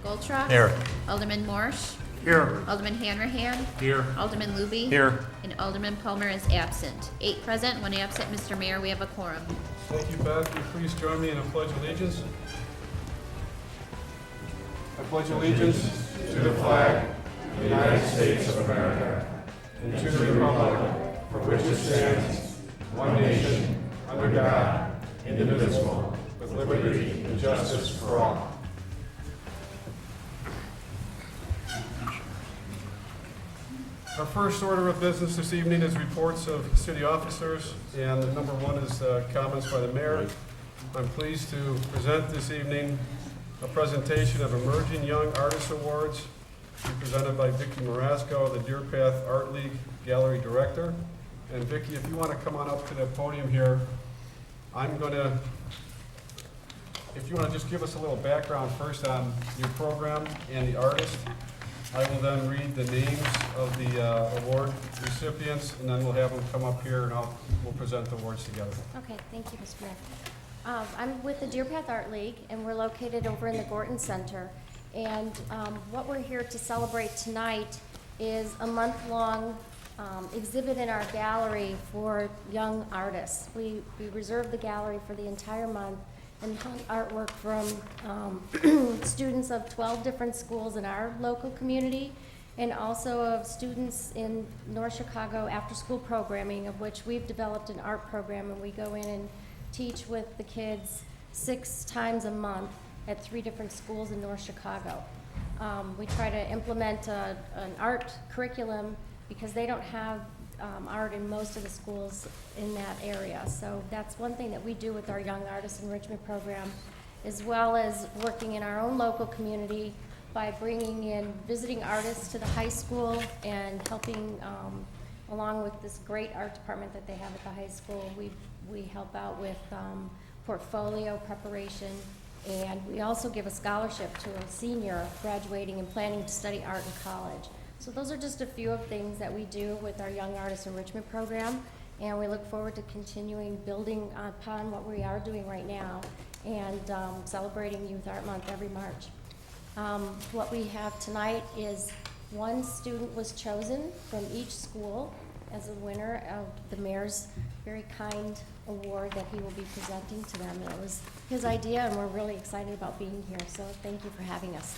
Goltra. Here. Alderman Morsch. Here. Alderman Hanrahan. Here. Alderman Luby. Here. And Alderman Palmer is absent. 8 present, 1 absent. Mr. Mayor, we have a quorum. Thank you, Beth. Will you please join me in a pledge of allegiance? I pledge allegiance to the flag of the United States of America and to the republic for which it stands, one nation, under God, indivisible, with liberty and justice for all. Our first order of business this evening is reports of city officers, and number 1 is comments by the mayor. I'm pleased to present this evening a presentation of Emerging Young Artist Awards presented by Vicki Marasco, the Deer Path Art League Gallery Director. And Vicki, if you want to come on up to the podium here, if you want to just give us a little background first on your program and the artist. I will then read the names of the award recipients, and then we'll have them come up here and we'll present the awards together. Okay, thank you, Mr. Mayor. I'm with the Deer Path Art League, and we're located over in the Gorton Center. And what we're here to celebrate tonight is a month-long exhibit in our gallery for young artists. We reserve the gallery for the entire month and hung artwork from students of 12 different schools in our local community, and also of students in North Chicago after-school programming, of which we've developed an art program, and we go in and teach with the kids 6 times a month at 3 different schools in North Chicago. We try to implement an art curriculum because they don't have art in most of the schools in that area. So that's one thing that we do with our Young Artist Enrichment Program, as well as working in our own local community by bringing in visiting artists to the high school and helping, along with this great art department that they have at the high school, we help out with portfolio preparation, and we also give a scholarship to a senior graduating and planning to study art in college. So those are just a few of things that we do with our Young Artist Enrichment Program, and we look forward to continuing building upon what we are doing right now and celebrating Youth Art Month every March. What we have tonight is 1 student was chosen from each school as a winner of the mayor's very kind award that he will be presenting to them. And it was his idea, and we're really excited about being here, so thank you for having us.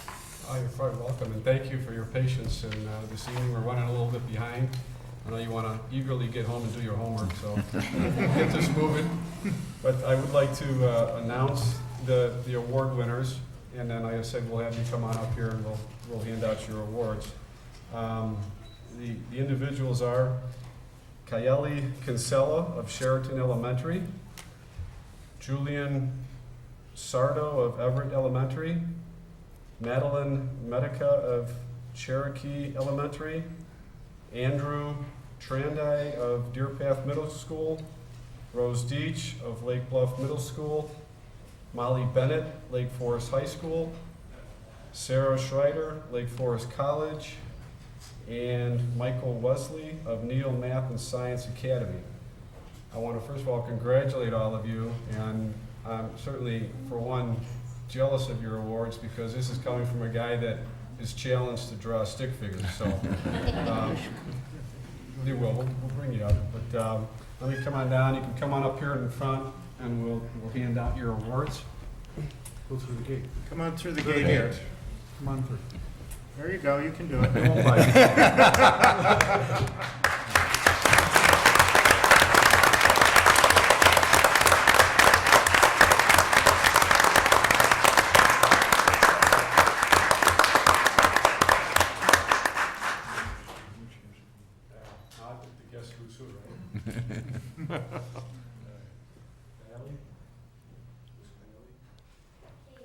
You're quite welcome, and thank you for your patience. And this evening we're running a little bit behind. I know you want to eagerly get home and do your homework, so we'll get this moving. But I would like to announce the award winners, and then, like I said, we'll have you come on up here and we'll hand out your awards. The individuals are Kayeli Kinsella of Sheraton Elementary, Julian Sardo of Everett Elementary, Madeline Medica of Cherokee Elementary, Andrew Trandai of Deer Path Middle School, Rose Deach of Lake Bluff Middle School, Molly Bennett, Lake Forest High School, Sarah Schreider, Lake Forest College, and Michael Wesley of Neal Math and Science Academy. I want to first of all congratulate all of you, and I'm certainly, for one, jealous of your awards because this is coming from a guy that is challenged to draw stick figures. So we'll bring you up. But let me come on down. You can come on up here in front, and we'll hand out your awards. Go through the gate. Come on through the gate here. Come on through. There you go. You can do it. It won't bite. Guess who's who, right?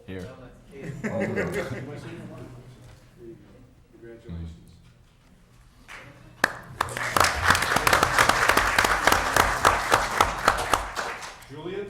Here. Congratulations. Julian?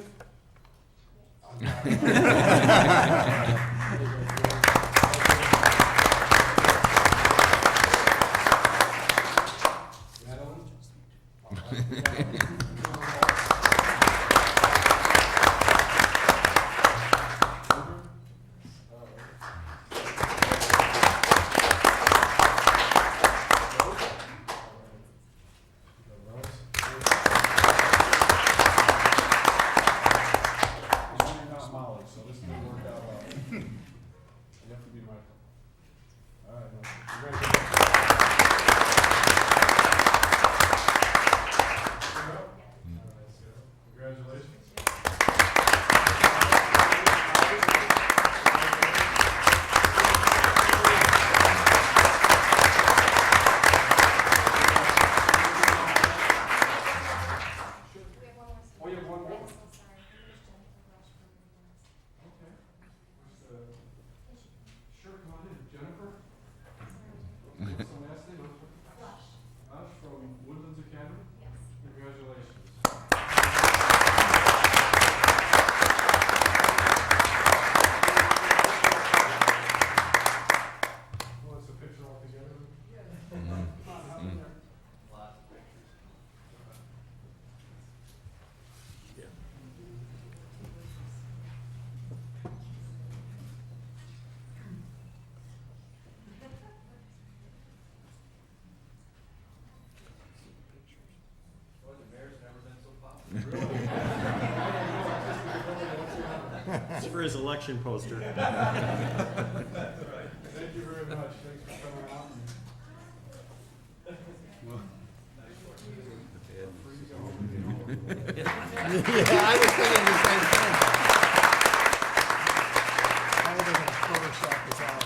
It's for his election poster. Thank you very much. Thanks for coming out. Yeah, I was thinking the same thing. How are they gonna Photoshop this out?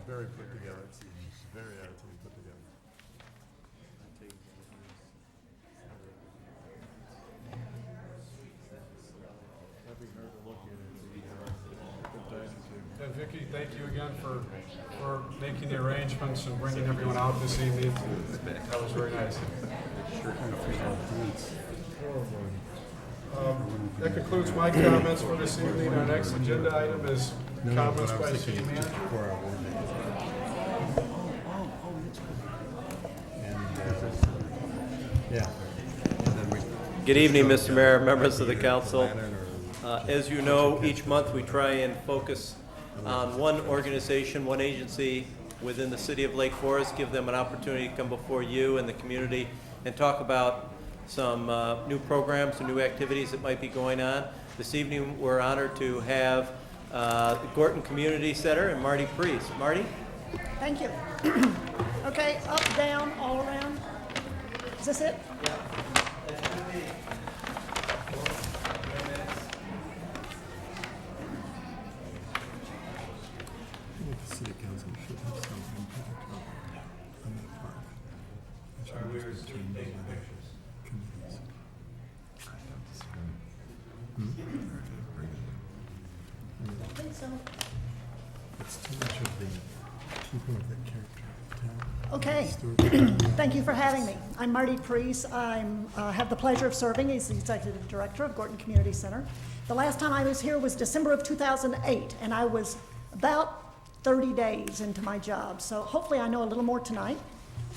Very put together. Very artfully put together. And Vicki, thank you again for making the arrangements and bringing everyone out this evening. That was very nice. That concludes my comments for this evening. Our next agenda item is comments by the city manager. For our ordinance. Yeah. And then we. Good evening, Mr. Mayor, members of the council. As you know, each month we try and focus on one organization, one agency within the city of Lake Forest, give them an opportunity to come before you and the community and talk about some new programs and new activities that might be going on. This evening, we're honored to have the Gorton Community Center and Marty Preiss. Marty? Thank you. Okay, up, down, all around. Is this it? The city council should have some impact on that part. It should always be turned over to committees. I think so. It's too much of the people of that character of town. Okay. Thank you for having me. I'm Marty Preiss. I have the pleasure of serving as the Executive Director of Gorton Community Center. The last time I was here was December of 2008, and I was about 30 days into my job. So hopefully I know a little more tonight.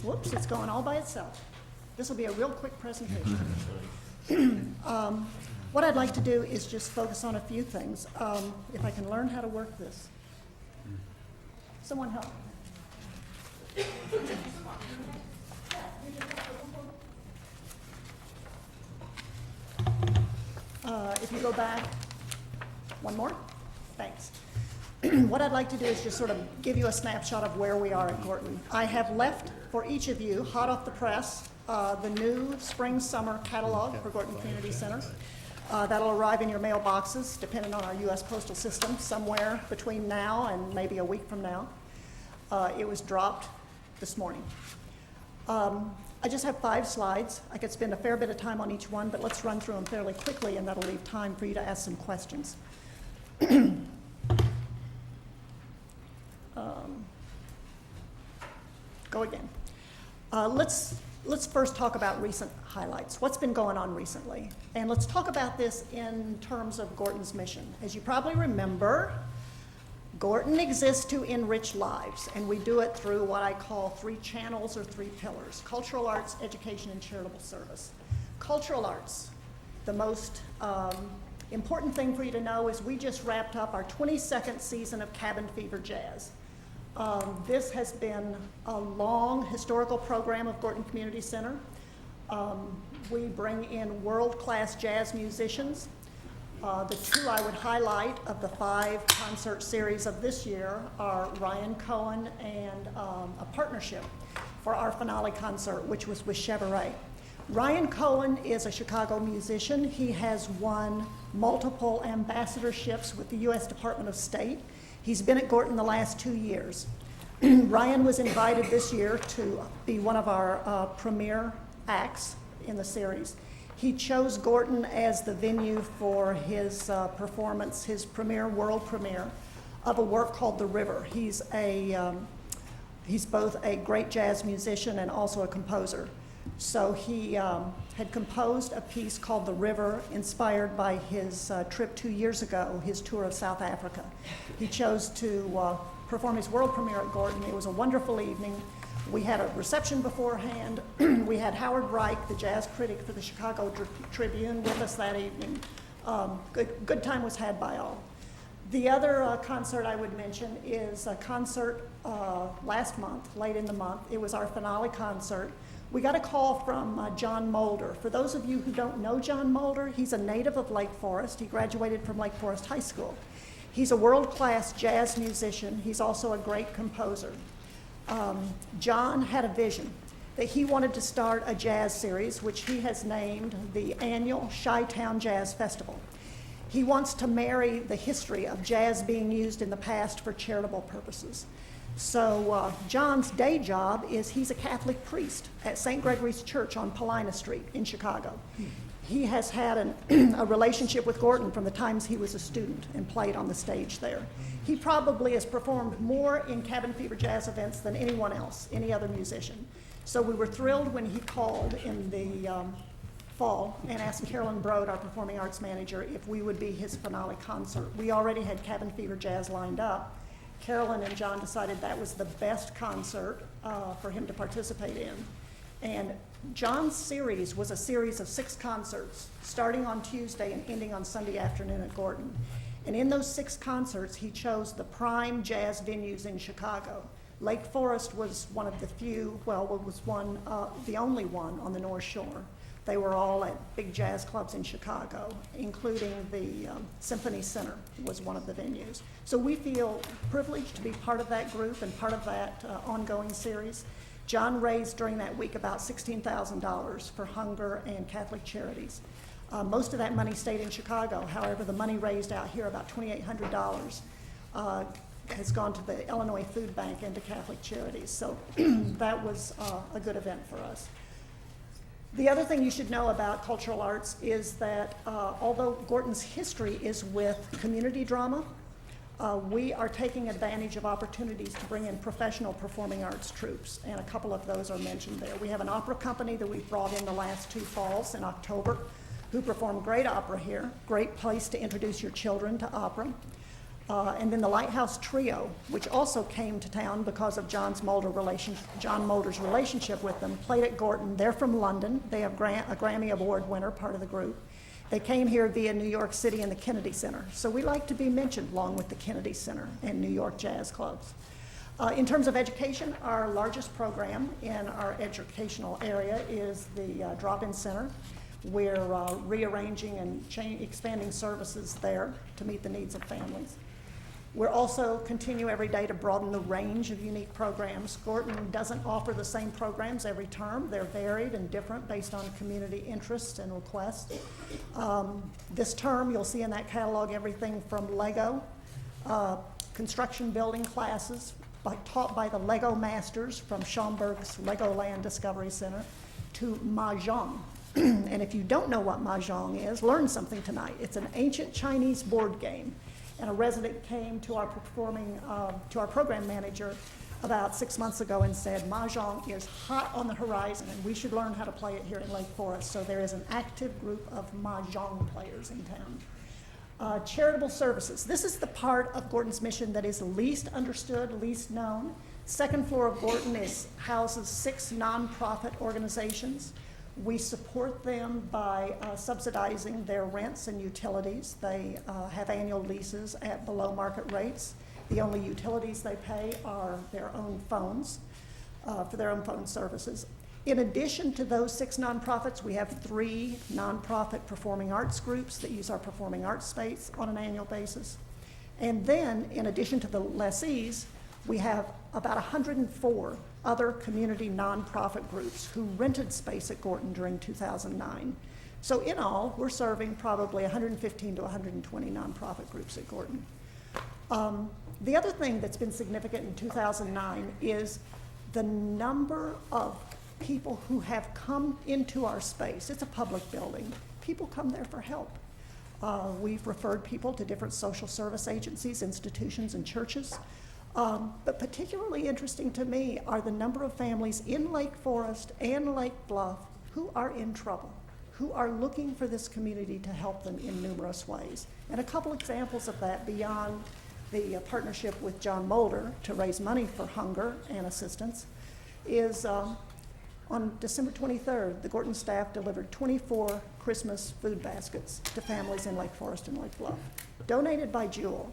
Whoops, it's going all by itself. This will be a real quick presentation. What I'd like to do is just focus on a few things. If I can learn how to work this. Someone help. If you go back, one more, thanks. What I'd like to do is just sort of give you a snapshot of where we are at Gorton. I have left for each of you, hot off the press, the new spring-summer catalog for Gorton Community Center. That'll arrive in your mailboxes, depending on our U.S. postal system, somewhere between now and maybe a week from now. It was dropped this morning. I just have 5 slides. I could spend a fair bit of time on each one, but let's run through them fairly quickly, and that'll leave time for you to ask some questions. Go again. Let's first talk about recent highlights. What's been going on recently? And let's talk about this in terms of Gorton's mission. As you probably remember, Gorton exists to enrich lives, and we do it through what I call 3 channels or 3 pillars: cultural arts, education, and charitable service. Cultural arts, the most important thing for you to know is we just wrapped up our 22nd season of Cabin Fever Jazz. This has been a long historical program of Gorton Community Center. We bring in world-class jazz musicians. The 2 I would highlight of the 5 concert series of this year are Ryan Cohen and a partnership for our finale concert, which was with Chevrolet. Ryan Cohen is a Chicago musician. He has won multiple ambassadorships with the U.S. Department of State. He's been at Gorton the last 2 years. Ryan was invited this year to be one of our premier acts in the series. He chose Gorton as the venue for his performance, his world premiere of a work called The River. He's both a great jazz musician and also a composer. So he had composed a piece called The River, inspired by his trip 2 years ago, his tour of South Africa. He chose to perform his world premiere at Gorton. It was a wonderful evening. We had a reception beforehand. We had Howard Reich, the jazz critic for the Chicago Tribune, with us that evening. Good time was had by all. The other concert I would mention is a concert last month, late in the month. It was our finale concert. We got a call from John Mulder. For those of you who don't know John Mulder, he's a native of Lake Forest. He graduated from Lake Forest High School. He's a world-class jazz musician. He's also a great composer. John had a vision that he wanted to start a jazz series, which he has named the annual Chi-Town Jazz Festival. He wants to marry the history of jazz being used in the past for charitable purposes. So John's day job is he's a Catholic priest at St. Gregory's Church on Paulina Street in Chicago. He has had a relationship with Gorton from the times he was a student and played on the stage there. He probably has performed more in cabin fever jazz events than anyone else, any other musician. So we were thrilled when he called in the fall and asked Carolyn Brode, our performing arts manager, if we would be his finale concert. We already had cabin fever jazz lined up. Carolyn and John decided that was the best concert for him to participate in. And John's series was a series of 6 concerts, starting on Tuesday and ending on Sunday afternoon at Gorton. And in those 6 concerts, he chose the prime jazz venues in Chicago. Lake Forest was one of the few, well, it was the only one on the North Shore. They were all at big jazz clubs in Chicago, including the Symphony Center was one of the venues. So we feel privileged to be part of that group and part of that ongoing series. John raised during that week about $16,000 for hunger and Catholic charities. Most of that money stayed in Chicago. However, the money raised out here, about $2,800, has gone to the Illinois Food Bank and to Catholic charities. So that was a good event for us. The other thing you should know about cultural arts is that although Gorton's history is with community drama, we are taking advantage of opportunities to bring in professional performing arts troupes, and a couple of those are mentioned there. We have an opera company that we've brought in the last 2 falls in October who perform great opera here. Great place to introduce your children to opera. And then the Lighthouse Trio, which also came to town because of John Mulder's relationship with them, played at Gorton. They're from London. They have a Grammy Award winner, part of the group. They came here via New York City and the Kennedy Center. So we like to be mentioned along with the Kennedy Center and New York jazz clubs. In terms of education, our largest program in our educational area is the Drop-In Center. We're rearranging and expanding services there to meet the needs of families. We're also continue every day to broaden the range of unique programs. Gorton doesn't offer the same programs every term. They're varied and different based on community interests and requests. This term, you'll see in that catalog everything from Lego, construction building classes taught by the Lego masters from Schaumburg's Legoland Discovery Center, to Mahjong. And if you don't know what Mahjong is, learn something tonight. It's an ancient Chinese board game. And a resident came to our program manager about 6 months ago and said, Mahjong is hot on the horizon and we should learn how to play it here in Lake Forest. So there is an active group of Mahjong players in town. Charitable services. This is the part of Gorton's mission that is least understood, least known. Second floor of Gorton houses 6 nonprofit organizations. We support them by subsidizing their rents and utilities. They have annual leases at below market rates. The only utilities they pay are their own phones, for their own phone services. In addition to those 6 nonprofits, we have 3 nonprofit performing arts groups that use our performing arts space on an annual basis. And then, in addition to the lessees, we have about 104 other community nonprofit groups who rented space at Gorton during 2009. So in all, we're serving probably 115 to 120 nonprofit groups at Gorton. The other thing that's been significant in 2009 is the number of people who have come into our space. It's a public building. People come there for help. We've referred people to different social service agencies, institutions, and churches. But particularly interesting to me are the number of families in Lake Forest and Lake Bluff who are in trouble, who are looking for this community to help them in numerous ways. And a couple examples of that beyond the partnership with John Mulder to raise money for hunger and assistance is On December 23rd, the Gorton staff delivered 24 Christmas food baskets to families in Lake Forest and Lake Bluff, donated by Jewel.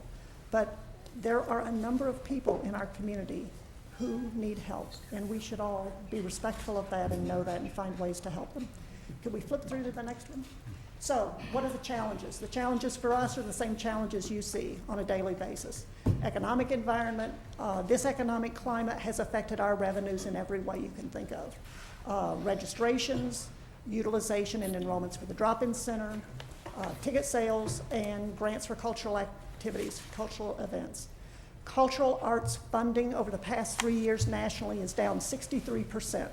But there are a number of people in our community who need help, and we should all be respectful of that and know that and find ways to help them. Could we flip through to the next one? So, what are the challenges? The challenges for us are the same challenges you see on a daily basis. Economic environment, this economic climate has affected our revenues in every way you can think of. Registrations, utilization and enrollments for the drop-in center, ticket sales, and grants for cultural activities, cultural events. Cultural arts funding over the past 3 years nationally is down 63%.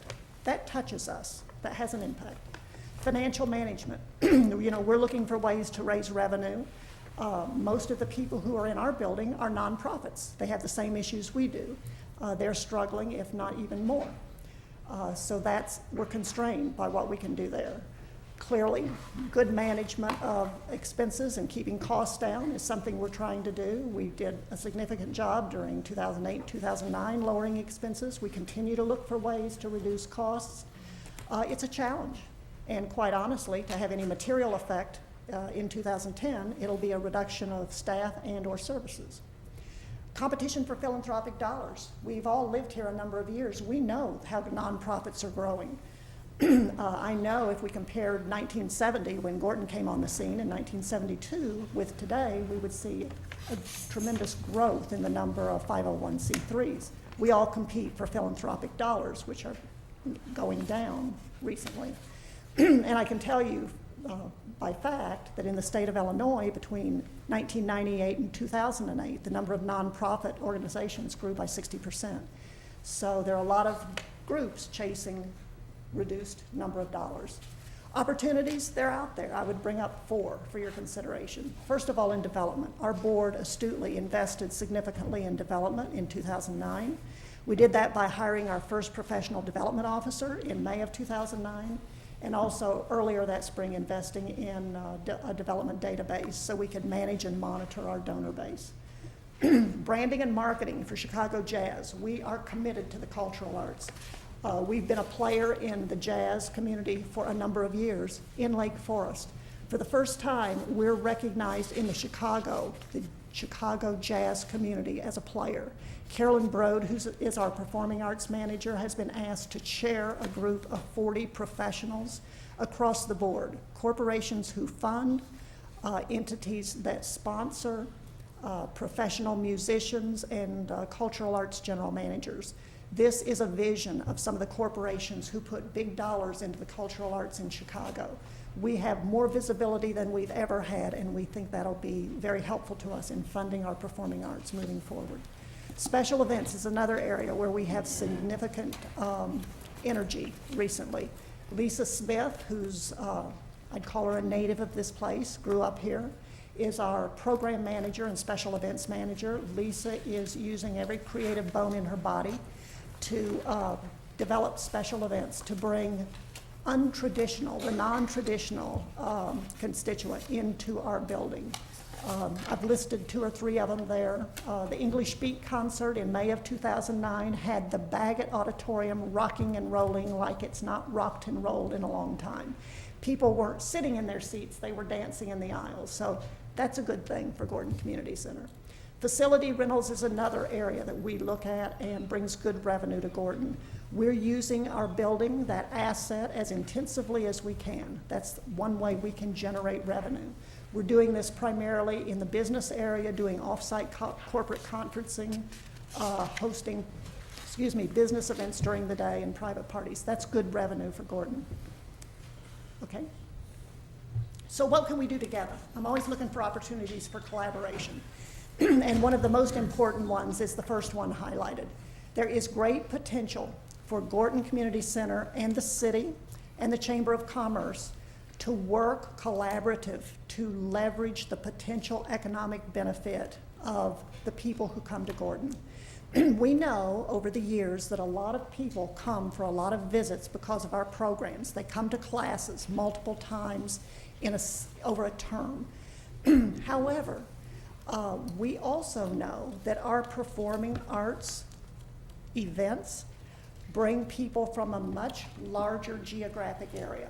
That touches us. That has an impact. Financial management. We're looking for ways to raise revenue. Most of the people who are in our building are nonprofits. They have the same issues we do. They're struggling, if not even more. So we're constrained by what we can do there. Clearly, good management of expenses and keeping costs down is something we're trying to do. We did a significant job during 2008, 2009, lowering expenses. We continue to look for ways to reduce costs. It's a challenge. And quite honestly, to have any material effect in 2010, it'll be a reduction of staff and or services. Competition for philanthropic dollars. We've all lived here a number of years. We know how the nonprofits are growing. I know if we compared 1970, when Gorton came on the scene, in 1972, with today, we would see a tremendous growth in the number of 501c3s. We all compete for philanthropic dollars, which are going down recently. And I can tell you by fact that in the state of Illinois, between 1998 and 2008, the number of nonprofit organizations grew by 60%. So there are a lot of groups chasing reduced number of dollars. Opportunities, they're out there. I would bring up 4 for your consideration. First of all, in development. Our board astutely invested significantly in development in 2009. We did that by hiring our first professional development officer in May of 2009. And also earlier that spring investing in a development database so we could manage and monitor our donor base. Branding and marketing for Chicago Jazz. We are committed to the cultural arts. We've been a player in the jazz community for a number of years in Lake Forest. For the first time, we're recognized in the Chicago jazz community as a player. Carolyn Brode, who is our performing arts manager, has been asked to chair a group of 40 professionals across the board. Corporations who fund, entities that sponsor, professional musicians, and cultural arts general managers. This is a vision of some of the corporations who put big dollars into the cultural arts in Chicago. We have more visibility than we've ever had, and we think that'll be very helpful to us in funding our performing arts moving forward. Special events is another area where we have significant energy recently. Lisa Smith, who's, I'd call her a native of this place, grew up here, is our program manager and special events manager. Lisa is using every creative bone in her body to develop special events, to bring the non-traditional constituent into our building. I've listed 2 or 3 of them there. The English Beat concert in May of 2009 had the Baggett Auditorium rocking and rolling like it's not rocked and rolled in a long time. People weren't sitting in their seats, they were dancing in the aisles. So that's a good thing for Gorton Community Center. Facility rentals is another area that we look at and brings good revenue to Gorton. We're using our building, that asset, as intensively as we can. That's one way we can generate revenue. We're doing this primarily in the business area, doing off-site corporate conferencing, hosting, business events during the day and private parties. That's good revenue for Gorton. Okay? So what can we do together? I'm always looking for opportunities for collaboration. And one of the most important ones is the first one highlighted. There is great potential for Gorton Community Center and the city and the Chamber of Commerce to work collaborative to leverage the potential economic benefit of the people who come to Gorton. We know over the years that a lot of people come for a lot of visits because of our programs. They come to classes multiple times over a term. However, we also know that our performing arts events bring people from a much larger geographic area.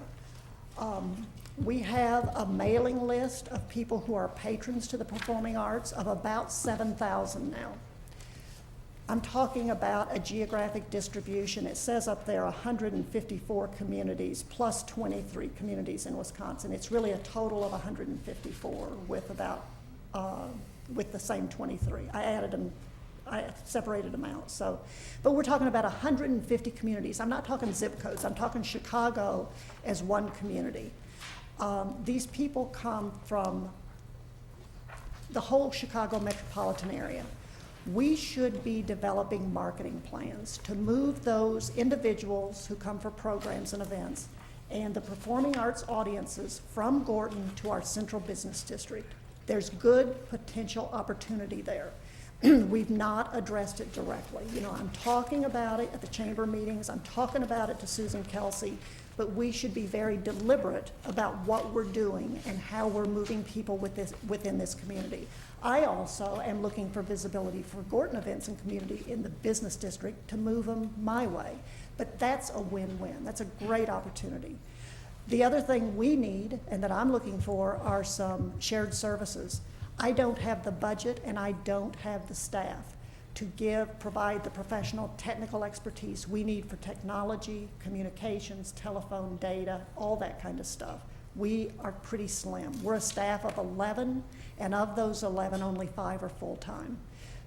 We have a mailing list of people who are patrons to the performing arts of about 7,000 now. I'm talking about a geographic distribution. It says up there 154 communities plus 23 communities in Wisconsin. It's really a total of 154 with about, with the same 23. I separated them out. So, but we're talking about 150 communities. I'm not talking zip codes. I'm talking Chicago as one community. These people come from the whole Chicago metropolitan area. We should be developing marketing plans to move those individuals who come for programs and events and the performing arts audiences from Gorton to our central business district. There's good potential opportunity there. We've not addressed it directly. You know, I'm talking about it at the chamber meetings, I'm talking about it to Susan Kelsey, but we should be very deliberate about what we're doing and how we're moving people within this community. I also am looking for visibility for Gorton events and community in the business district to move them my way. But that's a win-win. That's a great opportunity. The other thing we need and that I'm looking for are some shared services. I don't have the budget and I don't have the staff to provide the professional technical expertise we need for technology, communications, telephone data, all that kind of stuff. We are pretty slim. We're a staff of 11, and of those 11, only 5 are full-time.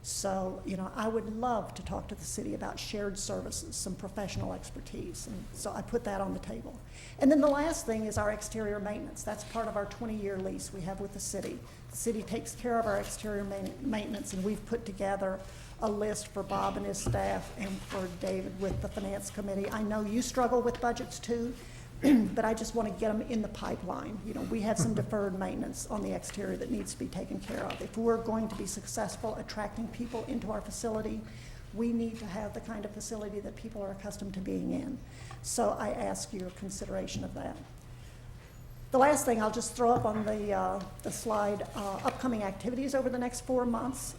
So, you know, I would love to talk to the city about shared services, some professional expertise, and so I put that on the table. And then the last thing is our exterior maintenance. That's part of our 20-year lease we have with the city. The city takes care of our exterior maintenance, and we've put together a list for Bob and his staff and for David with the finance committee. I know you struggle with budgets too, but I just want to get them in the pipeline. You know, we have some deferred maintenance on the exterior that needs to be taken care of. If we're going to be successful attracting people into our facility, we need to have the kind of facility that people are accustomed to being in. So I ask your consideration of that. The last thing I'll just throw up on the slide, upcoming activities over the next 4 months.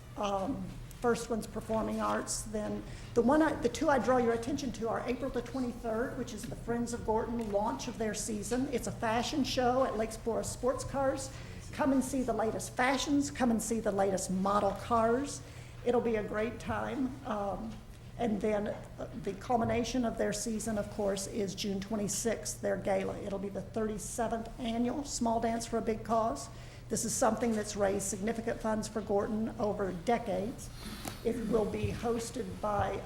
First one's performing arts. Then the two I draw your attention to are April the 23rd, which is the Friends of Gorton launch of their season. It's a fashion show at Lake Forest Sports Cars. Come and see the latest fashions. Come and see the latest model cars. It'll be a great time. And then the culmination of their season, of course, is June 26th, their gala. It'll be the 37th annual Small Dance for a Big Cause. This is something that's raised significant funds for Gorton over decades. It will be hosted by,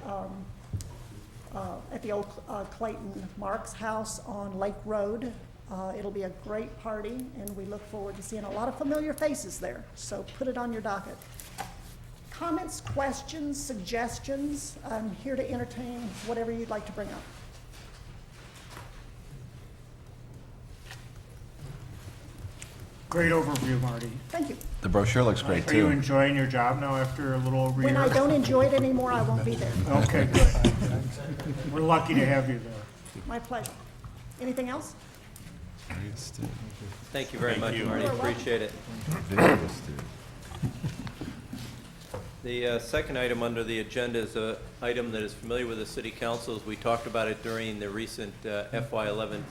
at the old Clayton Marks House on Lake Road. It'll be a great party, and we look forward to seeing a lot of familiar faces there. So put it on your docket. Comments, questions, suggestions? I'm here to entertain whatever you'd like to bring up. Great overview, Marty. Thank you. The brochure looks great Are you too. enjoying your job now after a little over a When year? I don't enjoy it anymore, I won't be there. Okay, good. We're lucky to have you there. My pleasure. Anything else? Thank you very much, Marty. You're welcome. Appreciate it. The second item under the agenda is an item that is familiar with the city council, as we talked about it during the recent FY11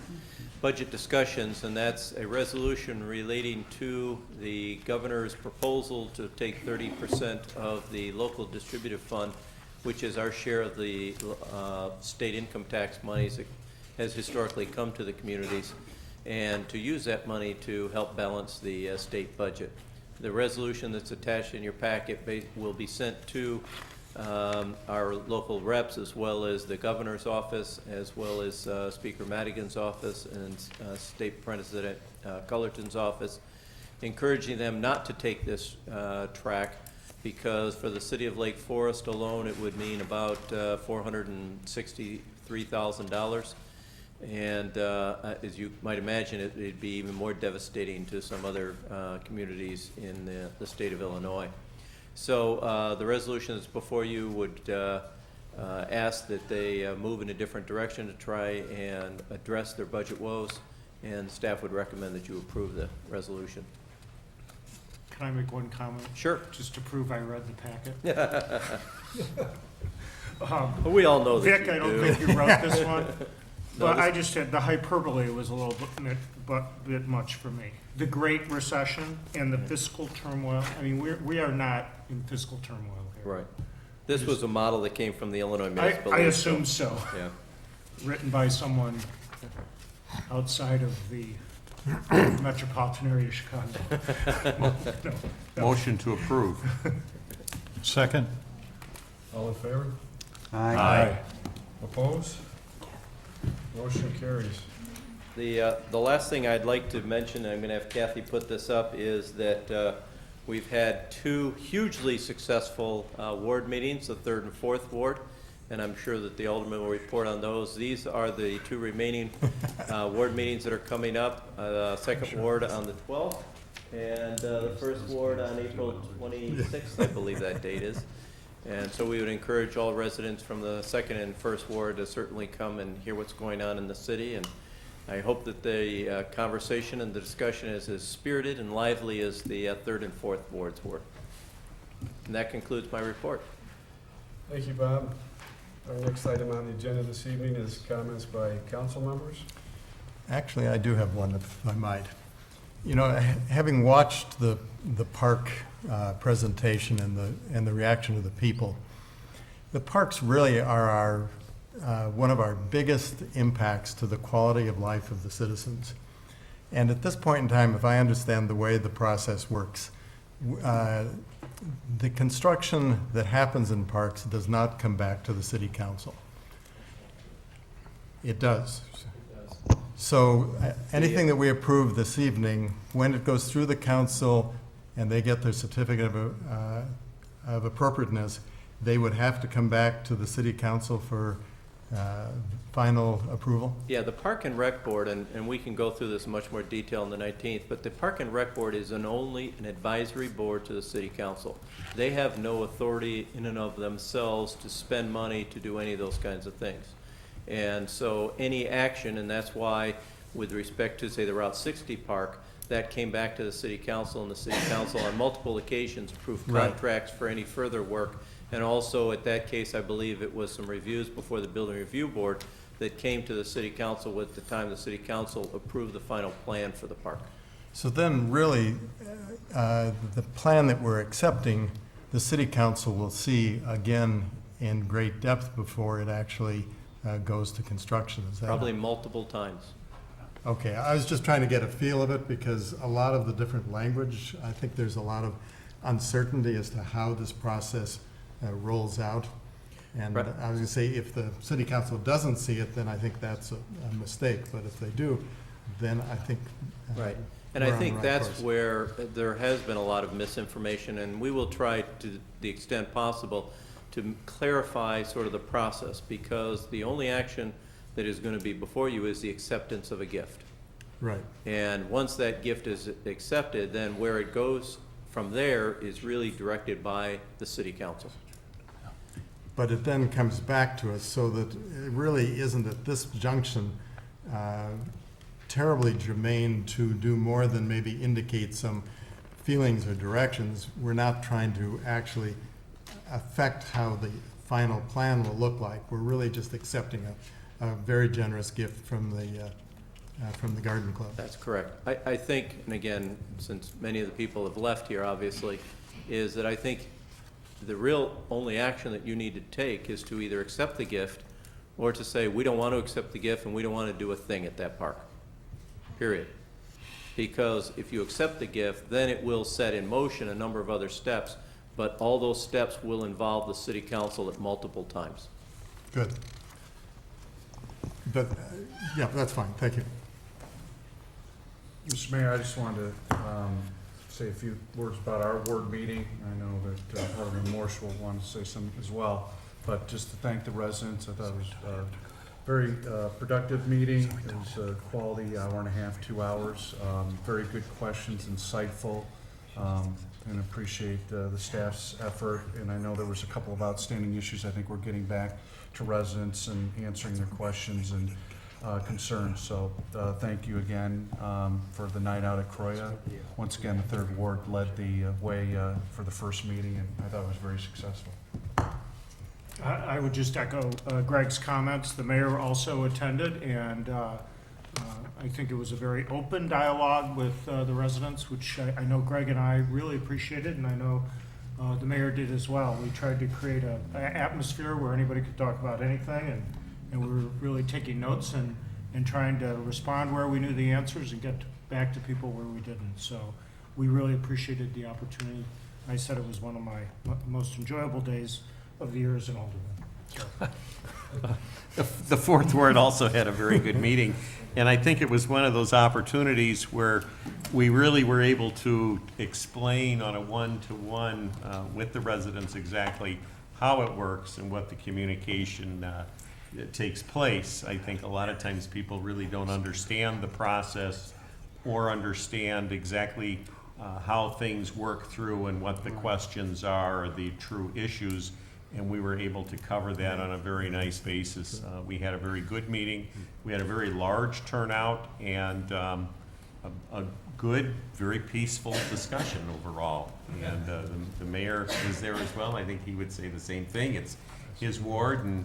budget discussions, and that's a resolution relating to the governor's proposal to take 30% of the local distributive fund, which is our share of the state income tax monies that has historically come to the communities, and to use that money to help balance the state budget. The resolution that's attached in your packet will be sent to our local reps, as well as the governor's office, as well as Speaker Madigan's office and State President Cullerton's office, encouraging them not to take this track, because for the city of Lake Forest alone, it would mean about $463,000. And as you might imagine, it'd be even more devastating to some other communities in the state of Illinois. So the resolution that's before you would ask that they move in a different direction to try and address their budget woes, and staff would recommend that you approve the resolution. Can I make one comment? Sure. Just to prove I read the packet. We all know that Vic, you I don't do. think you wrote this one, but this- I just had, the hyperbole was a little bit much for me. The Great Recession and the fiscal turmoil, I mean, we are not in fiscal turmoil here. Right. This was a model that came from the Illinois Municipal I League, assume so, Yeah. written by someone outside of the metropolitan area of Chicago. No. Motion to approve. Second? All in favor? Aye. Opposed? Motion carries. The last thing I'd like to mention, and I'm going to have Kathy put this up, is that we've had two hugely successful ward meetings, the 3rd and 4th ward, and I'm sure that the alderman will report on those. These are the two remaining ward meetings that are coming up. 2nd ward on the 12th, and the 1st ward on April 26th, I believe that date is. And so we would encourage all residents from the 2nd and 1st ward to certainly come and hear what's going on in the city. And I hope that the conversation and the discussion is as spirited and lively as the 3rd and 4th wards were. And that concludes my report. Thank you, Bob. Our next item on the agenda this evening is comments by council members. Actually, I do have one, if I might. You know, having watched the park presentation and the reaction of the people, the parks really are our one of our biggest impacts to the quality of life of the citizens. And at this point in time, if I understand the way the process works, the construction that happens in parks does not come back to the city council. It does. So anything that we approve this evening, when it goes through the council and they get their certificate of appropriateness, they would have to come back to the city council for final approval? Yeah, the Park and Rec Board, and we can go through this in much more detail on the 19th, but the Park and Rec Board is only an advisory board to the city council. They have no authority in and of themselves to spend money to do any of those kinds of things. And so any action, and that's why with respect to, say, the Route 60 park, that came back to the city council, and the city council on multiple occasions approved Right. contracts for any further work. And also, at that case, I believe it was some reviews before the Building Review Board that came to the city council with the time the city council approved the final plan for the park. So then really, the plan that we're accepting, the city council will see again in great depth before it actually goes to construction. Is that? Probably multiple times. Okay, I was just trying to get a feel of it because a lot of the different language, I think there's a lot of uncertainty as to how this process rolls out. And Right. I was gonna say, if the city council doesn't see it, then I think that's a mistake. But if they do, then I think Right. And we're I on the think right that's course. where there has been a lot of misinformation, and we will try to the extent possible to clarify sort of the process, because the only action that is going to be before you is the acceptance of a gift. Right. And once that gift is accepted, then where it goes from there is really directed by the city council. But it then comes back to us, so that it really isn't at this junction terribly germane to do more than maybe indicate some feelings or directions. We're not trying to actually affect how the final plan will look like. We're really just accepting a very generous gift from the Garden Club. That's correct. I think, and again, since many of the people have left here, obviously, is that I think the real only action that you need to take is to either accept the gift or to say, we don't want to accept the gift and we don't want to do a thing at that park, period. Because if you accept the gift, then it will set in motion a number of other steps, but all those steps will involve the city council at multiple times. Good. But, yeah, that's fine. Thank you. Mr. Mayor, I just wanted to say a few words about our ward meeting. I know that Alderman Morse will want to say some as well, but just to thank the residents. I thought it was a very productive meeting. It was a quality hour and a half, 2 hours. Very good questions, insightful, and appreciate the staff's effort. And I know there was a couple of outstanding issues. I think we're getting back to residents and answering their questions and concerns. So thank you again for the night out at Croya. Once again, the third ward led the way for the first meeting, and I thought it was very successful. I would just echo Greg's comments. The mayor also attended, and I think it was a very open dialogue with the residents, which I know Greg and I really appreciated, and I know the mayor did as well. We tried to create an atmosphere where anybody could talk about anything, and we were really taking notes and trying to respond where we knew the answers and get back to people where we didn't. So we really appreciated the opportunity. I said it was one of my most enjoyable days of the year as an alderman. So. The Fourth Ward also had a very good meeting, and I think it was one of those opportunities where we really were able to explain on a one-to-one with the residents exactly how it works and what the communication that takes place. I think a lot of times people really don't understand the process or understand exactly how things work through and what the questions are, or the true issues, and we were able to cover that on a very nice basis. We had a very good meeting. We had a very large turnout and a good, very peaceful discussion overall. And the mayor was there as well. I think he would say the same thing. It's his ward, and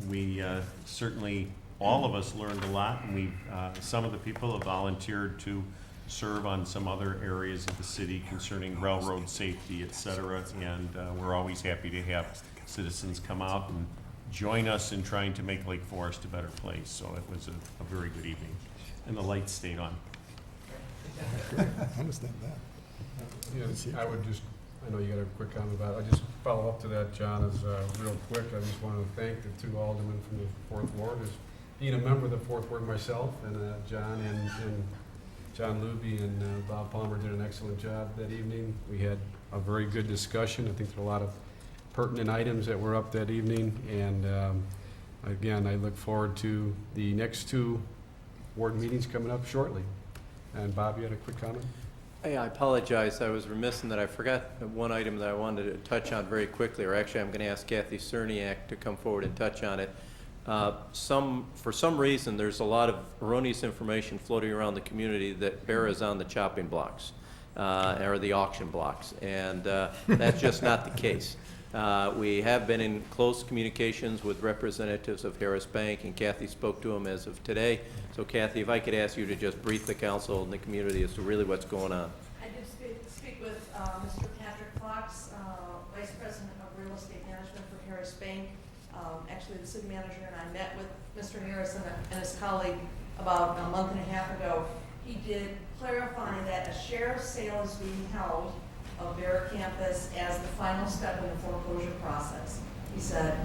we certainly, all of us learned a lot, and we some of the people have volunteered to serve on some other areas of the city concerning railroad safety, et cetera, and we're always happy to have citizens come out and join us in trying to make Lake Forest a better place. So it was a very good evening, and the lights stayed on. I understand that. Yeah, I would just, I know you got a quick comment about it. I just follow up to that, John, is real quick. I just want to thank the two aldermen from the Fourth Ward, as being a member of the Fourth Ward myself, and John and John Luby and Bob Palmer did an excellent job that evening. We had a very good discussion. I think there are a lot of pertinent items that were up that evening, and again, I look forward to the next two ward meetings coming up shortly. And Bob, you had a quick comment? Hey, I apologize. I was remiss in that I forgot one item that I wanted to touch on very quickly, or actually I'm going to ask Kathy Cerniak to come forward and touch on it. For some reason, there's a lot of erroneous information floating around the community that Bear is on the chopping blocks, or the auction blocks, and that's just not the case. We have been in close communications with representatives of Harris Bank, and Kathy spoke to them as of today. So Kathy, if I could ask you to just brief the council and the community as to really what's going on. I did speak with Mr. Patrick Fox, Vice President of Real Estate Management for Harris Bank. Actually, the city manager and I met with Mr. Harris and his colleague about a month and a half ago. He did clarify that a sheriff's sale is being held of Bear Campus as the final step in the foreclosure process. He said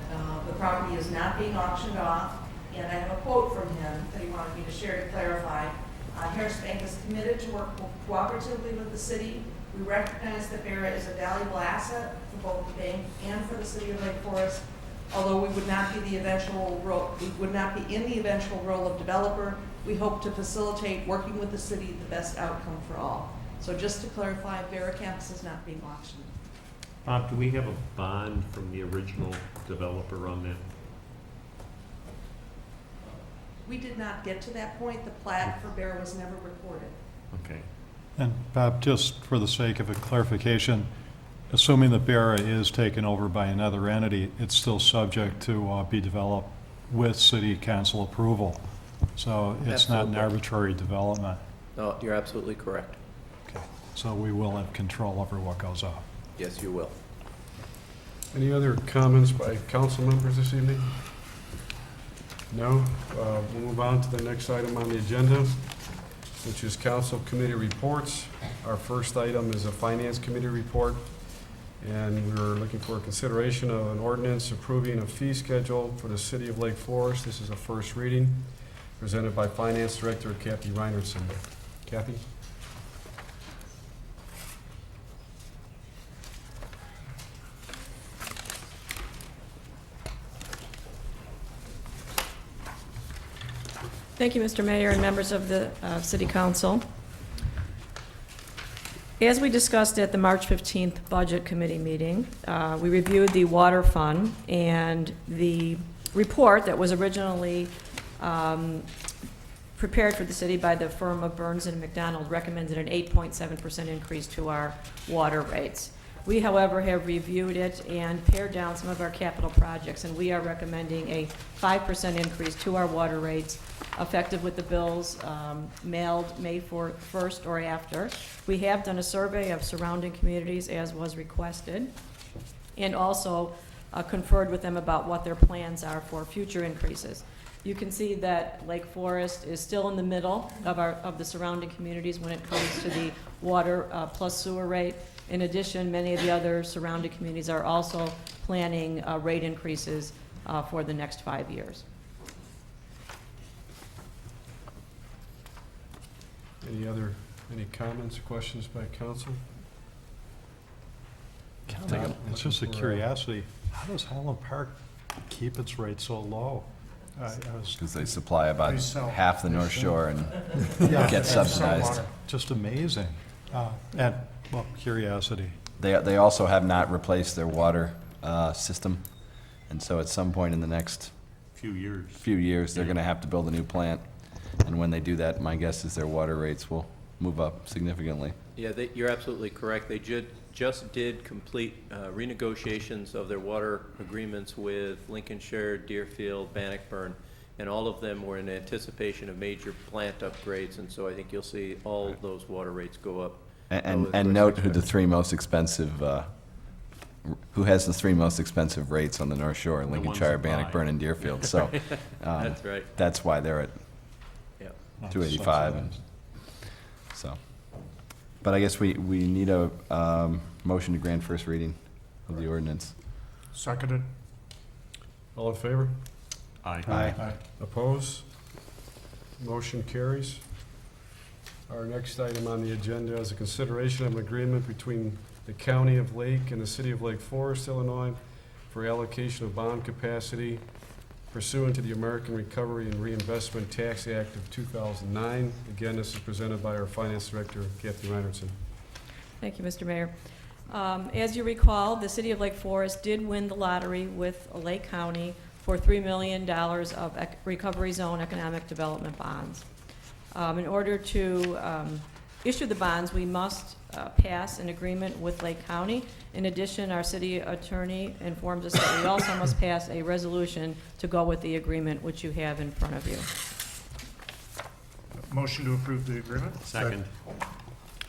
the property is not being auctioned off, and I have a quote from him that he wanted me to share to clarify. Harris Bank is committed to work cooperatively with the city. We recognize that Bear is a valuable asset for both the bank and for the city of Lake Forest. Although we would not be in the eventual role of developer, we hope to facilitate working with the city the best outcome for all. So just to clarify, Bear Campus is not being auctioned. Bob, do we have a bond from the original developer on that? We did not get to that point. The plat for Bear was never recorded. Okay. And Bob, just for the sake of a clarification, assuming that Barra is taken over by another entity, it's still subject to be developed with city council approval. So it's not an Absolutely. arbitrary development. No, you're absolutely correct. Okay. So we will have control over what goes up. Yes, you will. Any other comments by council members this evening? No? We'll move on to the next item on the agenda, which is council committee reports. Our first item is a finance committee report, and we're looking for a consideration of an ordinance approving a fee schedule for the city of Lake Forest. This is a first reading, presented by Finance Director Kathy Reinertsen. Kathy? Thank you, Mr. Mayor and members of the City Council. As we discussed at the March 15th Budget Committee meeting, we reviewed the water fund, and the report that was originally prepared for the city by the firm of Burns and McDonald recommended an 8.7% increase to our water rates. We, however, have reviewed it and pared down some of our capital projects, and we are recommending a 5% increase to our water rates, effective with the bills mailed May 1st or after. We have done a survey of surrounding communities, as was requested, and also conferred with them about what their plans are for future increases. You can see that Lake Forest is still in the middle of the surrounding communities when it comes to the water plus sewer rate. In addition, many of the other surrounding communities are also planning rate increases for the next 5 years. Any comments or questions by council? It's just a curiosity. How does Highland Park keep its rate so low? I was Because they supply about They sell- half the North Shore and Yeah, get it's subsidized. just amazing. And, well, curiosity. They also have not replaced their water system, and so at some point in the next Few years. few years, they're going to have to build a new plant. And when they do that, my guess is their water rates will move up significantly. Yeah, you're absolutely correct. They just did complete renegotiations of their water agreements with Lincolnshire, Deerfield, Bannockburn, and all of them were in anticipation of major plant upgrades, and so I think you'll see all those water rates go up. And note who the three most expensive, who has the three most expensive rates on the North Shore, ones Lincolnshire, that buy. Bannockburn, and Deerfield. So That's right, that's why they're at yeah. 285. And so, but I guess we need a motion to grant first reading of the ordinance. Seconded. All in favor? Aye. Oppose? Motion carries. Our next item on the agenda is a consideration of an agreement between the County of Lake and the City of Lake Forest, Illinois, for allocation of bond capacity pursuant to the American Recovery and Reinvestment Tax Act of 2009. Again, this is presented by our Finance Director, Kathy Reinertsen. Thank you, Mr. Mayor. As you recall, the City of Lake Forest did win the lottery with Lake County for $3 million of recovery zone economic development bonds. In order to issue the bonds, we must pass an agreement with Lake County. In addition, our city attorney informs us that we also must pass a resolution to go with the agreement, which you have in front of you. Motion to approve the agreement? Second.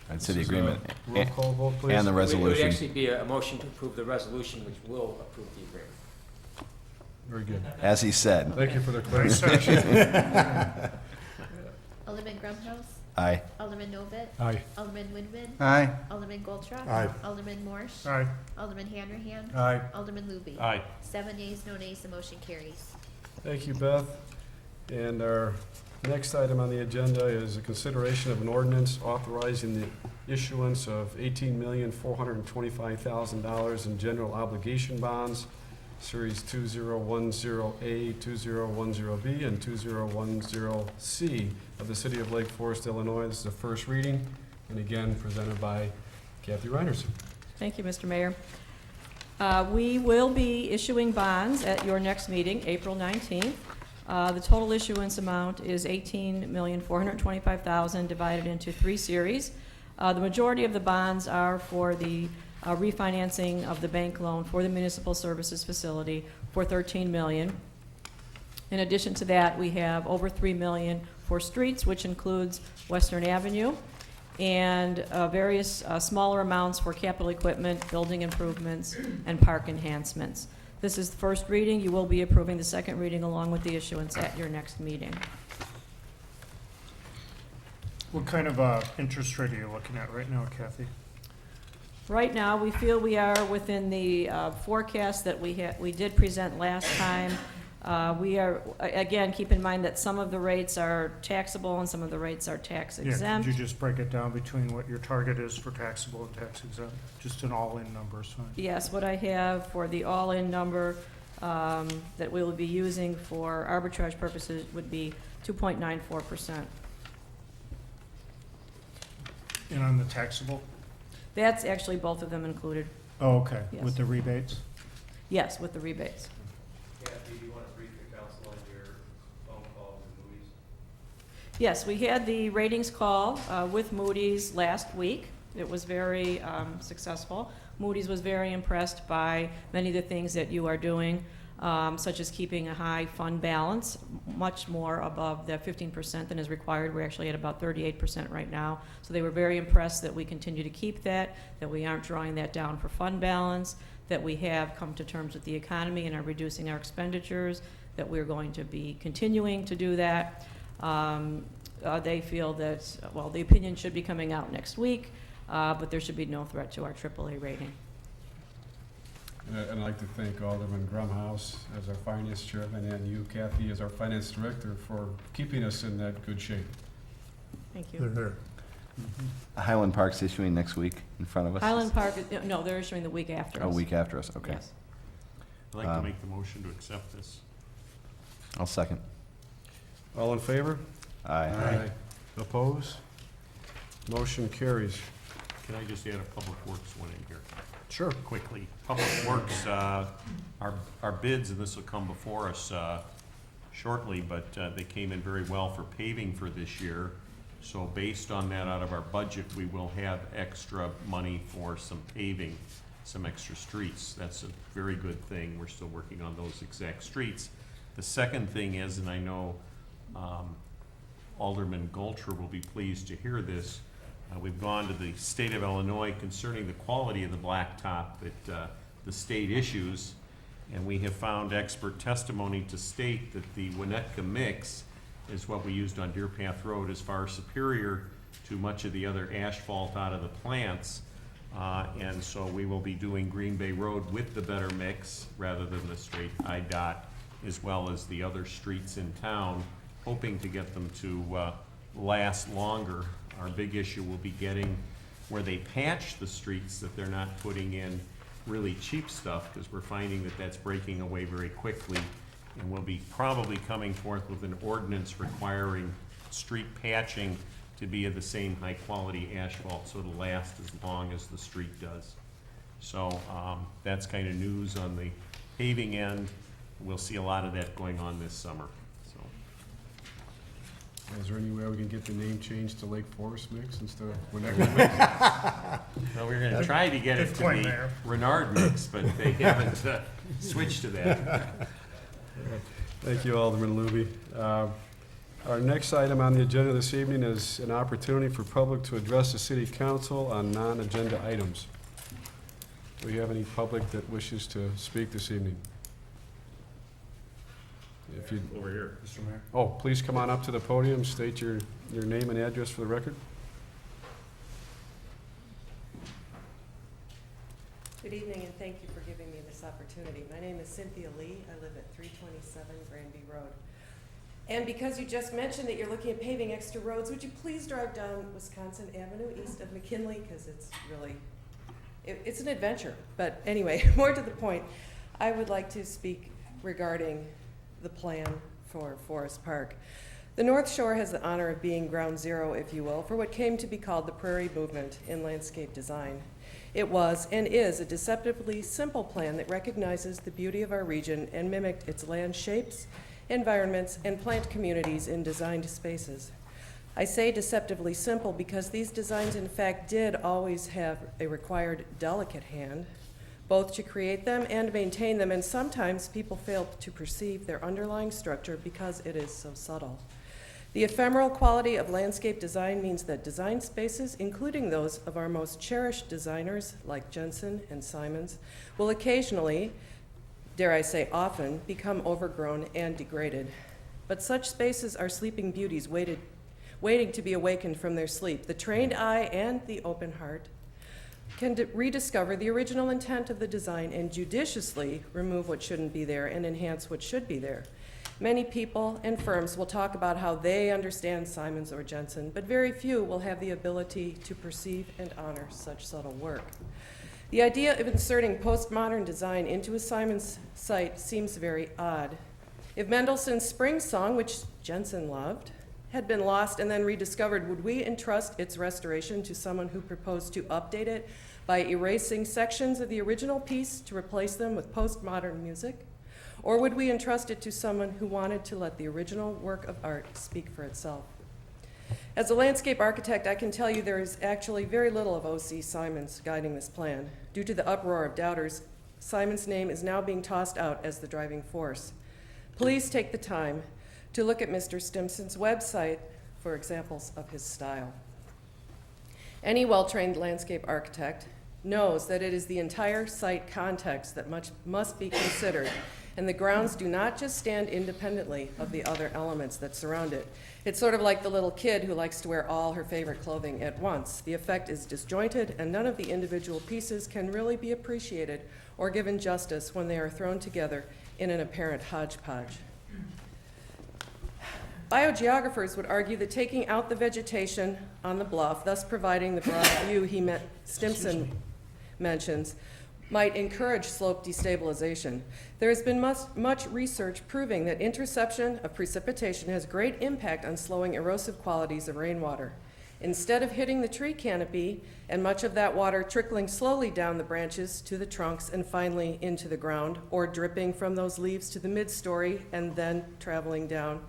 And city agreement. Roll call vote, please. And the It would resolution. actually be a motion to approve the resolution, which will approve the agreement. Very good. As he said. Thank you for the Nice clarification. section. Alderman Grumhouse. Aye. Alderman Novit. Aye. Alderman Woodman. Aye. Alderman Goldschrock. Aye. Alderman Morsch. Aye. Alderman Hanrahan. Aye. Alderman Luby. Aye. 7 yeas, no nays, the motion carries. Thank you, Beth. And our next item on the agenda is a consideration of an ordinance authorizing the issuance of $18,425,000 in general obligation bonds, Series 2010A, 2010B, and 2010C of the City of Lake Forest, Illinois. This is the first reading, and again, presented by Kathy Reinertsen. Thank you, Mr. Mayor. We will be issuing bonds at your next meeting, April 19th. The total issuance amount is $18,425,000 divided into 3 series. The majority of the bonds are for the refinancing of the bank loan for the municipal services facility for $13 million. In addition to that, we have over $3 million for streets, which includes Western Avenue, and various smaller amounts for capital equipment, building improvements, and park enhancements. This is the first reading. You will be approving the second reading along with the issuance at your next meeting. What kind of interest rate are you looking at right now, Kathy? Right now, we feel we are within the forecast that we did present last time. We are, again, keep in mind that some of the rates are taxable and some of the rates are tax Yeah, exempt. could you just break it down between what your target is for taxable and tax exempt? Just an all-in number is fine. Yes, what I have for the all-in number that we will be using for arbitrage purposes would be 2.94%. And on the taxable? That's actually both of them included. Oh, okay, Yes. with the rebates? Yes, with the rebates. Kathy, do you want to brief the council on your phone call with Moody's? Yes, we had the ratings call with Moody's last week. It was very successful. Moody's was very impressed by many of the things that you are doing, such as keeping a high fund balance, much more above the 15% than is required. We're actually at about 38% right now. So they were very impressed that we continue to keep that we aren't drawing that down for fund balance, that we have come to terms with the economy and are reducing our expenditures, that we're going to be continuing to do that. They feel that, well, the opinion should be coming out next week, but there should be no threat to our AAA rating. And I'd like to thank Alderman Grumhouse as our finance chairman and you, Kathy, as our finance director for keeping us in that good shape. Thank They're you. there. Highland Park's issuing next week in front of us? Highland Park, no, they're issuing the week after A us. week after us, okay. Yes. I'd like to make the motion to accept this. I'll second. All in favor? Aye. Oppose? Motion carries. Can I just add a Public Works one in here? Sure. Quickly. Public Works, our bids, and this will come before us shortly, but they came in very well for paving for this year. So based on that, out of our budget, we will have extra money for some paving, some extra streets. That's a very good thing. We're still working on those exact streets. The second thing is, and I know Alderman Golcher will be pleased to hear this, we've gone to the state of Illinois concerning the quality of the blacktop that the state issues, and we have found expert testimony to state that the Winnetka mix is what we used on Deer Path Road is far superior to much of the other asphalt out of the plants. And so we will be doing Green Bay Road with the better mix rather than the straight IDOT, as well as the other streets in town, hoping to get them to last longer. Our big issue will be getting where they patch the streets, that they're not putting in really cheap stuff, because we're finding that that's breaking away very quickly. And we'll be probably coming forth with an ordinance requiring street patching to be of the same high-quality asphalt, so it'll last as long as the street does. So that's kind of news on the paving end. We'll see a lot of that going on this summer. So Is there any way we can get the name changed to Lake Forest Mix instead of Winnetka Mix? well, we're going to try to get it to point, be Mayor. Renard mix, but they haven't switched to that. Thank you, Alderman Luby. Our next item on the agenda this evening is an opportunity for public to address the city council on non-agenda items. Do we have any public that wishes to speak this evening? If you, Over here. Mr. Mayor? oh, please come on up to the podium, state your name and address for the record. Good evening, and thank you for giving me this opportunity. My name is Cynthia Lee. I live at 327 Granby Road. And because you just mentioned that you're looking at paving extra roads, would you please drive down Wisconsin Avenue east of McKinley? Because it's really, it's an adventure. But anyway, more to the point, I would like to speak regarding the plan for Forest Park. The North Shore has the honor of being ground zero, if you will, for what came to be called the Prairie Movement in landscape design. It was and is a deceptively simple plan that recognizes the beauty of our region and mimicked its land shapes, environments, and plant communities in designed spaces. I say deceptively simple because these designs in fact did always have a required delicate hand, both to create them and maintain them, and sometimes people fail to perceive their underlying structure because it is so subtle. The ephemeral quality of landscape design means that design spaces, including those of our most cherished designers like Jensen and Simons, will occasionally, dare I say often, become overgrown and degraded. But such spaces are sleeping beauties waiting to be awakened from their sleep. The trained eye and the open heart can rediscover the original intent of the design and judiciously remove what shouldn't be there and enhance what should be there. Many people and firms will talk about how they understand Simons or Jensen, but very few will have the ability to perceive and honor such subtle work. The idea of inserting postmodern design into a Simons site seems very odd. If Mendelssohn's Spring Song, which Jensen loved, had been lost and then rediscovered, would we entrust its restoration to someone who proposed to update it by erasing sections of the original piece to replace them with postmodern music? Or would we entrust it to someone who wanted to let the original work of art speak for itself? As a landscape architect, I can tell you there is actually very little of O.C. Simons guiding this plan. Due to the uproar of doubters, Simon's name is now being tossed out as the driving force. Please take the time to look at Mr. Stimson's website for examples of his style. Any well-trained landscape architect knows that it is the entire site context that must be considered, and the grounds do not just stand independently of the other elements that surround it. It's sort of like the little kid who likes to wear all her favorite clothing at once. The effect is disjointed, and none of the individual pieces can really be appreciated or given justice when they are thrown together in an apparent hodgepodge. Biogeographers would argue that taking out the vegetation on the bluff, thus providing the broad view Stimson mentions, might encourage slope destabilization. There has been much research proving that interception of precipitation has great impact on slowing erosive qualities of rainwater. Instead of hitting the tree canopy and much of that water trickling slowly down the branches to the trunks and finally into the ground, or dripping from those leaves to the mid-story and then traveling down,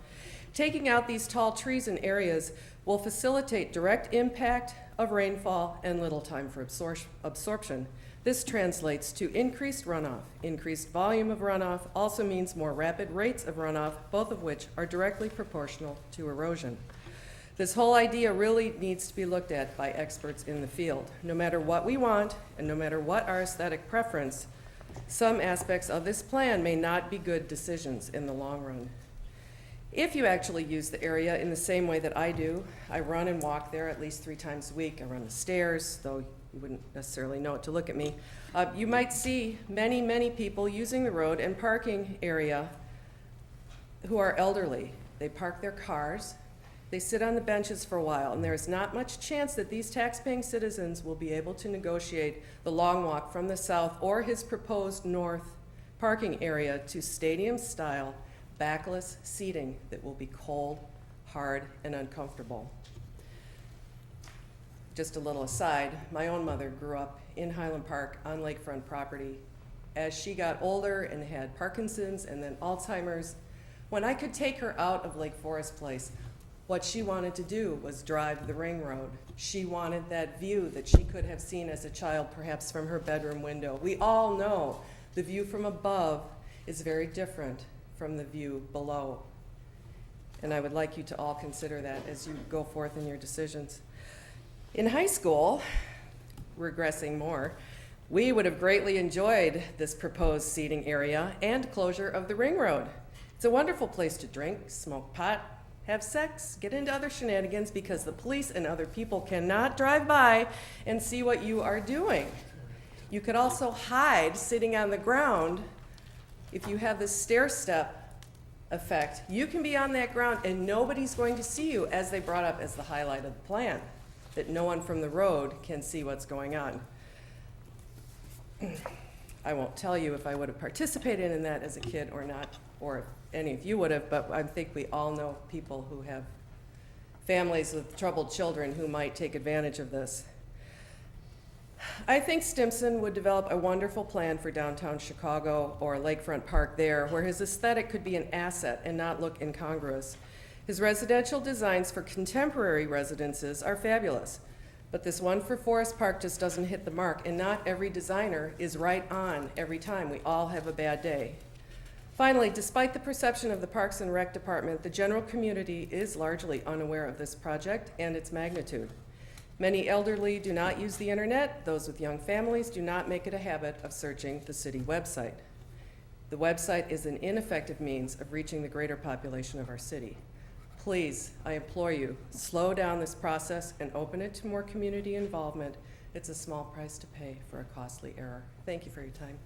taking out these tall trees in areas will facilitate direct impact of rainfall and little time for absorption. This translates to increased runoff. Increased volume of runoff also means more rapid rates of runoff, both of which are directly proportional to erosion. This whole idea really needs to be looked at by experts in the field. No matter what we want, and no matter what our aesthetic preference, some aspects of this plan may not be good decisions in the long run. If you actually use the area in the same way that I do, I run and walk there at least 3 times a week. I run the stairs, though you wouldn't necessarily know it to look at me. You might see many, many people using the road and parking area who are elderly. They park their cars, they sit on the benches for a while, and there is not much chance that these tax-paying citizens will be able to negotiate the long walk from the south or his proposed north parking area to stadium-style backless seating that will be cold, hard, and uncomfortable. Just a little aside, my own mother grew up in Highland Park on lakefront property. As she got older and had Parkinson's and then Alzheimer's, when I could take her out of Lake Forest Place, what she wanted to do was drive the ring road. She wanted that view that she could have seen as a child, perhaps from her bedroom window. We all know the view from above is very different from the view below. And I would like you to all consider that as you go forth in your decisions. In high school, regressing more, we would have greatly enjoyed this proposed seating area and closure of the ring road. It's a wonderful place to drink, smoke pot, have sex, get into other shenanigans because the police and other people cannot drive by and see what you are doing. You could also hide sitting on the ground. If you have this stair step effect, you can be on that ground and nobody's going to see you, as they brought up as the highlight of the plan, that no one from the road can see what's going on. I won't tell you if I would have participated in that as a kid or not, or if any of you would have, but I think we all know people who have families with troubled children who might take advantage of this. I think Stimson would develop a wonderful plan for downtown Chicago or Lakefront Park there, where his aesthetic could be an asset and not look incongruous. His residential designs for contemporary residences are fabulous, but this one for Forest Park just doesn't hit the mark, and not every designer is right on every time. We all have a bad day. Finally, despite the perception of the Parks and Rec Department, the general community is largely unaware of this project and its magnitude. Many elderly do not use the internet. Those with young families do not make it a habit of searching the city website. The website is an ineffective means of reaching the greater population of our city. Please, I implore you, slow down this process and open it to more community involvement. It's a small price to pay for a costly error. Thank you for your time.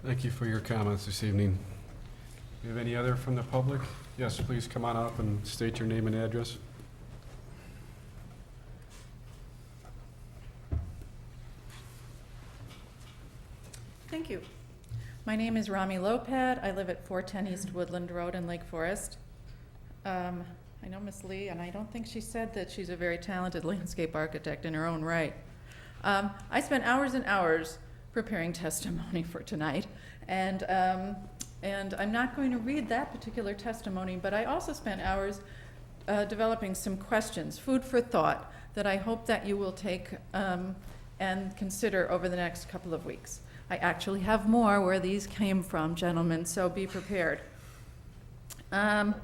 Thank you for your comments this evening. Do you have any other from the public? Yes, please come on up and state your name and address. Thank you. My name is Rami Lopad. I live at 410 East Woodland Road in Lake Forest. I know Miss Lee, and I don't think she said that she's a very talented landscape architect in her own right. I spent hours and hours preparing testimony for tonight, and I'm not going to read that particular testimony, but I also spent hours developing some questions, food for thought, that I hope that you will take and consider over the next couple of weeks. I actually have more where these came from, gentlemen, so be prepared. To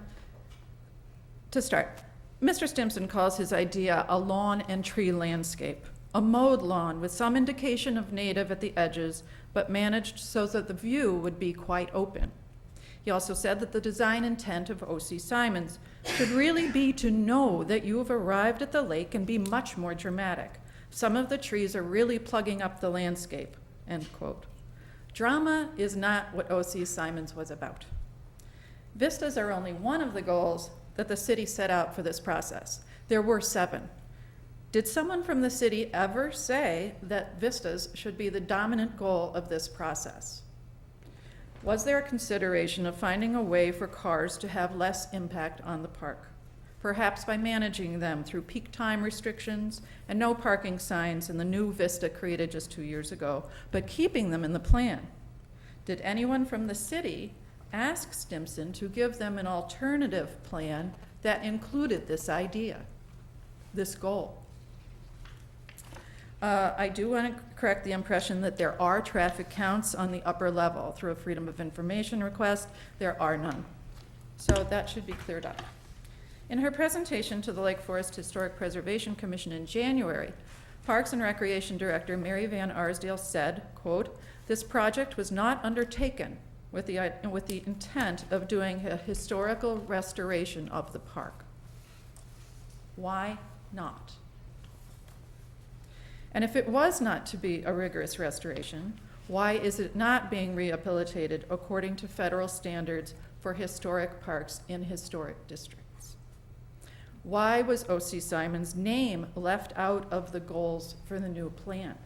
start, Mr. Stimson calls his idea a lawn and tree landscape, a mowed lawn with some indication of native at the edges, but managed so that the view would be quite open. He also said that the design intent of O.C. Simons should really be to know that you have arrived at the lake and be much more dramatic. Some of the trees are really plugging up the landscape, end quote. Drama is not what O.C. Simons was about. Vistas are only one of the goals that the city set out for this process. There were 7. Did someone from the city ever say that vistas should be the dominant goal of this process? Was there a consideration of finding a way for cars to have less impact on the park? Perhaps by managing them through peak time restrictions and no parking signs in the new vista created just 2 years ago, but keeping them in the plan? Did anyone from the city ask Stimson to give them an alternative plan that included this idea, this goal? I do want to correct the impression that there are traffic counts on the upper level. Through a Freedom of Information request, there are none. So that should be cleared up. In her presentation to the Lake Forest Historic Preservation Commission in January, Parks and Recreation Director Mary Van Arsdale said, quote, "This project was not undertaken with the intent of doing a historical restoration of the park." Why not? And if it was not to be a rigorous restoration, why is it not being rehabilitated according to federal standards for historic parks in historic districts? Why was O.C. Simons' name left out of the goals for the new plan?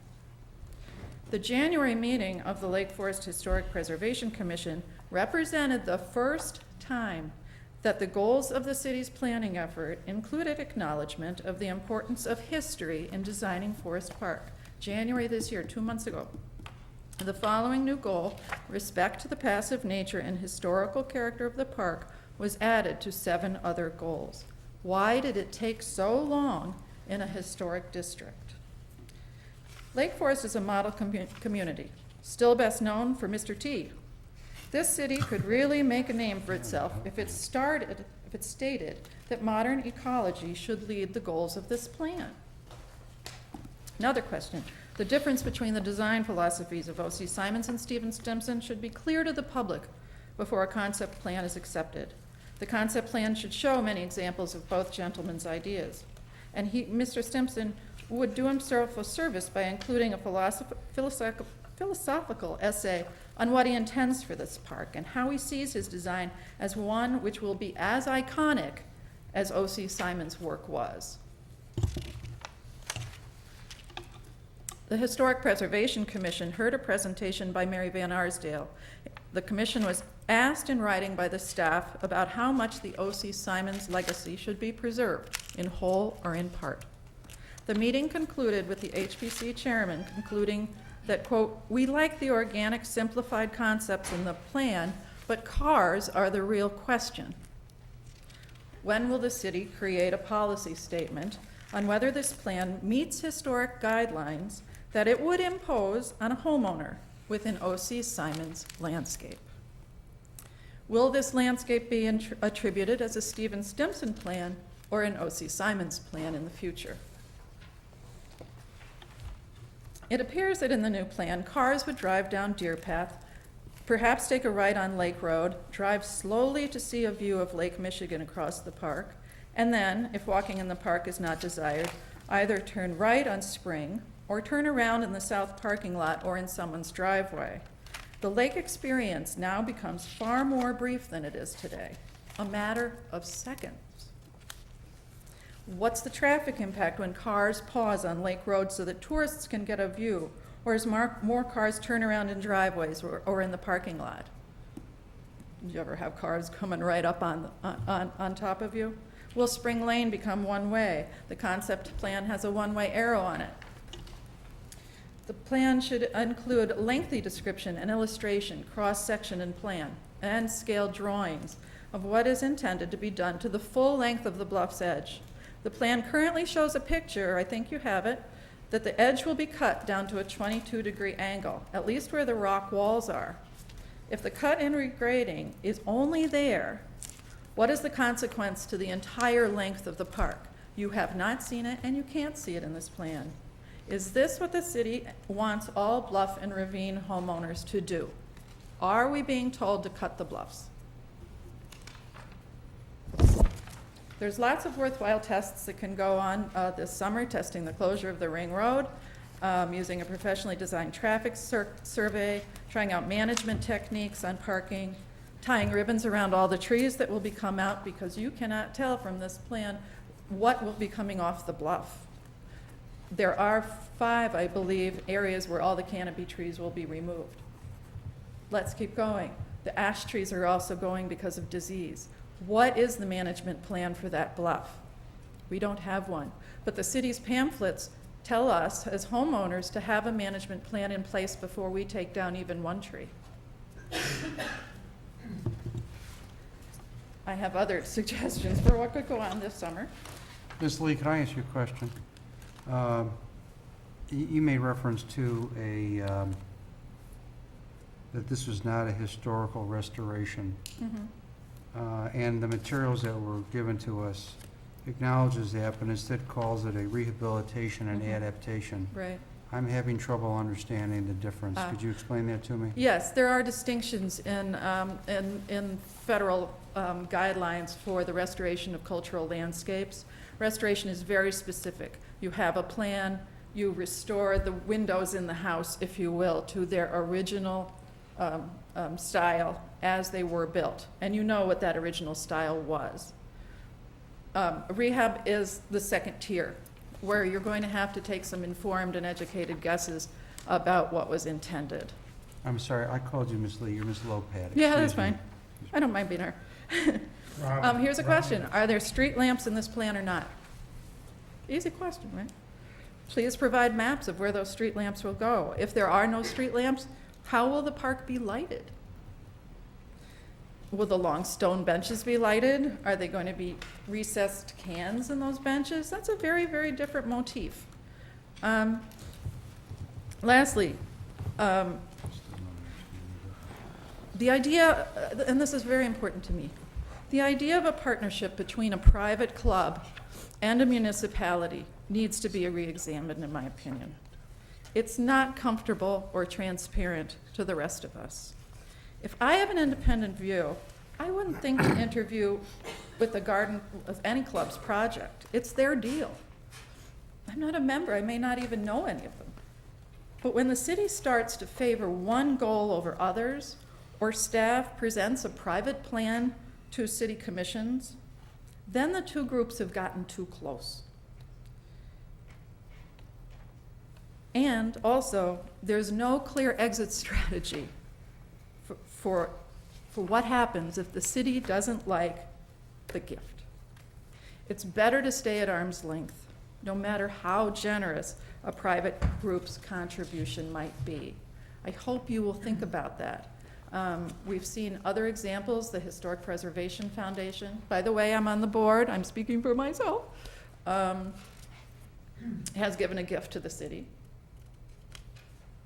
The January meeting of the Lake Forest Historic Preservation Commission represented the first time that the goals of the city's planning effort included acknowledgement of the importance of history in designing Forest Park. January this year, 2 months ago. The following new goal, respect to the passive nature and historical character of the park, was added to 7 other goals. Why did it take so long in a historic district? Lake Forest is a model community, still best known for Mr. T. This city could really make a name for itself if it stated that modern ecology should lead the goals of this plan. Another question. The difference between the design philosophies of O.C. Simons and Stephen Stimson should be clear to the public before a concept plan is accepted. The concept plan should show many examples of both gentlemen's ideas. And Mr. Stimson would do himself a service by including a philosophical essay on what he intends for this park and how he sees his design as one which will be as iconic as O.C. Simons' work was. The Historic Preservation Commission heard a presentation by Mary Van Arsdale. The commission was asked in writing by the staff about how much the O.C. Simons legacy should be preserved, in whole or in part. The meeting concluded with the HPC chairman concluding that, quote, "We like the organic, simplified concepts in the plan, but cars are the real question. When will the city create a policy statement on whether this plan meets historic guidelines that it would impose on a homeowner within O.C. Simons' landscape? Will this landscape be attributed as a Stephen Stimson plan or an O.C. Simons plan in the future?" It appears that in the new plan, cars would drive down Deer Path, perhaps take a right on Lake Road, drive slowly to see a view of Lake Michigan across the park, and then, if walking in the park is not desired, either turn right on Spring or turn around in the south parking lot or in someone's driveway. The lake experience now becomes far more brief than it is today, a matter of seconds. What's the traffic impact when cars pause on Lake Road so that tourists can get a view, or as more cars turn around in driveways or in the parking lot? Do you ever have cars coming right up on top of you? Will Spring Lane become one way? The concept plan has a one-way arrow on it. The plan should include lengthy description and illustration, cross-section and plan, and scale drawings of what is intended to be done to the full length of the bluff's edge. The plan currently shows a picture, I think you have it, that the edge will be cut down to a 22-degree angle, at least where the rock walls are. If the cut and regrading is only there, what is the consequence to the entire length of the park? You have not seen it, and you can't see it in this plan. Is this what the city wants all bluff and ravine homeowners to do? Are we being told to cut the bluffs? There's lots of worthwhile tests that can go on this summer, testing the closure of the ring road, using a professionally designed traffic survey, trying out management techniques on parking, tying ribbons around all the trees that will be come out, because you cannot tell from this plan what will be coming off the bluff. There are 5, I believe, areas where all the canopy trees will be removed. Let's keep going. The ash trees are also going because of disease. What is the management plan for that bluff? We don't have one. But the city's pamphlets tell us as homeowners to have a management plan in place before we take down even one tree. I have other suggestions for what could go on this summer. Ms. Lee, can I ask you a question? You made reference to that this was not a historical restoration. And the materials that were given to us acknowledges that, but instead calls it a rehabilitation and adaptation. Right. I'm having trouble understanding the difference. Could you explain that to me? Yes, there are distinctions in federal guidelines for the restoration of cultural landscapes. Restoration is very specific. You have a plan, you restore the windows in the house, if you will, to their original style as they were built. And you know what that original style was. Rehab is the second tier, where you're going to have to take some informed and educated guesses about what was intended. I'm sorry, I called you Ms. Lee. You're Ms. Lopez. Yeah, that's Excuse me. fine. I don't mind being her. Rob, Here's a question. Are there street lamps in this plan or not? Easy question, right? Please provide maps of where those street lamps will go. If there are no street lamps, how will the park be lighted? Will the long stone benches be lighted? Are they going to be recessed cans in those benches? That's a very, very different motif. Lastly, the idea, and this is very important to me, the idea of a partnership between a private club and a municipality needs to be re-examined, in my opinion. It's not comfortable or transparent to the rest of us. If I have an independent view, I wouldn't think to interview with the garden of any club's project. It's their deal. I'm not a member. I may not even know any of them. But when the city starts to favor one goal over others, or staff presents a private plan to city commissions, then the two groups have gotten too close. And also, there's no clear exit strategy for what happens if the city doesn't like the gift. It's better to stay at arm's length, no matter how generous a private group's contribution might be. I hope you will think about that. We've seen other examples, the Historic Preservation Foundation. By the way, I'm on the board, I'm speaking for myself, has given a gift to the city.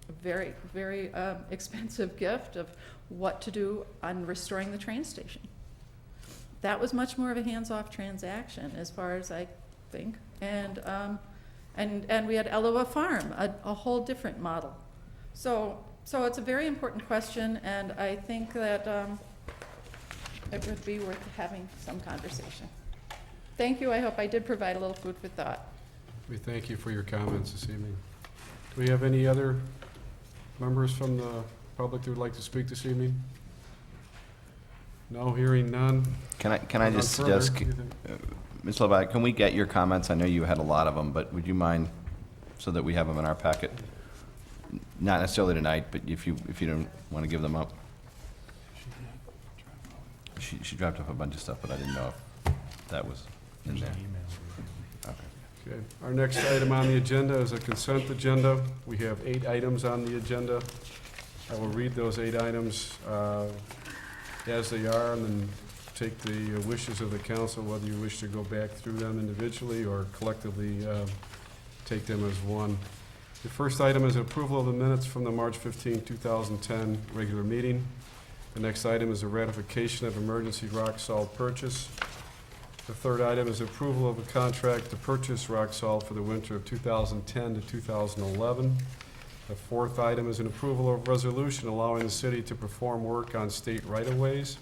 A very, very expensive gift of what to do on restoring the train station. That was much more of a hands-off transaction, as far as I think. And we had Eloa Farm, a whole different model. So it's a very important question, and I think that it would be worth having some conversation. Thank you. I hope I did provide a little food for thought. We thank you for your comments this evening. Do we have any other members from the public that would like to speak this evening? No, hearing none. Can I None just further. suggest, You think- Ms. Levi, can we get your comments? I know you had a lot of them, but would you mind, so that we have them in our packet? Not necessarily tonight, but if you don't want to give them up. She dropped off a bunch of stuff, but I didn't know if that was in there. Okay. Our next item on the agenda is a consent agenda. We have 8 items on the agenda. I will read those 8 items as they are, and then take the wishes of the council, whether you wish to go back through them individually or collectively take them as one. The first item is approval of the minutes from the March 15, 2010 regular meeting. The next item is a ratification of emergency rock salt purchase. The third item is approval of a contract to purchase rock salt for the winter of 2010 to 2011. The fourth item is an approval of resolution allowing the city to perform work on state right-of-ways.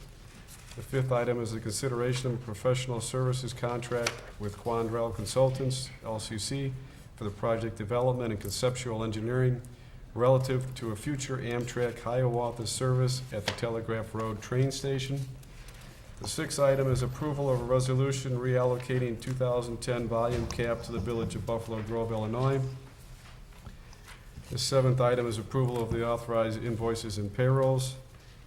The fifth item is a consideration of a professional services contract with Quandrell Consultants, LCC, for the project development and conceptual engineering relative to a future Amtrak Hiawatha service at the Telegraph Road train station. The sixth item is approval of a resolution reallocating 2010 volume cap to the Village of Buffalo Grove, Illinois. The seventh item is approval of the authorized invoices and payrolls.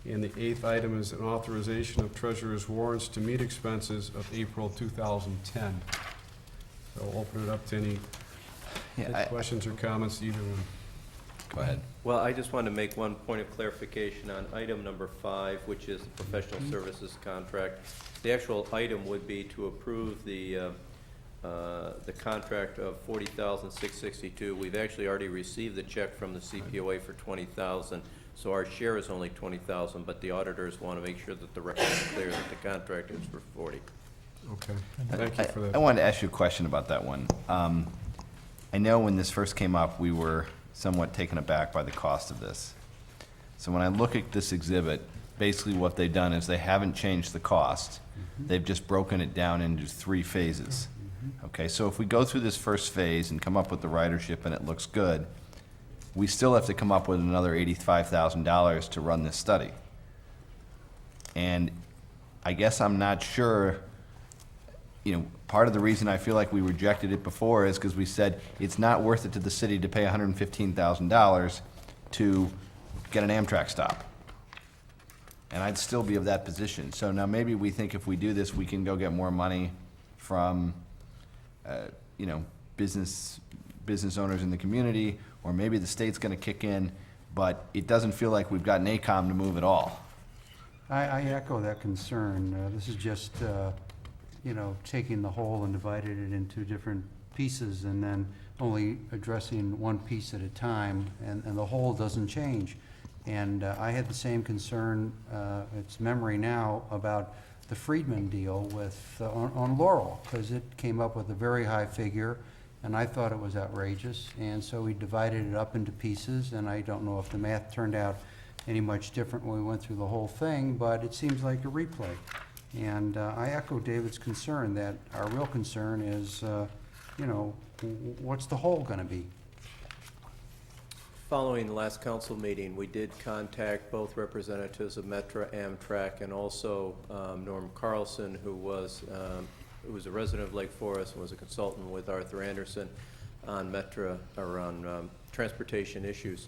And the eighth item is an authorization of treasurer's warrants to meet expenses of April 2010. So I'll open it up to any questions or comments, either one. Go ahead. Well, I just want to make one point of clarification on item number 5, which is the professional services contract. The actual item would be to approve the contract of $40,662. We've actually already received the check from the CPOA for $20,000, so our share is only $20,000, but the auditors want to make sure that the record is clear that the contract is for $40,000. Okay, thank you for I that. wanted to ask you a question about that one. I know when this first came up, we were somewhat taken aback by the cost of this. So when I look at this exhibit, basically what they've done is they haven't changed the cost. They've just broken it down into 3 phases. Okay, so if we go through this first phase and come up with the ridership and it looks good, we still have to come up with another $85,000 to run this study. And I guess I'm not sure, you know, part of the reason I feel like we rejected it before is because we said it's not worth it to the city to pay $115,000 to get an Amtrak stop. And I'd still be of that position. So now maybe we think if we do this, we can go get more money from, you know, business owners in the community, or maybe the state's gonna kick in, but it doesn't feel like we've got an ACOM to move at all. I echo that concern. This is just, you know, taking the whole and divided it into different pieces and then only addressing one piece at a time, and the whole doesn't change. And I had the same concern, it's memory now, about the Friedman deal with, on Laurel, because it came up with a very high figure, and I thought it was outrageous, and so we divided it up into pieces, and I don't know if the math turned out any much different when we went through the whole thing, but it seems like a replay. And I echo David's concern that our real concern is, you know, what's the whole gonna be? Following the last council meeting, we did contact both representatives of Metra, Amtrak, and also Norm Carlson, who was a resident of Lake Forest and was a consultant with Arthur Anderson on Metra, or on transportation issues.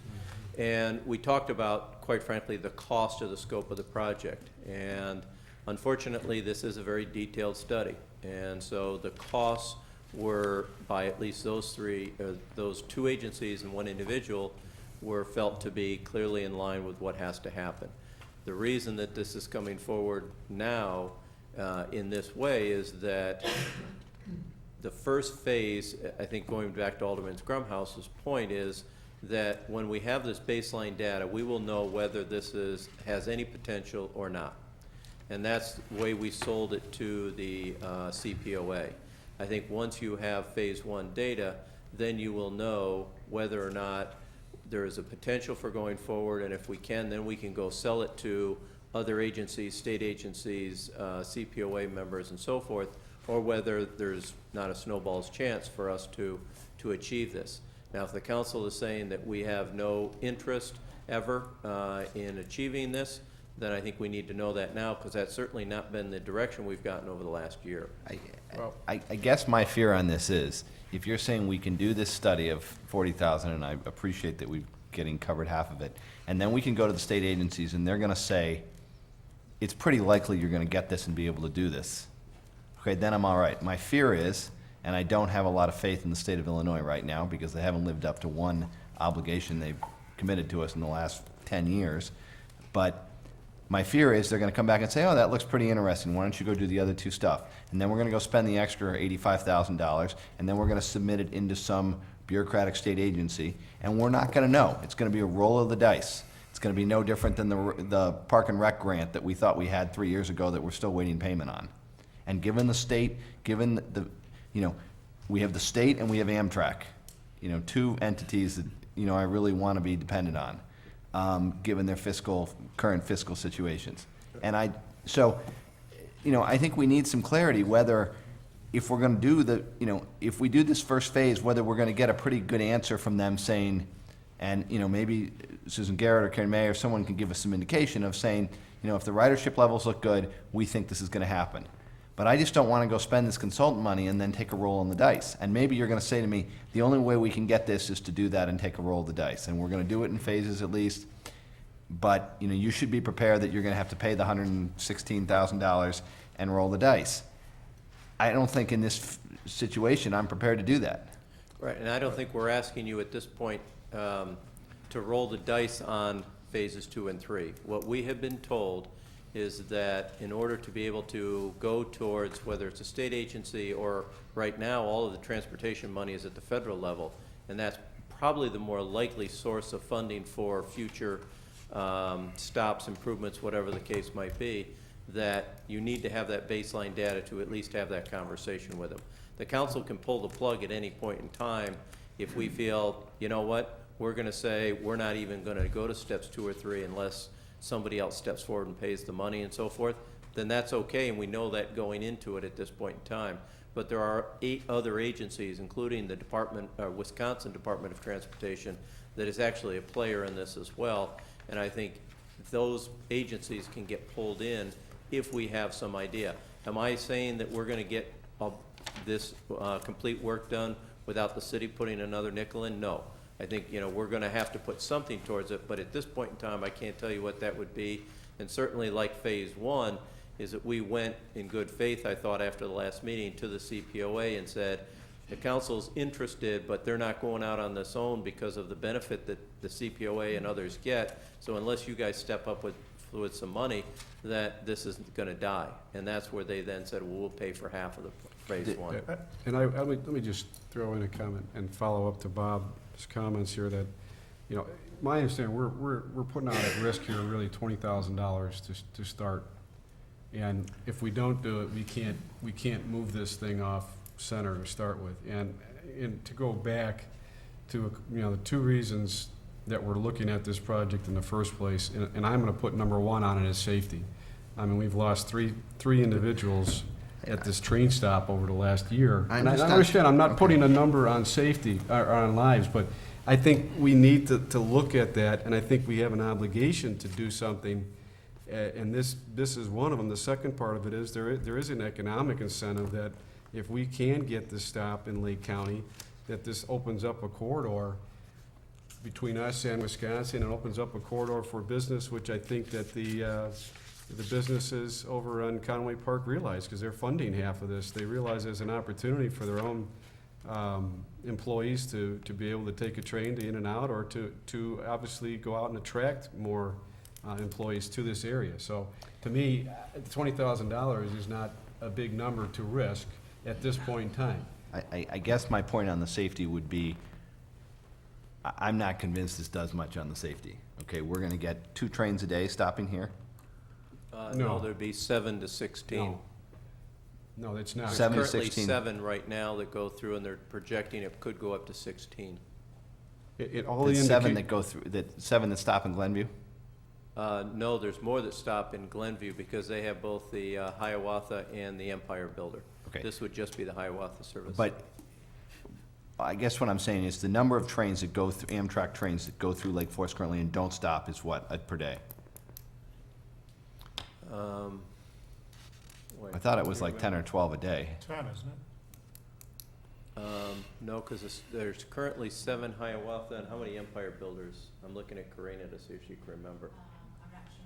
And we talked about, quite frankly, the cost of the scope of the project. And unfortunately, this is a very detailed study. And so the costs were, by at least those 2 agencies and 1 individual, were felt to be clearly in line with what has to happen. The reason that this is coming forward now in this way is that the first phase, I think going back to Alderman Grumhouse's point, is that when we have this baseline data, we will know whether this has any potential or not. And that's the way we sold it to the CPOA. I think once you have phase 1 data, then you will know whether or not there is a potential for going forward, and if we can, then we can go sell it to other agencies, state agencies, CPOA members, and so forth, or whether there's not a snowball's chance for us to achieve this. Now, if the council is saying that we have no interest ever in achieving this, then I think we need to know that now, because that's certainly not been the direction we've gotten over the last year. I guess my fear on this is, if you're saying we can do this study of 40,000, and I appreciate that we're getting covered half of it, and then we can go to the state agencies and they're gonna say, it's pretty likely you're gonna get this and be able to do this. Okay, then I'm all right. My fear is, and I don't have a lot of faith in the state of Illinois right now because they haven't lived up to one obligation they've committed to us in the last 10 years, but My fear is they're gonna come back and say, oh, that looks pretty interesting, why don't you go do the other two stuff? And then we're gonna go spend the extra $85,000, and then we're gonna submit it into some bureaucratic state agency, and we're not gonna know. It's gonna be a roll of the dice. It's gonna be no different than the Park and Rec grant that we thought we had 3 years ago that we're still waiting payment on. And given the state, given the, you know, we have the state and we have Amtrak, you know, two entities that, you know, I really want to be dependent on, given their current fiscal situations. And so, you know, I think we need some clarity whether, if we're going to do if we do this first phase, whether we're going to get a pretty good answer from them saying, and, you know, maybe Susan Garrett or Karen May or someone can give us some indication of saying, you know, if the ridership levels look good, we think this is going to happen. But I just don't want to go spend this consultant money and then take a roll on the dice. And maybe you're going to say to me, the only way we can get this is to do that and take a roll of the dice. And we're going to do it in phases at least. But, you know, you should be prepared that you're going to have to pay the $116,000 and roll the dice. I don't think in this situation I'm prepared to do that. Right, and I don't think we're asking you at this point to roll the dice on phases 2 and 3. What we have been told is that in order to be able to go towards, whether it's a state agency or right now, all of the transportation money is at the federal level, and that's probably the more likely source of funding for future stops, improvements, whatever the case might be, that you need to have that baseline data to at least have that conversation with them. The council can pull the plug at any point in time if we feel, you know what, we're going to say we're not even going to go to steps 2 or 3 unless somebody else steps forward and pays the money and so forth, then that's okay, and we know that going into it at this point in time. But there are 8 other agencies, including the Wisconsin Department of Transportation, that is actually a player in this as well. And I think those agencies can get pulled in if we have some idea. Am I saying that we're going to get this complete work done without the city putting another nickel in? No. I think, you know, we're going to have to put something towards it, but at this point in time, I can't tell you what that would be. And certainly, like phase 1, is that we went in good faith, I thought, after the last meeting to the CPOA and said, the council's interested, but they're not going out on this own because of the benefit that the CPOA and others get. So unless you guys step up with some money, that this is going to die. And that's where they then said, well, we'll pay for half of the phase 1. And let me just throw in a comment and follow up to Bob's comments here that, you know, my understanding, we're putting out at risk here really $20,000 to start. And if we don't do it, we can't move this thing off center to start with. And to go back to, you know, the 2 reasons that we're looking at this project in the first place, and I'm going to put number 1 on it as safety. I mean, we've lost three individuals at this train stop over the last year. I And I understand. understand, I'm not Okay. putting a number on safety, or on lives, but I think we need to look at that, and I think we have an obligation to do something, and this is one of them. The second part of it is there is an economic incentive that if we can get this stop in Lake County, that this opens up a corridor between us and Wisconsin, and opens up a corridor for business, which I think that the businesses over on Conway Park realize, because they're funding half of this. They realize there's an opportunity for their own employees to be able to take a train to in and out, or to obviously go out and attract more employees to this area. So to me, $20,000 is not a big number to risk at this point in time. I guess my point on the safety would be, I'm not convinced this does much on the safety. Okay, we're going to get 2 trains a day stopping here. No. No, there'd be 7 to 16. No, it's not. There's 7 to currently 16. 7 right now that go through, and they're projecting it could go up to 16. All the The 7 that indicate, go through, 7 that stop in Glenview? No, there's more that stop in Glenview because they have both the Hiawatha and the Empire Builder. Okay. This would just be the Hiawatha service. But I guess what I'm saying is the number of trains that go through, Amtrak trains that go through Lake Forest currently and don't stop is what, per day? Wait, I thought it was like 10 or 12 a day. 10, isn't it? No, because there's currently 7 Hiawatha, and how many Empire Builders? I'm looking at Karina to see if she can remember. I'm not sure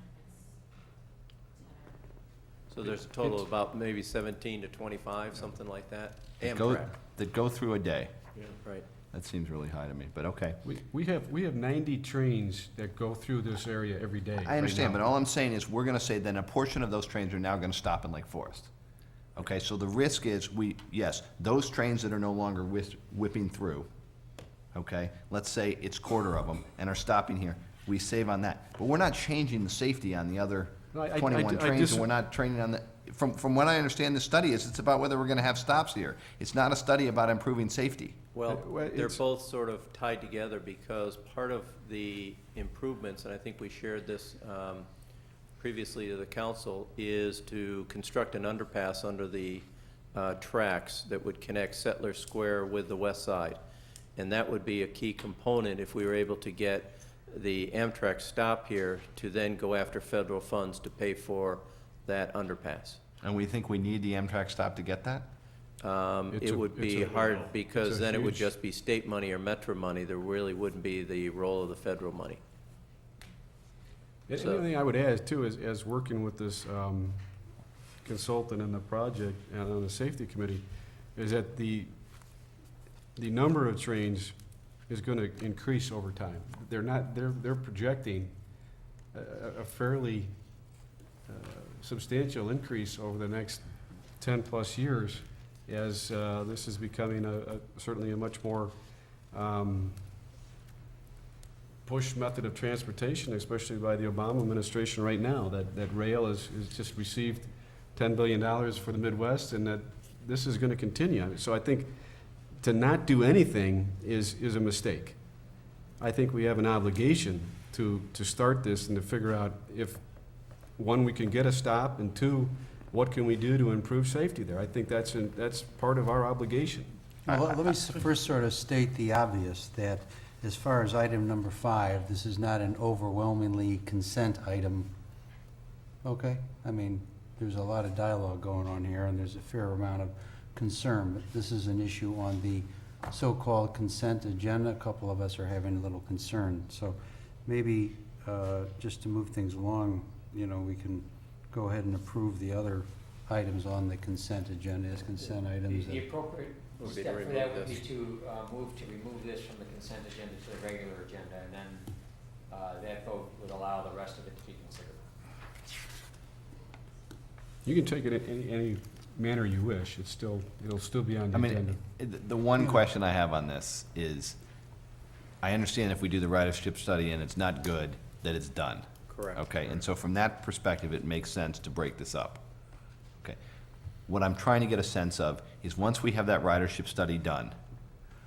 if So there's a total of about maybe 17 to 25, something like that. That go- Amtrak, That go through a day. right. That seems really high to me, but okay. We have 90 trains that go through this area every day. I understand, right but now. all I'm saying is, we're gonna say then a portion of those trains are now gonna stop in Lake Forest. Okay, so the risk is, yes, those trains that are no longer whipping through, okay, let's say it's quarter of them, and are stopping here, we save on that. But we're not changing the safety on the other No, I 21 trains, dis- and we're not training on the, from what I understand, the study is, it's about whether we're gonna have stops here. It's not a study about improving safety. Well, Well, they're it's- both sort of tied together because part of the improvements, and I think we shared this previously to the council, is to construct an underpass under the tracks that would connect Settler Square with the west side. And that would be a key component if we were able to get the Amtrak stop here to then go after federal funds to pay for that underpass. And we think we need the Amtrak stop to get that? It's It a- would it's be a- hard it's because a then it would huge- just be state money or Metro money. There really wouldn't be the role of the federal money. The So- only thing I would add too is, as working with this consultant in the project and on the safety committee, is that the number of trains is gonna increase over time. They're projecting a fairly substantial increase over the next 10-plus years as this is becoming certainly a much more push method of transportation, especially by the Obama administration right now, that rail has just received $10 billion for the Midwest, and that this is gonna continue. So I think to not do anything is a mistake. I think we have an obligation to start this and to figure out if, one, we can get a stop, and two, what can we do to improve safety there? I think that's part of our obligation. Well, let me first sort of state the obvious, that as far as item number 5, this is not an overwhelmingly consent item. Okay? I mean, there's a lot of dialogue going on here, and there's a fair amount of concern, but this is an issue on the so-called consent agenda. A couple of us are having a little concern. So maybe just to move things along, you know, we can go ahead and approve the other items on the consent agenda as consent items. The appropriate Would be to step for remove that would be this. to remove this from the consent agenda to the regular agenda, and then that vote would allow the rest of it to be considered. You can take it in any manner you wish. It'll still be on the I agenda. mean, the one question I have on this is, I understand if we do the ridership study and it's not good, that it's done. Correct. Okay, and so from that perspective, it makes sense to break this up. Okay. What I'm trying to get a sense of is, once we have that ridership study done,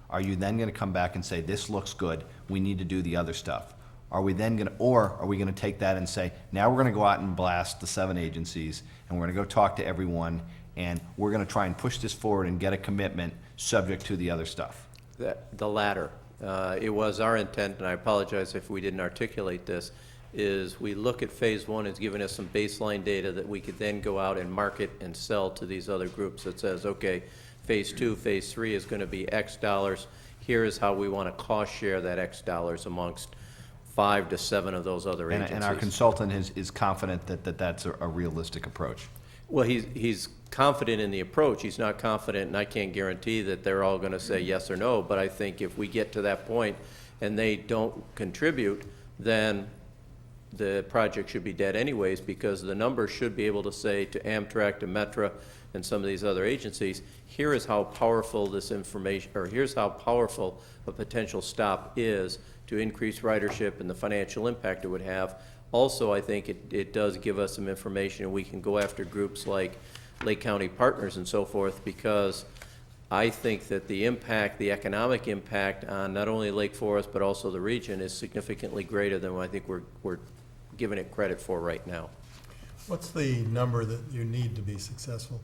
are you then gonna come back and say, this looks good, we need to do the other stuff? Are we then gonna, or are we gonna take that and say, now we're gonna go out and blast the 7 agencies, and we're gonna go talk to everyone, and we're gonna try and push this forward and get a commitment subject to the other stuff? The latter. It was our intent, and I apologize if we didn't articulate this, is we look at phase 1 as giving us some baseline data that we could then go out and market and sell to these other groups that says, okay, phase 2, phase 3 is going to be X dollars. Here is how we want to cost share that X dollars amongst 5 to 7 of those other agencies. And our consultant is confident that that's a realistic approach? Well, he's confident in the approach. He's not confident, and I can't guarantee that they're all going to say yes or no, but I think if we get to that point and they don't contribute, then the project should be dead anyways, because the numbers should be able to say to Amtrak, to Metra, and some of these other agencies, here is how powerful this information, or here's how powerful a potential stop is to increase ridership and the financial impact it would have. Also, I think it does give us some information, and we can go after groups like Lake County Partners and so forth, because I think that the impact, the economic impact on not only Lake Forest but also the region is significantly greater than what I think we're giving it credit for right now. What's the number that you need to be successful?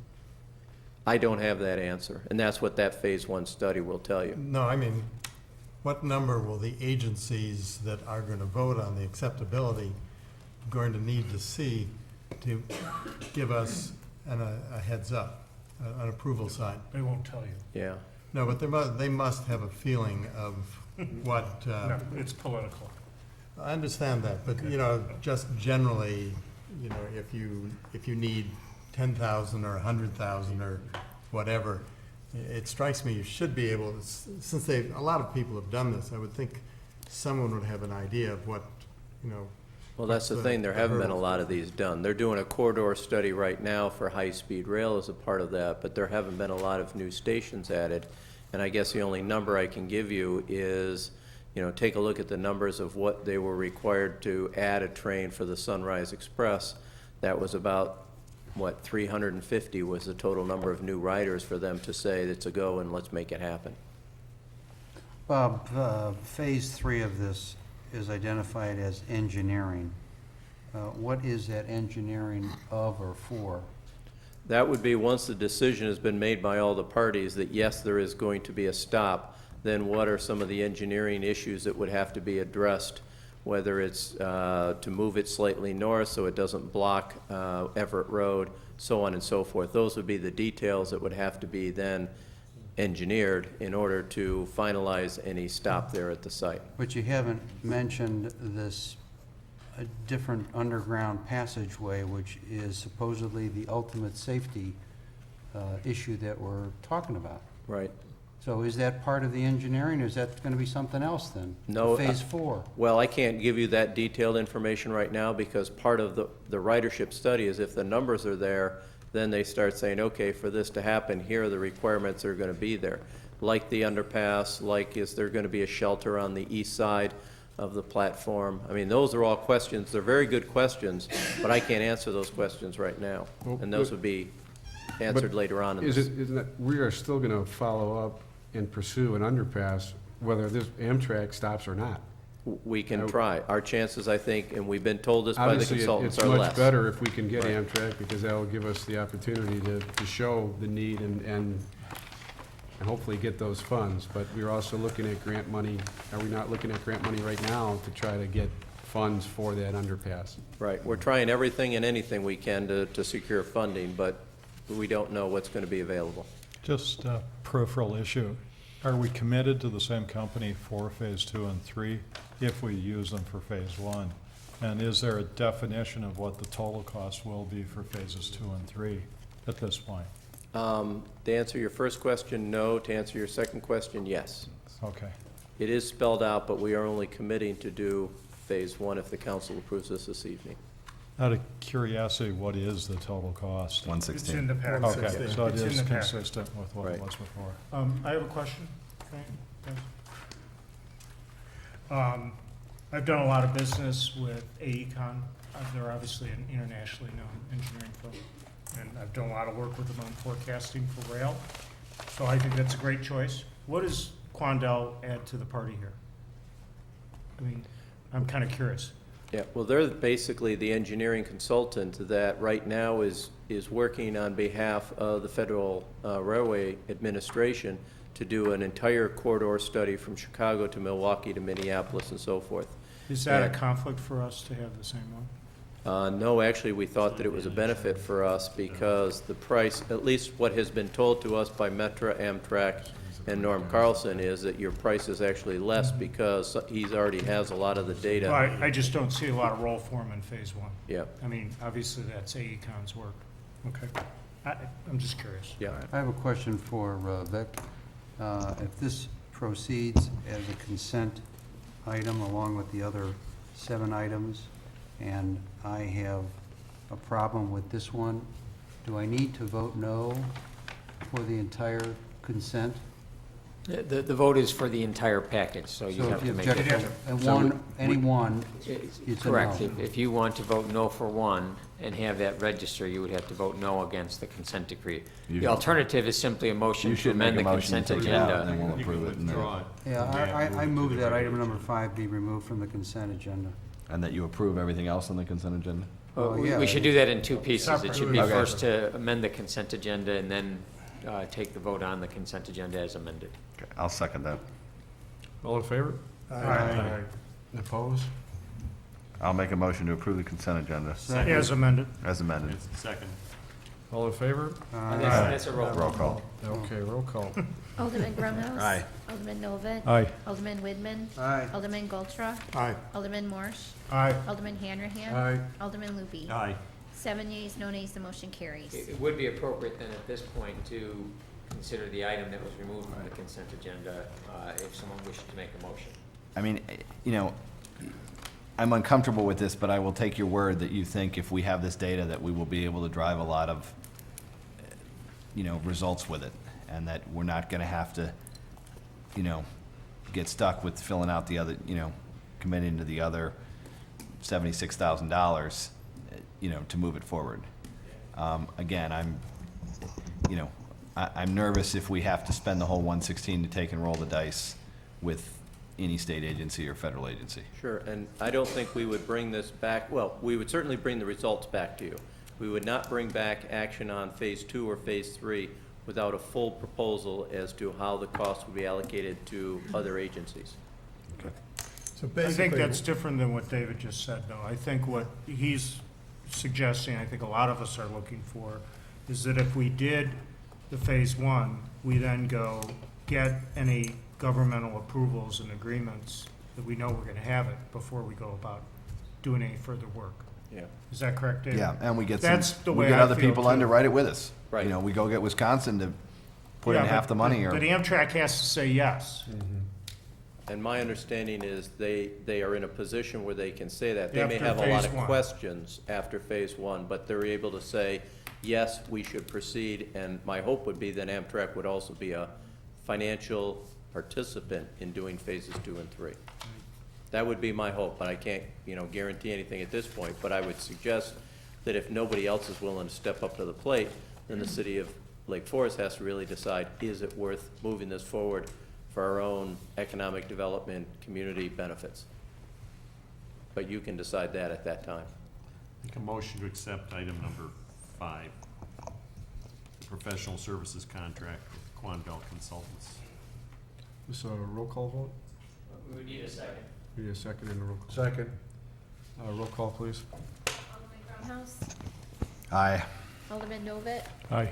I don't have that answer, and that's what that phase 1 study will tell you. No, I mean, what number will the agencies that are going to vote on the acceptability going to need to see to give us a heads up, an approval sign? They won't tell you. Yeah. No, but they must have a feeling of what, No, it's political. I understand that, but, you know, just generally, you know, if you need 10,000 or 100,000 or whatever, it strikes me you should be able, since a lot of people have done this, I would think someone would have an idea of what, you know. Well, that's the what's thing, there haven't been a hurdle. lot of these done. They're doing a corridor study right now for high-speed rail as a part of that, but there haven't been a lot of new stations added. And I guess the only number I can give you is, you know, take a look at the numbers of what they were required to add a train for the Sunrise Express. That was about, 350 was the total number of new riders for them to say it's a go and let's make it happen. Bob, phase 3 of this is identified as engineering. What is that engineering of or for? That would be, once the decision has been made by all the parties that yes, there is going to be a stop, then what are some of the engineering issues that would have to be addressed, whether it's to move it slightly north so it doesn't block Everett Road, so on and so forth. Those would be the details that would have to be then engineered in order to finalize any stop there at the site. But you haven't mentioned this different underground passageway, which is supposedly the ultimate safety issue that we're talking about. Right. So is that part of the engineering, or is that going to be something else then? No, Phase 4? Well, I can't give you that detailed information right now because part of the ridership study is if the numbers are there, then they start saying, okay, for this to happen, here are the requirements that are going to be there. Like the underpass, like is there going to be a shelter on the east side of the platform? I mean, those are all questions. They're very good questions, but I can't answer those questions right now. Well, And those would be answered later on in this. Isn't it, we are still gonna follow up and pursue an underpass, whether this Amtrak stops or not. We can try. Our chances, I think, and we've been told this by the Obviously, consultants, it's are much less. better if we can get Right. Amtrak, because that will give us the opportunity to show the need and hopefully get those funds. But we're also looking at grant money. Are we not looking at grant money right now to try to get funds for that underpass? Right. We're trying everything and anything we can to secure funding, but we don't know what's going to be available. Just a peripheral issue. Are we committed to the same company for phase 2 and 3 if we use them for phase 1? And is there a definition of what the total cost will be for phases 2 and 3 at this point? To answer your first question, no. To answer your second question, yes. Okay. It is spelled out, but we are only committing to do phase 1 if the council approves this evening. Out of curiosity, what is the total cost? It's in 116. the packet. Okay, so it It's in is the packet. consistent with what it Right. was before. I have a question. I've done a lot of business with AECon. They're obviously an internationally known engineering firm. And I've done a lot of work with them on forecasting for rail. So I think that's a great choice. What does Quandel add to the party here? I mean, I'm kind of curious. Yeah, well, they're basically the engineering consultant that right now is working on behalf of the Federal Railway Administration to do an entire corridor study from Chicago to Milwaukee to Minneapolis and so forth. Is that a And- conflict for us to have the same one? No, actually, we thought that it was a benefit for us because the price, at least what has been told to us by Metra, Amtrak, and Norm Carlson, is that your price is actually less because he already has a lot of the Well, data. I just don't see a lot of roll for them in phase 1. Yeah, I mean, obviously, that's AECon's work. Okay. I'm just curious. yeah. I have a question for Vic. If this proceeds as a consent item along with the other 7 items, and I have a problem with this one, do I need to vote no for the entire consent? The vote is for the entire package, so you So have if you to make it. object to any one, It's it's a correct. no. If you want to vote no for one and have that register, you would have to vote no against the consent decree. You- The alternative is simply a motion You to should make amend a the motion consent to take it out, and then agenda. we'll approve it. And then- Yeah, I move that item number 5 be removed from the consent agenda. And that you approve everything else on the consent agenda? Well, yeah. We should do that in 2 pieces. It should be Okay. first to amend the consent agenda and then take the vote on the consent agenda as amended. Okay, I'll second that. All in favor? Aye. Opposed? I'll make a motion to approve the consent agenda As amended. as amended. Second. All in favor? That's a roll call. Roll call. Okay, roll call. Alderman Grunhaus. Aye. Alderman Novak. Aye. Alderman Widman. Aye. Alderman Gultra. Aye. Alderman Morsch. Aye. Alderman Hanrahan. Aye. Alderman Loopy. Aye. 7 yeas, no nays, the motion carries. It would be appropriate then at this point to consider the item that was removed from the consent agenda, if someone wishes to make a motion. I mean, you know, I'm uncomfortable with this, but I will take your word that you think if we have this data that we will be able to drive a lot of, you know, results with it, and that we're not gonna have to, you know, get stuck with filling out the other, you know, committing to the other $76,000, you know, to move it forward. Again, I'm nervous if we have to spend the whole 116 to take and roll the dice with any state agency or federal agency. Sure, and I don't think we would bring this back, well, we would certainly bring the results back to you. We would not bring back action on phase 2 or phase 3 without a full proposal as to how the cost would be allocated to other agencies. So I basically. think that's different than what David just said, though. I think what he's suggesting, I think a lot of us are looking for, is that if we did the phase 1, we then go get any governmental approvals and agreements that we know we're gonna have it before we go about doing any further work. Yeah. Is that correct, David? Yeah, and we get That's the we way get I other feel, people too. underwrite it with us. Right. You know, we go get Wisconsin to put in Yeah, half the money, or. But Amtrak has to say yes. And my understanding is they are in a position where they can say that. They may After have a lot phase of 1. questions after phase 1, but they're able to say, yes, we should proceed. And my hope would be that Amtrak would also be a financial participant in doing phases 2 and 3. That would be my hope, but I can't, you know, guarantee anything at this point. But I would suggest that if nobody else is willing to step up to the plate, then the city of Lake Forest has to really decide, is it worth moving this forward for our own economic development, community benefits? But you can decide that at that time. Make a motion to accept item number 5, the professional services contract with Quanbell Consultants. This a roll call vote? We would need a second. Need a second and a roll call? Second. Roll call, please. Alderman Grunhaus, Aye. Alderman Novit, Aye.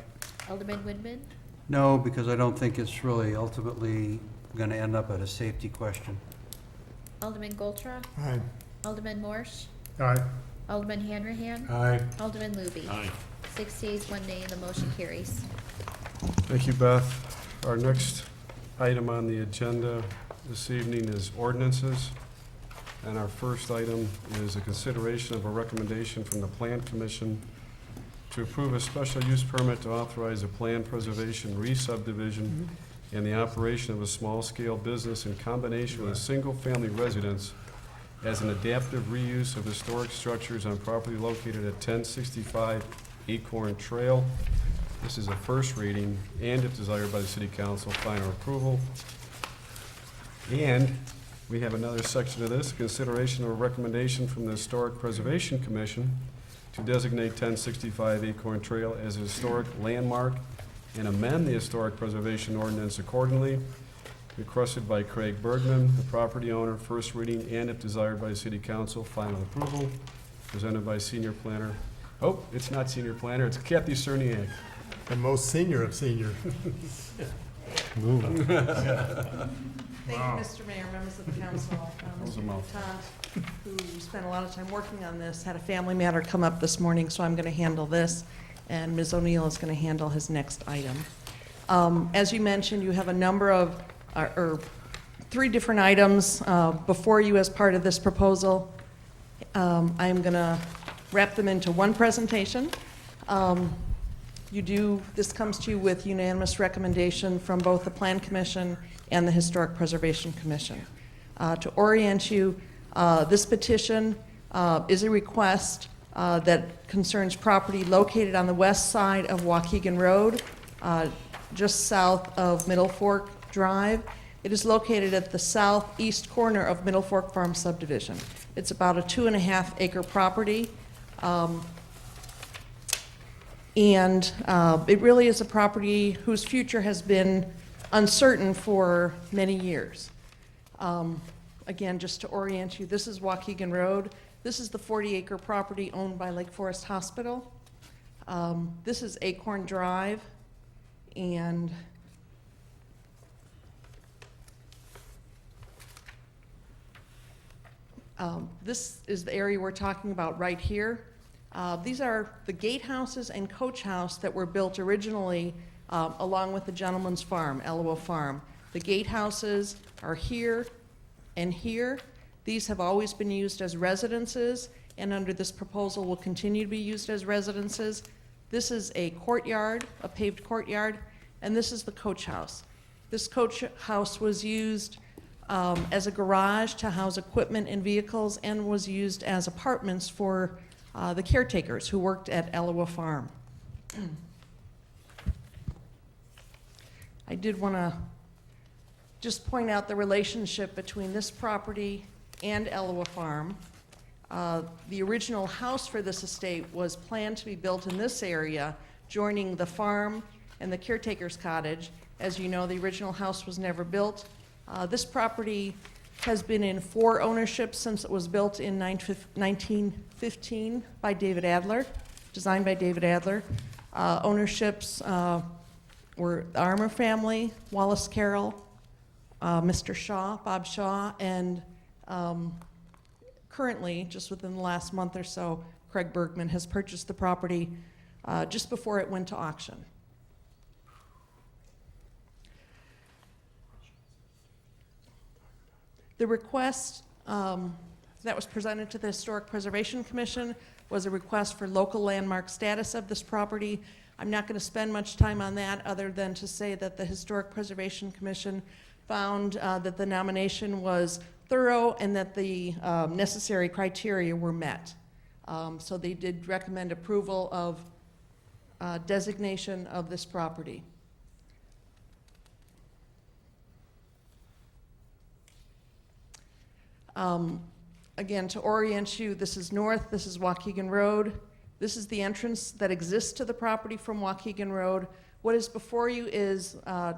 Alderman Woodman, No, because I don't think it's really ultimately going to end up at a safety question. Alderman Goltra, Aye. Alderman Morsch, All right, Alderman Hanrahan, Aye. Alderman Luby. Aye. 6 yeas, 1 nay, and the motion carries. Thank you, Beth. Our next item on the agenda this evening is ordinances. And our first item is a consideration of a recommendation from the Plan Commission to approve a special use permit to authorize a plan preservation re-subdivision and the operation of a small-scale business in combination with a single-family residence as an adaptive reuse of historic structures on property located at 1065 Acorn Trail. This is a first reading, and if desired by the city council, final approval. And we have another section of this, consideration of a recommendation from the Historic Preservation Commission to designate 1065 Acorn Trail as a historic landmark and amend the Historic Preservation Ordinance accordingly. Requested by Craig Bergman, the property owner, first reading, and if desired by the city council, final approval. Presented by senior planner. Oh, it's not senior planner, it's Kathy Cerniak. The most senior of senior. Thank you, Mr. Mayor, members of the council. was a Mr. mouthful. Todd, who spent a lot of time working on this, had a family matter come up this morning, so I'm going to handle this, and Ms. O'Neill is going to handle his next item. As you mentioned, you have a number of, or 3 different items before you as part of this proposal. I'm going to wrap them into one presentation. This comes to you with unanimous recommendation from both the Plan Commission and the Historic Preservation Commission. To orient you, this petition is a request that concerns property located on the west side of Waukegan Road, just south of Middle Fork Drive. It is located at the southeast corner of Middle Fork Farm subdivision. It's about a 2.5 acre property. And it really is a property whose future has been uncertain for many years. Again, just to orient you, this is Waukegan Road. This is the 40-acre property owned by Lake Forest Hospital. This is Acorn Drive, and this is the area we're talking about right here. These are the gatehouses and coach house that were built originally along with the gentleman's farm, Elua Farm. The gatehouses are here and here. These have always been used as residences, and under this proposal will continue to be used as residences. This is a courtyard, a paved courtyard, and this is the coach house. This coach house was used as a garage to house equipment and vehicles, and was used as apartments for the caretakers who worked at Elua Farm. I did want to just point out the relationship between this property and Elua Farm. The original house for this estate was planned to be built in this area, joining the farm and the caretaker's cottage. As you know, the original house was never built. This property has been in 4 ownerships since it was built in 1915 by David Adler, designed by David Adler. Ownerships were the Armour family, Wallace Carroll, Mr. Shaw, Bob Shaw, and currently, just within the last month or so, Craig Bergman has purchased the property just before it went to auction. The request that was presented to the Historic Preservation Commission was a request for local landmark status of this property. I'm not going to spend much time on that other than to say that the Historic Preservation Commission found that the nomination was thorough and that the necessary criteria were met. So they did recommend approval of designation of this property. Again, to orient you, this is north, this is Waukegan Road. This is the entrance that exists to the property from Waukegan Road. What is before you is a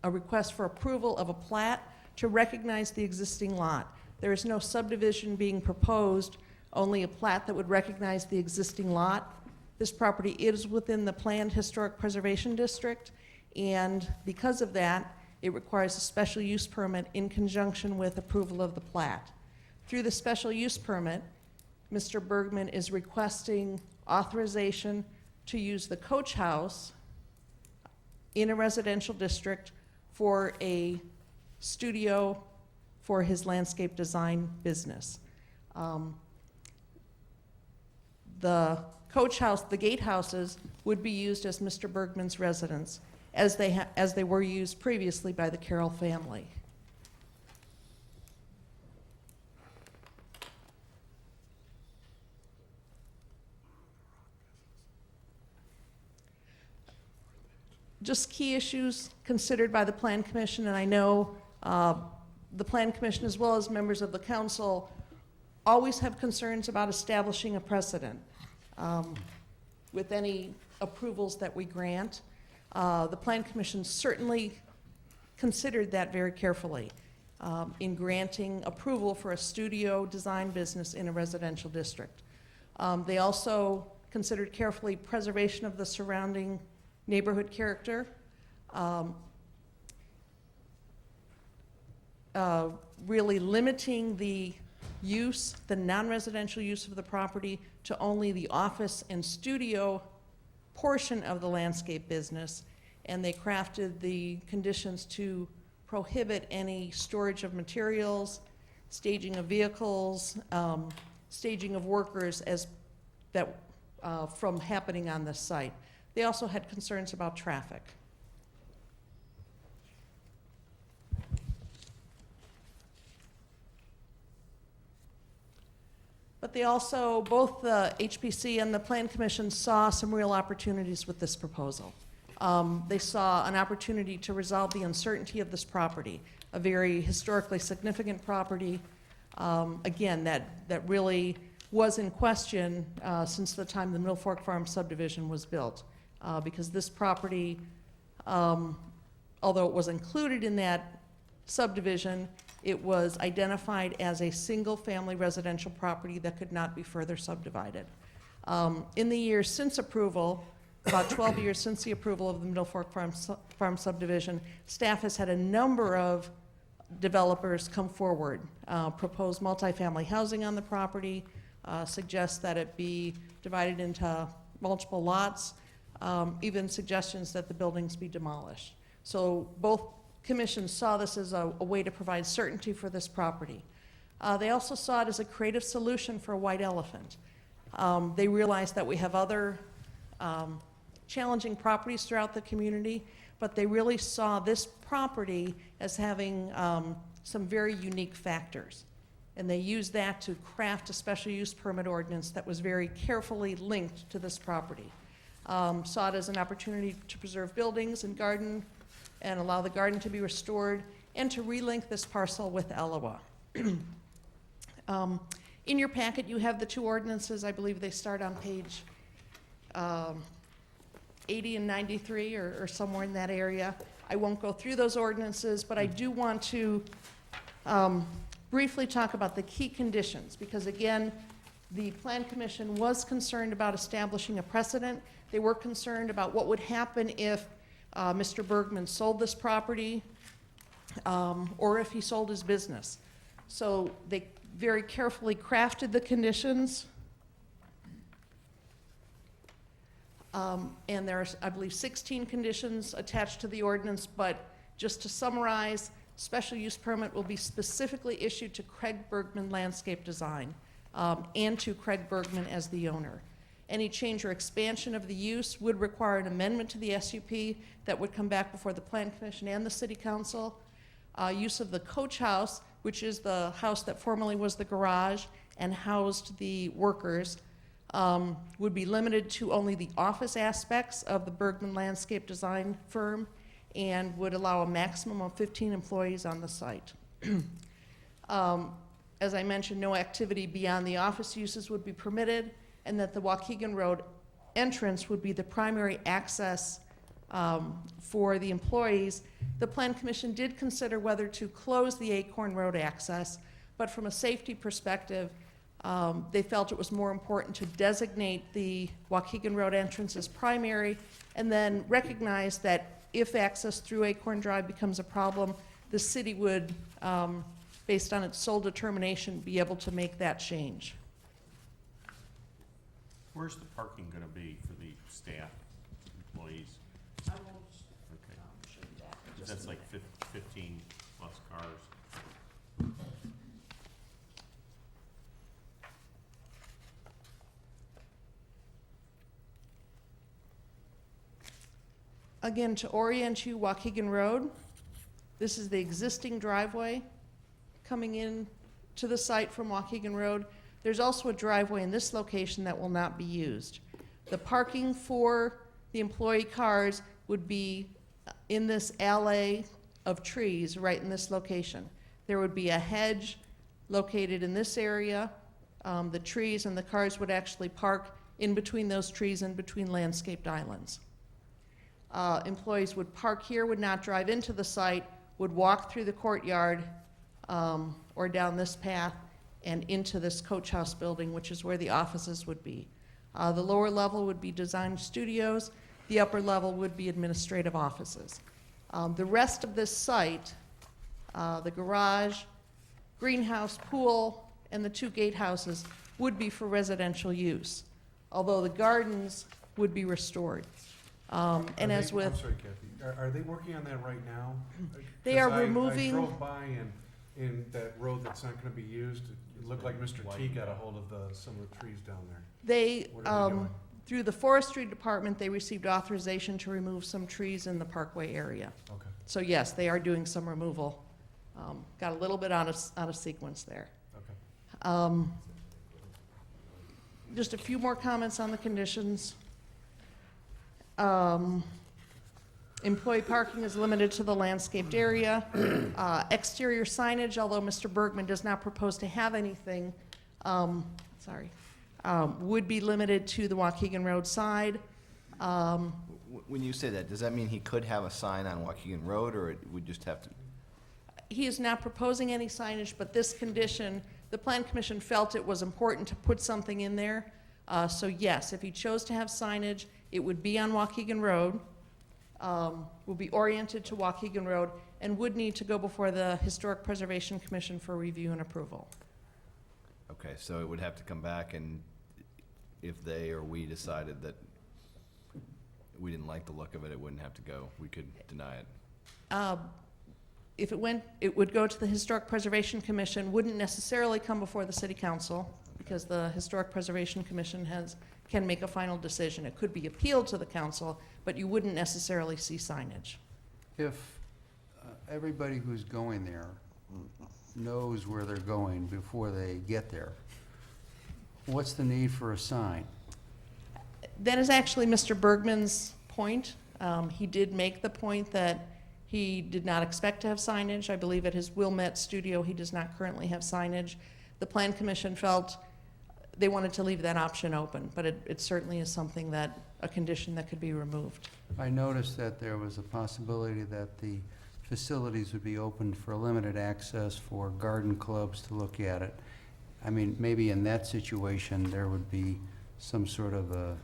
request for approval of a plat to recognize the existing lot. There is no subdivision being proposed, only a plat that would recognize the existing lot. This property is within the planned historic preservation district, and because of that, it requires a special use permit in conjunction with approval of the plat. Through the special use permit, Mr. Bergman is requesting authorization to use the coach house in a residential district for a studio for his landscape design business. The coach house, the gatehouses, would be used as Mr. Bergman's residence, as they were used previously by the Carroll family. Just key issues considered by the Plan Commission, and I know the Plan Commission, as well as members of the council, always have concerns about establishing a precedent with any approvals that we grant. The Plan Commission certainly considered that very carefully in granting approval for a studio design business in a residential district. They also considered carefully preservation of the surrounding neighborhood character, really limiting the use, the non-residential use of the property to only the office and studio portion of the landscape business, and they crafted the conditions to prohibit any storage of materials, staging of vehicles, staging of workers from happening on this site. They also had concerns about traffic. But they also, both the HPC and the Plan Commission, saw some real opportunities with this proposal. They saw an opportunity to resolve the uncertainty of this property, a very historically significant property, again, that really was in question since the time the Mill Fork Farm subdivision was built. Because this property, although it was included in that subdivision, it was identified as a single-family residential property that could not be further subdivided. In the years since approval, about 12 years since the approval of the Middle Fork Farm subdivision, staff has had a number of developers come forward, propose multifamily housing on the property, suggest that it be divided into multiple lots. even suggestions that the buildings be demolished. So both commissions saw this as a way to provide certainty for this property. They also saw it as a creative solution for a white elephant. They realized that we have other challenging properties throughout the community, but they really saw this property as having some very unique factors. And they used that to craft a special use permit ordinance that was very carefully linked to this property. Saw it as an opportunity to preserve buildings and garden and allow the garden to be restored and to relink this parcel with Elliwa. In your packet, you have the two ordinances. I believe they start on page 80 and 93 or somewhere in that area. I won't go through those ordinances, but I do want to briefly talk about the key conditions, because again, the Plan Commission was concerned about establishing a precedent. They were concerned about what would happen if Mr. Bergman sold this property or if he sold his business. So they very carefully crafted the conditions. And there's, I believe, 16 conditions attached to the ordinance, but just to summarize, special use permit will be specifically issued to Craig Bergman Landscape Design and to Craig Bergman as the owner. Any change or expansion of the use would require an amendment to the SUP that would come back before the Plan Commission and the City Council. Use of the coach house, which is the house that formerly was the garage and housed the workers, would be limited to only the office aspects of the Bergman Landscape Design firm and would allow a maximum of 15 employees on the site. As I mentioned, no activity beyond the office uses would be permitted, and that the Waukegan Road entrance would be the primary access for the employees. The Plan Commission did consider whether to close the Acorn Road access, but from a safety perspective, they felt it was more important to designate the Waukegan Road entrance as primary and then recognize that if access through Acorn Drive becomes a problem, the city would, based on its sole determination, be able to make that change. Where's the parking gonna be for the staff, employees? I will Okay, show you that in just that's a like minute. 15 plus cars. Again, to orient you, Waukegan Road, this is the existing driveway coming in to the site from Waukegan Road. There's also a driveway in this location that will not be used. The parking for the employee cars would be in this alley of trees right in this location. There would be a hedge located in this area. The trees and the cars would actually park in between those trees and between landscaped islands. Employees would park here, would not drive into the site, would walk through the courtyard or down this path and into this coach house building, which is where the offices would be. The lower level would be design studios. The upper level would be administrative offices. The rest of this site, the garage, greenhouse, pool, and the two gatehouses would be for residential use, although the gardens would be restored. And as with... I'm sorry, Kathy, are they working on that right now? They are 'Cause removing- I drove by and in that road that's not gonna be used, it looked like Mr. T got a hold of some of the trees down there. They, What are they doing? through the forestry department, they received authorization to remove some trees in the parkway area. Okay. So yes, they are doing some removal. Got a little bit out of sequence there. Okay. Just a few more comments on the conditions. Employee parking is limited to the landscaped area. Exterior signage, although Mr. Bergman does not propose to have anything, would be limited to the Waukegan Road side. When you say that, does that mean he could have a sign on Waukegan Road, or it would just have to? He is not proposing any signage, but this condition, the Plan Commission felt it was important to put something in there. So yes, if he chose to have signage, it would be on Waukegan Road, will be oriented to Waukegan Road, and would need to go before the Historic Preservation Commission for review and approval. Okay, so it would have to come back, and if they or we decided that we didn't like the look of it, it wouldn't have to go, we could deny it? If it went, it would go to the Historic Preservation Commission, wouldn't necessarily come before the city council, because the Historic Preservation Commission can make a final decision. It could be appealed to the council, but you wouldn't necessarily see signage. If everybody who's going there knows where they're going before they get there, what's the need for a sign? That is actually Mr. Bergman's point. He did make the point that he did not expect to have signage. I believe at his Wilmette studio, he does not currently have signage. The Plan Commission felt they wanted to leave that option open, but it certainly is something that, a condition that could be removed. I noticed that there was a possibility that the facilities would be open for limited access for garden clubs to look at it. I mean, maybe in that situation, there would be some sort of a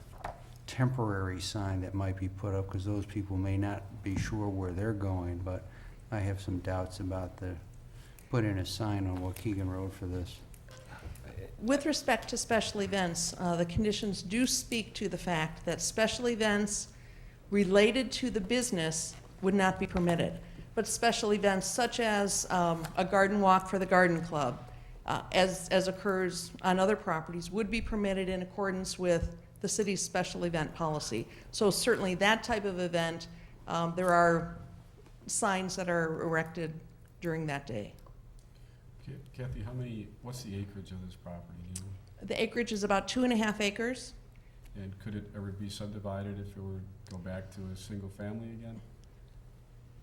temporary sign that might be put up, because those people may not be sure where they're going, but I have some doubts about putting a sign on Waukegan Road for this. With respect to special events, the conditions do speak to the fact that special events related to the business would not be permitted. But special events such as a garden walk for the garden club, as occurs on other properties, would be permitted in accordance with the city's special event policy. So certainly that type of event, there are signs that are erected during that day. Kathy, what's the acreage of this property, do you know? The acreage is about 2.5 acres. And could it ever be subdivided if it were to go back to a single family again?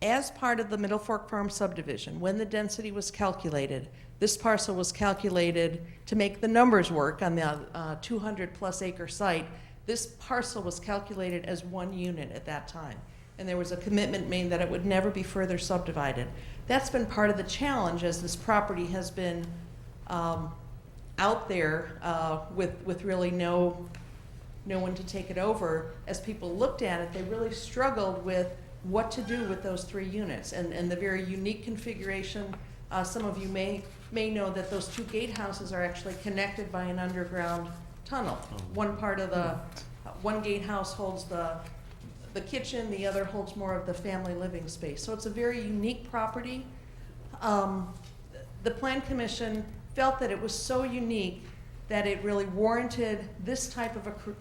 As part of the Middle Fork Farm subdivision, when the density was calculated, this parcel was calculated to make the numbers work on the 200-plus acre site. This parcel was calculated as one unit at that time, and there was a commitment made that it would never be further subdivided. That's been part of the challenge as this property has been out there with really no one to take it over. As people looked at it, they really struggled with what to do with those 3 units and the very unique configuration. Some of you may know that those 2 gatehouses are actually connected by an underground tunnel. One part of one gatehouse holds the kitchen, the other holds more of the family living space. So it's a very unique property. The Plan Commission felt that it was so unique that it really warranted this type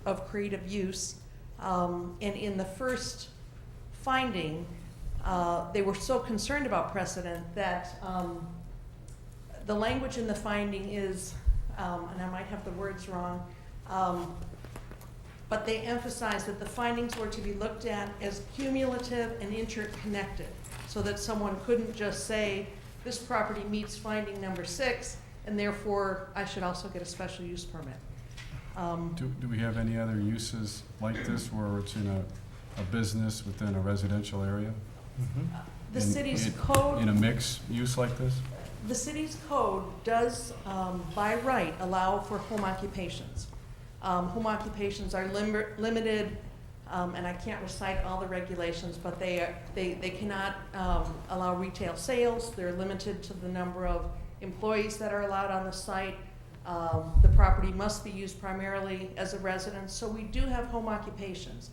of creative use. And in the first finding, they were so concerned about precedent that the language in the finding is, and I might have the words wrong, but they emphasized that the findings were to be looked at as cumulative and interconnected, so that someone couldn't just say, this property meets finding number 6, and therefore I should also get a special use permit. Do we have any other uses like this where it's in a business within a residential area? The city's code. In a mixed use like this? The city's code does, by right, allow for home occupations. Home occupations are limited, and I can't recite all the regulations, but they cannot allow retail sales. They're limited to the number of employees that are allowed on the site. The property must be used primarily as a residence, so we do have home occupations.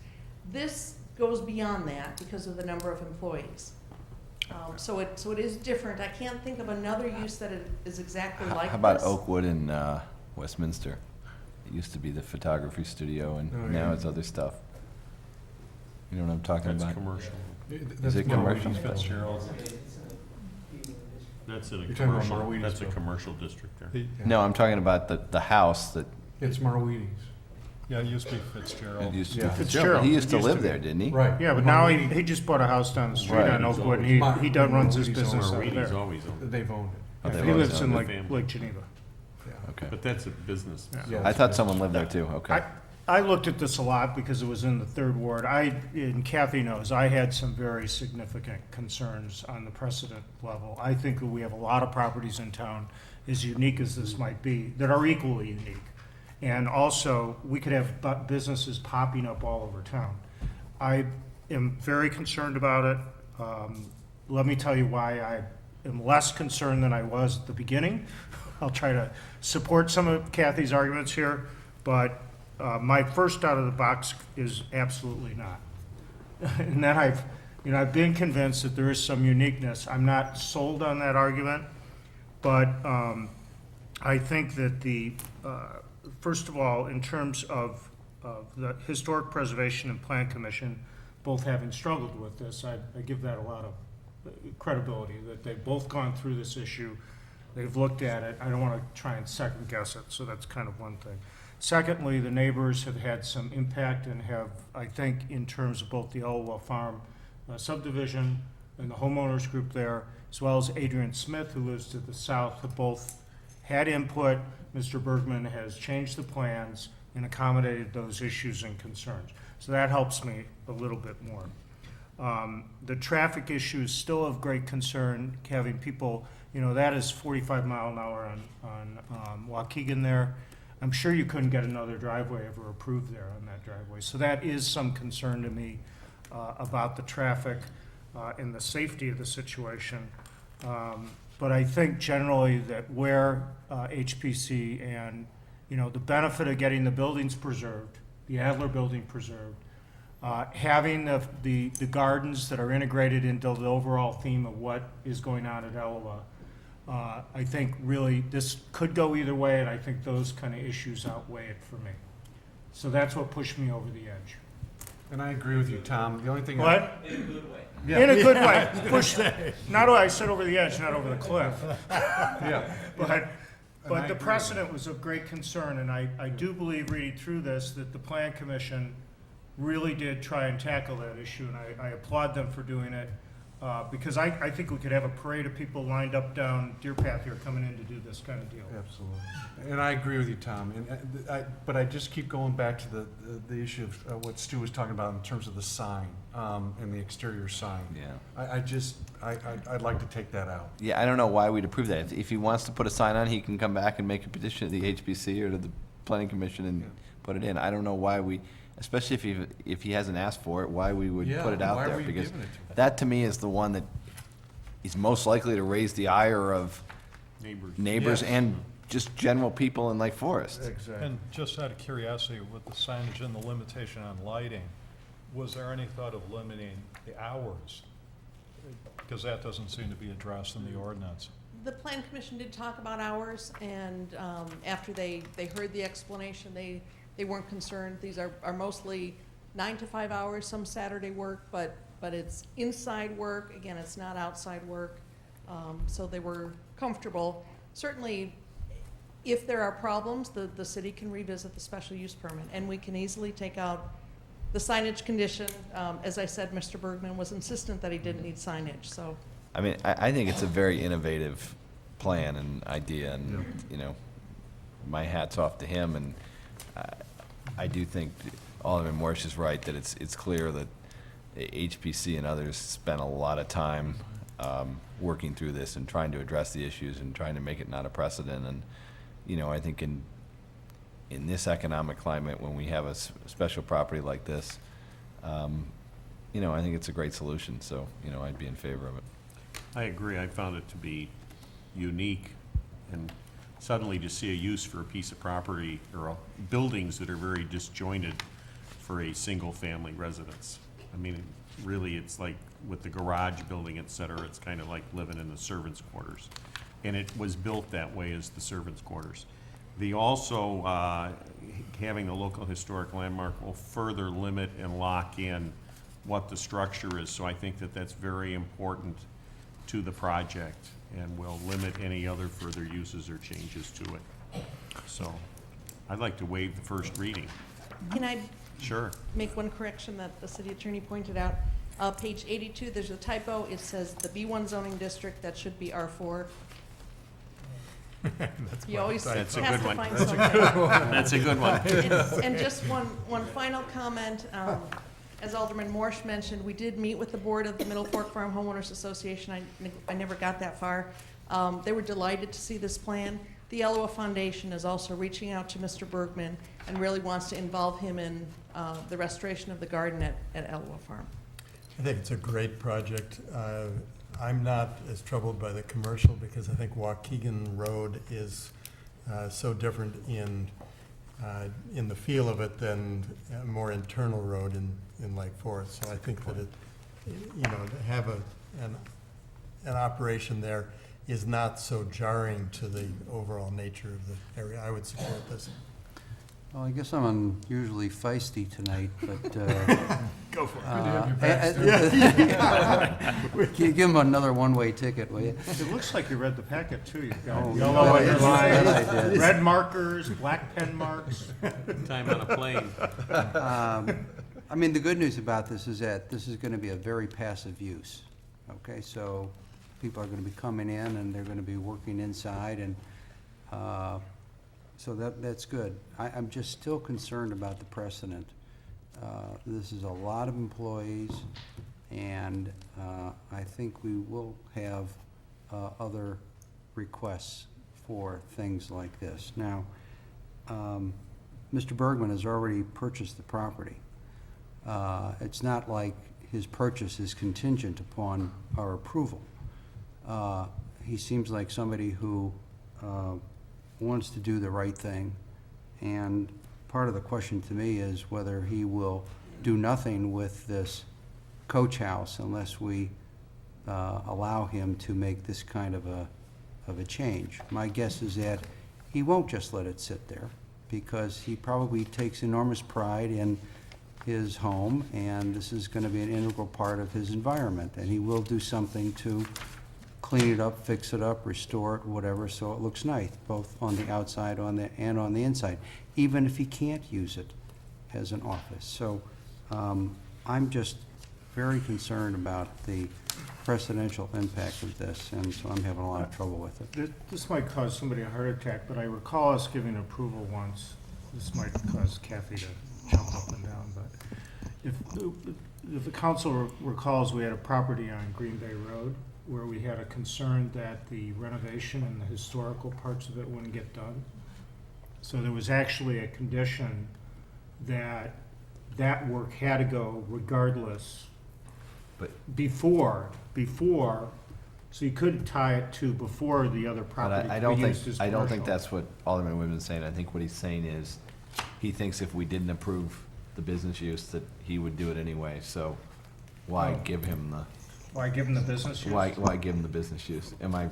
This goes beyond that because of the number of employees. So it is different. I can't think of another use that is exactly like this. How about Oakwood in Westminster? It used to be the photography studio, and now it's other stuff. You know what I'm talking about? That's commercial. Is it commercial? Fitzgerald. That's in a You're talking about commercial, Marwedes, that's a Bill. commercial district there. No, I'm talking about the house that It's Marwedes. Yeah, it used to be Fitzgerald. it used to Yeah. be. Fitzgerald. He used to Used live to be. there, didn't he? Right. Yeah, but now he just bought a house down the street Right. on Oakwood, and he runs his Marwedes business owner. out Marwedes there. always owned it. They've owned it. Oh, they've He always lives in owned it. Lake Geneva. Yeah. Okay. But that's a business. Yeah. I thought someone lived there too. Okay. I looked at this a lot because it was in the 3rd Ward. And Kathy knows, I had some very significant concerns on the precedent level. I think that we have a lot of properties in town, as unique as this might be, that are equally unique. And also, we could have businesses popping up all over town. I am very concerned about it. Let me tell you why I am less concerned than I was at the beginning. I'll try to support some of Kathy's arguments here, but my first out of the box is absolutely not. and then I've been convinced that there is some uniqueness. I'm not sold on that argument, but I think that first of all, in terms of the Historic Preservation and Plan Commission, both having struggled with this, I give that a lot of credibility, that they've both gone through this issue, they've looked at it. I don't want to try and second guess it, so that's kind of one thing. Secondly, the neighbors have had some impact and have, I think, in terms of both the Elwell Farm subdivision and the homeowners group there, as well as Adrian Smith, who lives to the south, have both had input. Mr. Bergman has changed the plans and accommodated those issues and concerns. So that helps me a little bit more. The traffic issue is still of great concern, having people, that is 45 mile an hour on Waukegan there. I'm sure you couldn't get another driveway ever approved there on that driveway. So that is some concern to me about the traffic and the safety of the situation. But I think generally that where HPC and, the benefit of getting the buildings preserved, the Adler building preserved, having the gardens that are integrated into the overall theme of what is going on at Elwell, I think really this could go either way, and I think those kind of issues outweigh it for me. So that's what pushed me over the edge. And I agree with you, Tom. The only thing. What? In a good way. Yeah. In a good way. Pushed, not I said over the edge, not over the cliff. Yeah. But the precedent was of great concern, and I do believe, reading through this, that the Plan Commission really did try and tackle that issue, and I applaud them for doing it, because I think we could have a parade of people lined up down Deer Path here coming in to do this kind of deal. Absolutely. And I agree with you, Tom. But I just keep going back to the issue of what Stu was talking about in terms of the sign and the exterior sign. Yeah. I'd like to take that out. Yeah, I don't know why we'd approve that. If he wants to put a sign on, he can come back and make a petition to the HPC or to the Planning Commission and put it in. I don't know why we, especially if he hasn't asked for it, why we would put it out why there. are we Because giving it to him? that to me is the one that is most likely to raise the ire of neighbors Yes. and just general people in Lake Forest. Exactly. And just out of curiosity, with the signage and the limitation on lighting, was there any thought of limiting the hours? Because that doesn't seem to be addressed in the ordinance. The Plan Commission did talk about hours, and after they heard the explanation, they weren't concerned. These are mostly 9 to 5 hours, some Saturday work, but it's inside work. Again, it's not outside work. So they were comfortable. Certainly, if there are problems, the city can revisit the special use permit, and we can easily take out the signage condition. As I said, Mr. Bergman was insistent that he didn't need signage, so. I mean, I think it's a very innovative plan and idea, and, my hat's off to him, and I do think Alderman Morse is right, that it's clear that HPC and others spent a lot of time working through this and trying to address the issues and trying to make it not a precedent. And, I think in this economic climate, when we have a special property like this, I think it's a great solution. So, I'd be in favor of it. I agree. I found it to be unique, and suddenly to see a use for a piece of property or buildings that are very disjointed for a single-family residence. I mean, really, it's like with the garage building, et cetera, it's kind of like living in the servants' quarters. And it was built that way as the servants' quarters. The also, having the local historic landmark will further limit and lock in what the structure is. So I think that that's very important to the project and will limit any other further uses or changes to it. So I'd like to waive the first reading. Can I Sure. make one correction that the city attorney pointed out? Page 82, there's a typo. It says the B1 zoning district, that should be R4. You always have That's a to good one. find That's a something. That's a good one. And just one final comment. As Alderman Morse mentioned, we did meet with the board of the Middle Fork Farm Homeowners Association. I never got that far. They were delighted to see this plan. The Elwell Foundation is also reaching out to Mr. Bergman and really wants to involve him in the restoration of the garden at Elwell Farm. I think it's a great project. I'm not as troubled by the commercial because I think Waukegan Road is so different in in the feel of it than a more internal road in Lake Forest. So I think that it, you know, to have an operation there is not so jarring to the overall nature of the area. I would support this. Well, I guess I'm unusually feisty tonight, but, Go for can you give him another one-way ticket, will you? It looks like you read the packet too. You've got Oh, yellow yeah, underlines, I did. red markers, black pen marks. Time on a plane. I mean, the good news about this is that this is gonna be a very passive use, okay? So people are gonna be coming in and they're gonna be working inside and, so that's good. I'm just still concerned about the precedent. This is a lot of employees, and I think we will have other requests for things like this. Now, Mr. Bergman has already purchased the property. It's not like his purchase is contingent upon our approval. He seems like somebody who wants to do the right thing, and part of the question to me is whether he will do nothing with this coach house unless we allow him to make this kind of a change. My guess is that he won't just let it sit there, because he probably takes enormous pride in his home, and this is going to be an integral part of his environment, and he will do something to clean it up, fix it up, restore it, whatever, so it looks nice, both on the outside and on the inside, even if he can't use it as an office. So I'm just very concerned about the precedential impact of this, and so I'm having a lot of trouble with it. This might cause somebody a heart attack, but I recall us giving approval once. This might cause Kathy to jump up and down, but if the council recalls, we had a property on Green Bay Road where we had a concern that the renovation and the historical parts of it wouldn't get done. So there was actually a condition that that work had to go regardless. But- Before, so you could tie it to before the other property But I could don't be think, used as I don't think commercial. that's what Alderman Whitman's saying. I think what he's saying is, he thinks if we didn't approve the business use, that he would do it anyway, so why Oh. give him the, Why give them the business use? why give him the business use? Am I,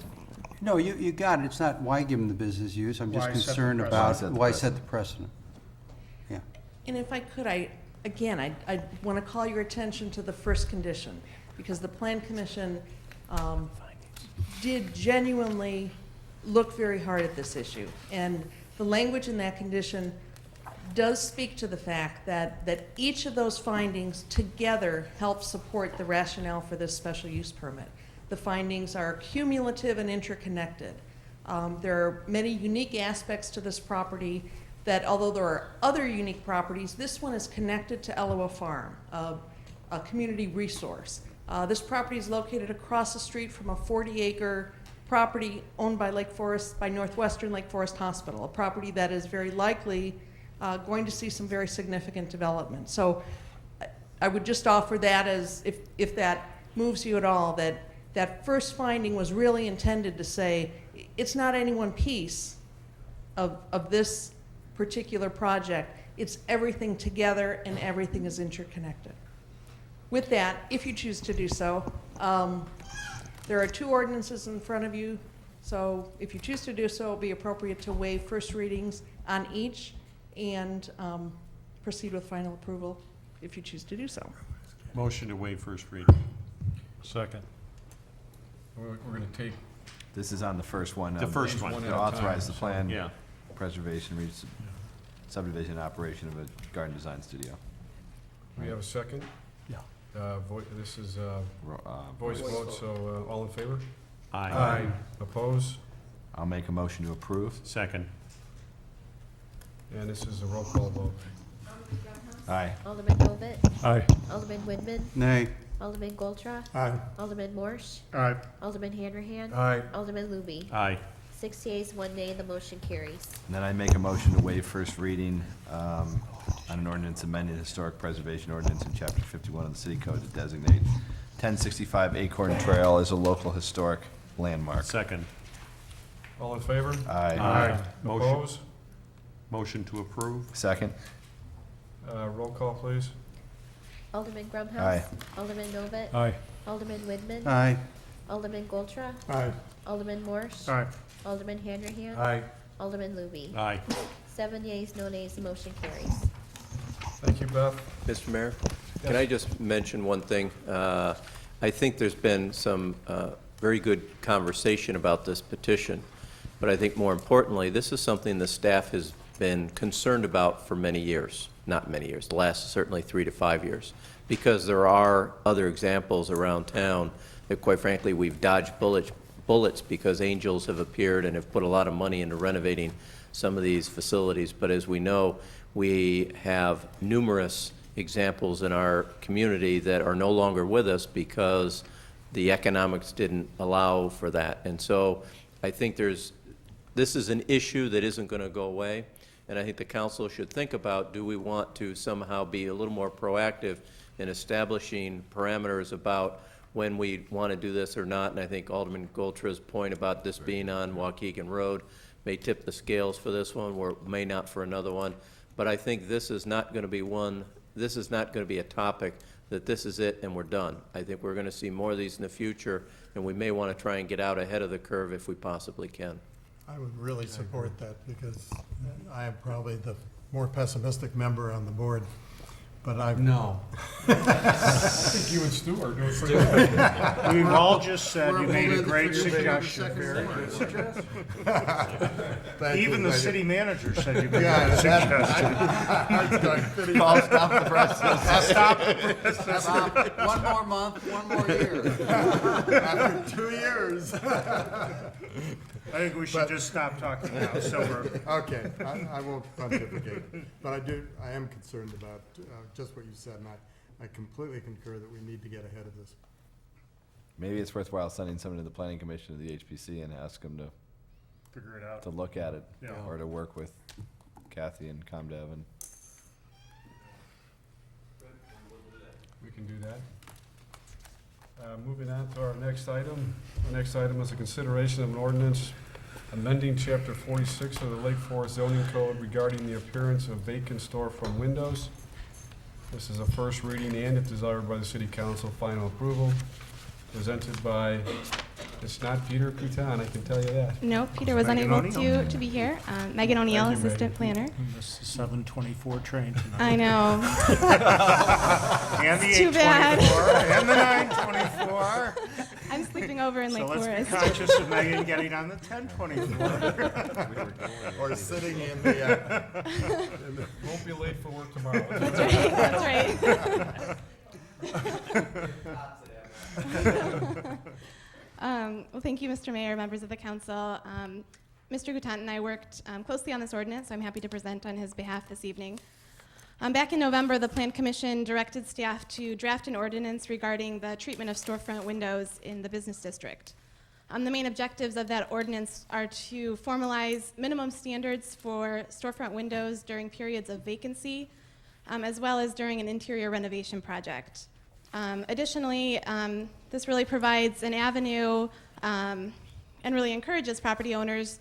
No, you got it. It's not why give him the business use. I'm just Why set the concerned precedent? about why set the precedent. Yeah. And if I could, I want to call your attention to the first condition, because the Plan Commission did genuinely look very hard at this issue. And the language in that condition does speak to the fact that each of those findings together help support the rationale for this special use permit. The findings are cumulative and interconnected. There are many unique aspects to this property that, although there are other unique properties, this one is connected to Eloa Farm, a community resource. This property is located across the street from a 40-acre property owned by Northwestern Lake Forest Hospital, a property that is very likely going to see some very significant development. So I would just offer that as, if that moves you at all, that first finding was really intended to say, it's not any one piece of this particular project, it's everything together and everything is interconnected. With that, if you choose to do so, there are two ordinances in front of you, so if you choose to do so, it'll be appropriate to waive first readings on each and proceed with final approval if you choose to do so. Motion to waive first reading. Second. We're going to take this is on the first one. The first one. one To at a time, authorize the so- plan, Yeah. preservation, subdivision operation of a garden design studio. We have a second? Yeah. This is Ro- voice vote, so all in favor? Aye. Oppose? I'll make a motion to approve. Second. And this is a roll call vote. Aye. Alderman Bovet, Aye. Alderman Woodman, Nay. Alderman Goldraw, Aye. Alderman Morsch, Aye. Alderman Hanrahan, Aye. Alderman Luby. Aye. 6 yeas, 1 nay, the motion carries. And then I make a motion to waive first reading on an ordinance amending the historic preservation ordinance in chapter 51 of the city code to designate 1065 Acorn Trail as a local historic landmark. Second. All in favor? Aye. Motion. Oppose? Motion to approve? Second? Roll call, please. Alderman Grumhouse. Aye. Alderman Novit. Aye. Alderman Widman. Aye. Alderman Goltra. Aye. Alderman Morse. Aye. Alderman Hanrahan. Aye. Alderman Luby. Aye. 7 yeas, no nays, the motion carries. Thank you, Beth. Mr. Mayor, can I just mention one thing? I think there's been some very good conversation about this petition, but I think more importantly, this is something the staff has been concerned about for many years. Not many years, the last certainly 3 to 5 years, because there are other examples around town that, quite frankly, we've dodged bullets because angels have appeared and have put a lot of money into renovating some of these facilities. But as we know, we have numerous examples in our community that are no longer with us because the economics didn't allow for that. And so I think this is an issue that isn't going to go away. And I think the council should think about, do we want to somehow be a little more proactive in establishing parameters about when we want to do this or not? And I think Alderman Goltra's point about this being on Waukegan Road may tip the scales for this one, or may not for another one. But I think this is not going to be this is not going to be a topic that this is it and we're done. I think we're going to see more of these in the future, and we may want to try and get out ahead of the curve if we possibly can. I would really support that because I am probably the more pessimistic member on the board, but I've. No. I think you and Stu are doing pretty good. We've all just said you made a great suggestion. Even the city manager said you made a great suggestion. I'll stop the process. Stop the process. One more month, one more year. After 2 years. I think we should just stop talking now, so we're. Okay, I won't pontificate, but I am concerned about just what you said, and I completely concur that we need to get ahead of this. Maybe it's worthwhile sending someone to the planning commission of the HPC and ask them Figure it out. to look at it, Yeah. or to work with Kathy and ComDev and. We can do that. Moving on to our next item. Our next item is a consideration of an ordinance amending Chapter 46 of the Lake Forest zoning code regarding the appearance of vacant storefront windows. This is a first reading and, if desired by the City Council, final approval. Presented by, it's not Peter Couton, I can tell you that. No, Peter was Megan unable O'Neill. to be here. Megan O'Neill, Thank you, Assistant Planner. This is 7:24 train tonight. I know. And the It's too 8:24, and the 9:24. I'm sleeping over in So Lake let's be Forest. conscious of Megan getting on the 10:24. Or sitting in the, Won't be late for work tomorrow. That's right, that's right. Well, thank you, Mr. Mayor, members of the council. Mr. Gutant and I worked closely on this ordinance, so I'm happy to present on his behalf this evening. Back in November, the Plan Commission directed staff to draft an ordinance regarding the treatment of storefront windows in the business district. The main objectives of that ordinance are to formalize minimum standards for storefront windows during periods of vacancy, as well as during an interior renovation project. Additionally, this really provides an avenue and really encourages property owners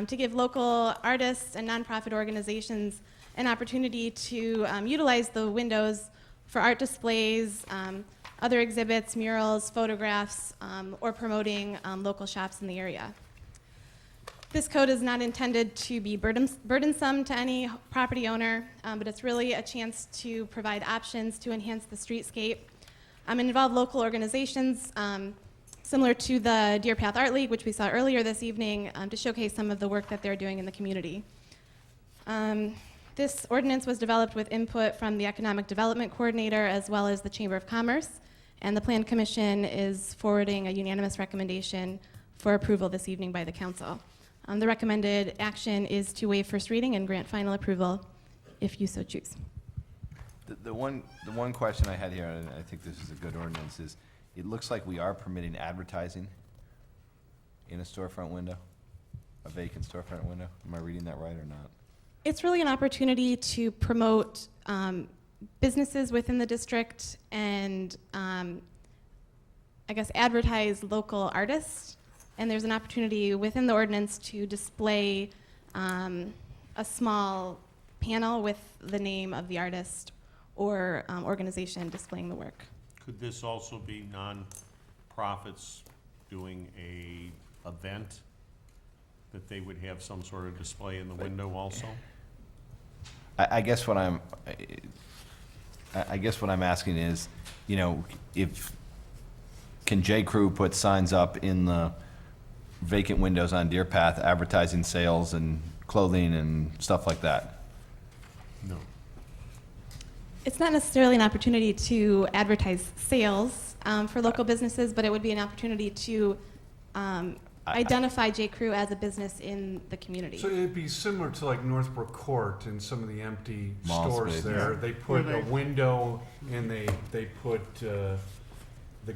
to give local artists and nonprofit organizations an opportunity to utilize the windows for art displays, other exhibits, murals, photographs, or promoting local shops in the area. This code is not intended to be burdensome to any property owner, but it's really a chance to provide options to enhance the streetscape and involve local organizations similar to the Deer Path Art League, which we saw earlier this evening, to showcase some of the work that they're doing in the community. This ordinance was developed with input from the Economic Development Coordinator as well as the Chamber of Commerce, and the Plan Commission is forwarding a unanimous recommendation for approval this evening by the Council. The recommended action is to waive first reading and grant final approval if you so choose. The one question I had here, and I think this is a good ordinance, is it looks like we are permitting advertising in a storefront window, a vacant storefront window. Am I reading that right or not? It's really an opportunity to promote businesses within the district and I guess advertise local artists. And there's an opportunity within the ordinance to display a small panel with the name of the artist or organization displaying the work. Could this also be non-profits doing a event that they would have some sort of display in the window also? I guess what I'm asking is, you know, can J. Crew put signs up in the vacant windows on Deer Path advertising sales and clothing and stuff like that? No. It's not necessarily an opportunity to advertise sales for local businesses, but it would be an opportunity to identify J. Crew as a business in the community. So it'd be similar to like Northbrook Court and some of the empty Mall stores space. there. Yeah. They put Where a they- window and they put the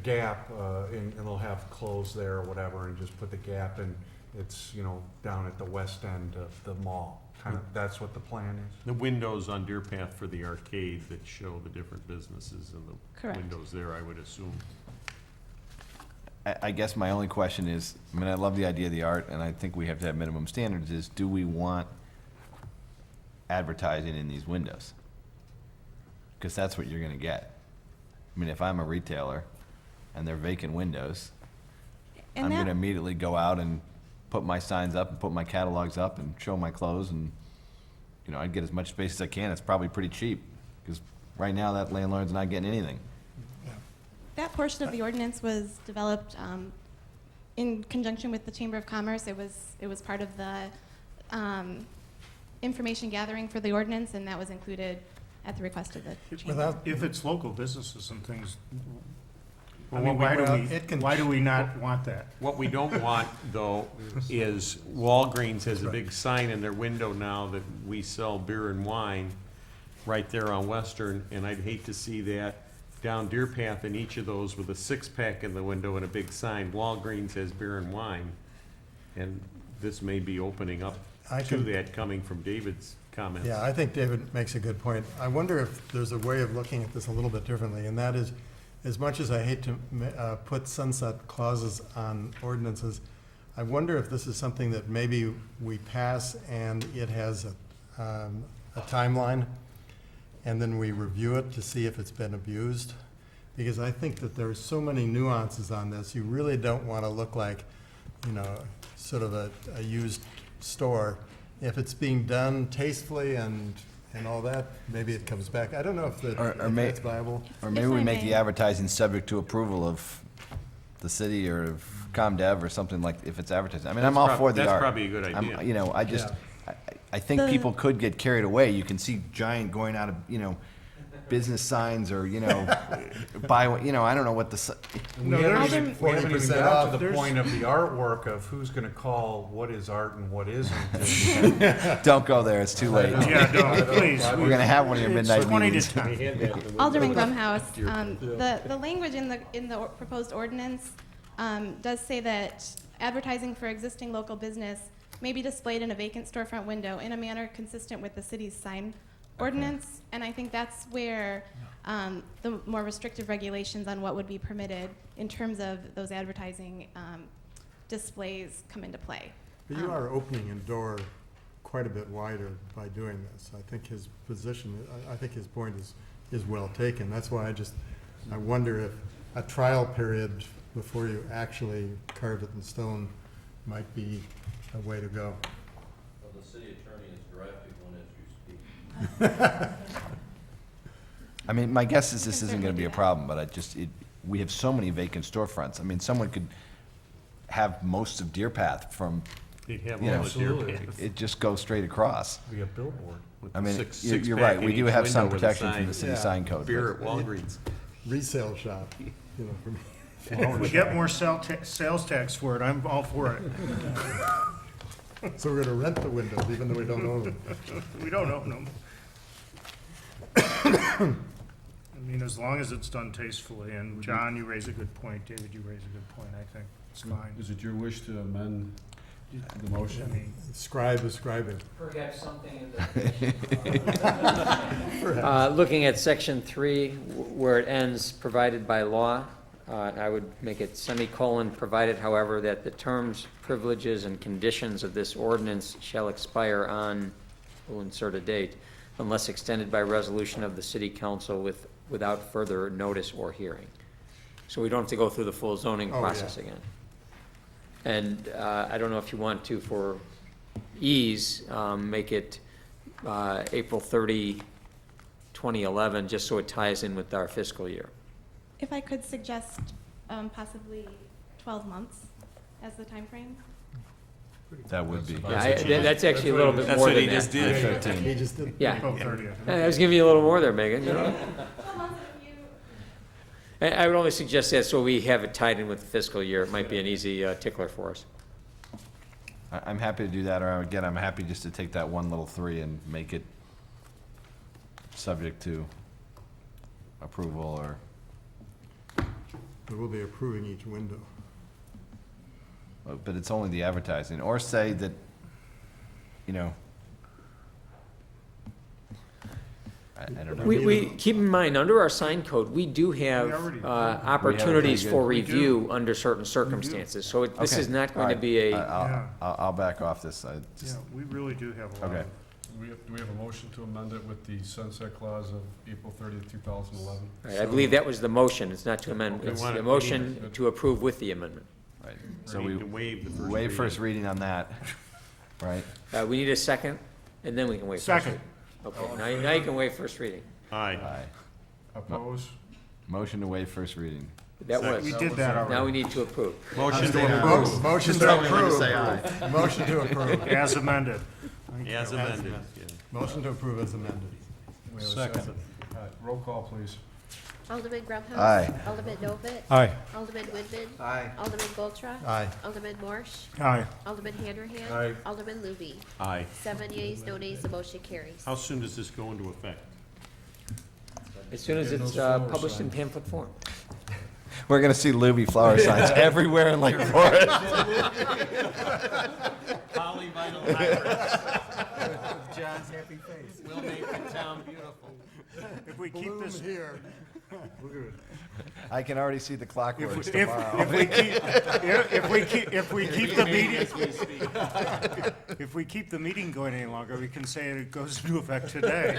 Gap and they'll have clothes there or whatever and just put the Gap and it's, you know, down at the west end of the mall. Kind of, that's what the plan is. The windows on Deer Path for the arcade that show the different businesses and the Correct. windows there, I would assume. I guess my only question is, I mean, I love the idea of the art, and I think we have to have minimum standards, is do we want advertising in these windows? Because that's what you're gonna get. I mean, if I'm a retailer and they're vacant windows, And I'm that- gonna immediately go out and put my signs up and put my catalogs up and show my clothes, and, you know, I'd get as much space as I can. It's probably pretty cheap, because right now that landlord's not getting anything. That portion of the ordinance was developed in conjunction with the Chamber of Commerce. It was part of the information gathering for the ordinance, and that was included at the request of the Chamber. Without, If it's local businesses and things, I Well, mean, what we- why do we not want that? What we don't want, though, is Walgreens has a big sign in their window now that we sell beer and wine right there on Western, and I'd hate to see that down Deer Path in each of those with a six-pack in the window and a big sign, Walgreens has beer and wine. And this may be opening up I to can- that coming from David's comments. yeah, I think David makes a good point. I wonder if there's a way of looking at this a little bit differently, and that is, as much as I hate to put sunset clauses on ordinances, I wonder if this is something that maybe we pass and it has a timeline, and then we review it to see if it's been abused. Because I think that there's so many nuances on this, you really don't want to look like, you know, sort of a used store. If it's being done tastefully and all that, maybe it comes back. I don't know if Or if may- that's viable. Or maybe If we I make may. the advertising subject to approval of the city or of ComDev or something, like, if it's advertising. I mean, I'm all for the art. That's probably a good I'm- idea. You know, I just, I think The- people could get carried away. You can see giant going out of, you know, business signs or, you know, buy, you know, I don't know what the, We No, haven't there's- even, we haven't even 40% got to off. the point of the artwork of who's gonna call what is art and what isn't. don't go there, it's too late. Yeah, don't, please. We're gonna have one of your It's midnight 20 to meetings. 10. Alderman Grumhouse, the language in the proposed ordinance does say that advertising for existing local business may be displayed in a vacant storefront window in a manner consistent with the city's sign ordinance, and I think that's where the more restrictive regulations on what would be permitted in terms of those advertising displays come into play. But you are opening a door quite a bit wider by doing this. I think his position, I think his point is well taken. That's why I wonder if a trial period before you actually carve it in stone might be a way to go. Well, the city attorney is drafting one as you speak. I mean, my guess is this isn't gonna be a problem, but we have so many vacant storefronts. I mean, someone could have most of Deer Path from, They'd have you all know, the Deer absolutely. Path it just goes straight across. Be a billboard. with I the mean, six- you're six-pack right, in we do each have some window with a protection from sign, the city Yeah. sign code. Beer at Walgreens. Resale shop, you know, for me. If we get more sales tax for it, I'm all for it. So we're gonna rent the windows even though we don't own them. We don't own them. I mean, as long as it's done tastefully, and John, you raise a good point, David, you raise a good point, I think it's fine. Is it your wish to amend the I motion? mean, Scribe is scribing. Perhaps something in the, looking at section 3, where it ends, provided by law, I would make it semicolon, provided, however, that the terms, privileges, and conditions of this ordinance shall expire on will insert a date, unless extended by resolution of the city council without further notice or hearing. So we don't have to go through the full zoning Oh, process yeah. again. And I don't know if you want to, for ease, make it April 30, 2011, just so it ties in with our fiscal year. If I could suggest possibly 12 months as the time frame. That would be. Yeah, that's actually a little bit more than that. He just did. Yeah. April 30th. I was giving you a little more there, Megan, you know? 12 months if you I would only suggest that so we have it tied in with the fiscal year. It might be an easy tickler for us. I'm happy to do that, or again, I'm happy just to take that one little 3 and make it subject to approval or. But we'll be approving each window. But it's only the advertising, or say that, you know, I don't know. We keep in mind, under our sign code, we do have We already do. opportunities We for We do. review under certain circumstances. So this Okay. is not going All to right. be a, Yeah. I'll back off this. Yeah, we really do have a lot Okay. of. Do we have a motion to amend it with the sunset clause of April 30th, 2011? I believe that was the motion. It's not to amend, Okay. it's We the want motion it. to approve with the amendment. Right. So So we we waive the first waive reading. first reading on that, right? We need a second, and then we can waive first Second. reading. Okay, now you can waive first reading. Aye. Aye. Oppose? Motion to waive first reading. That Second. was. We did that Now we already, need to approve. Motion to approve. Motion to approve. Motion to approve. as amended. As amended. Yeah. Motion to approve as amended. We have a Second. All right, roll call, please. Alderman Grubhouse. Aye. Alderman Novit. Aye. Alderman Woodman. Aye. Alderman Goltra. Aye. Alderman Marsh. Aye. Alderman Handerhan. Aye. Alderman Luby. Aye. 7 yeas, no nays, the motion carries. How soon does this go into effect? As soon as it's published in pamphlet form. We're gonna see Luby flower signs everywhere in Lake Forest. Polyvinyl hybrids John's happy face. will make the town beautiful. If we keep this, here. I can already see the if clockworks we tomorrow. keep the meeting, if we keep the meeting going any longer, we can say it goes into effect today.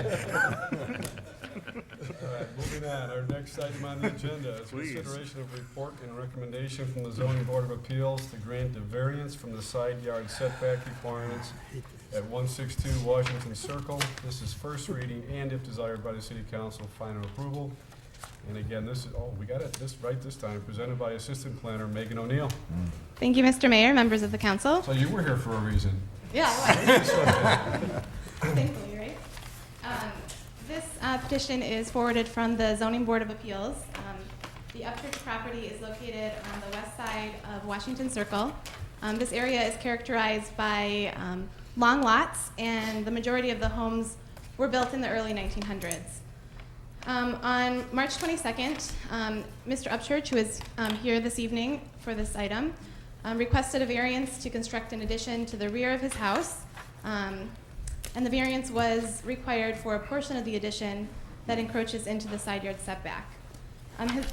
All right, moving on, our next item on the agenda is Please. consideration of report and recommendation from the zoning board of appeals to grant the variance from the side yard setback requirements at 162 Washington Circle. This is first reading and, if desired by the city council, final approval. And again, this is, we got it right this time, presented by Assistant Planner Megan O'Neill. Thank you, Mr. Mayor, members of the council. So you were here for a reason. Yeah, thankfully, right? This petition is forwarded from the Zoning Board of Appeals. The Upchurch property is located on the west side of Washington Circle. This area is characterized by long lots, and the majority of the homes were built in the early 1900s. On March 22nd, Mr. Upchurch, who is here this evening for this item, requested a variance to construct an addition to the rear of his house. And the variance was required for a portion of the addition that encroaches into the side yard setback.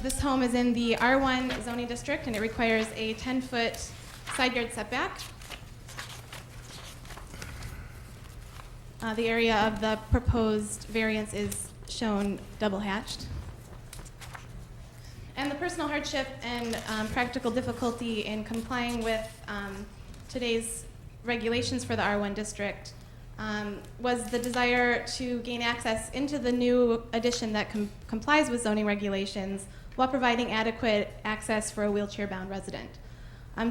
This home is in the R1 zoning district, and it requires a 10-foot side yard setback. The area of the proposed variance is shown double hatched. And the personal hardship and practical difficulty in complying with today's regulations for the R1 district was the desire to gain access into the new addition that complies with zoning regulations while providing adequate access for a wheelchair-bound resident.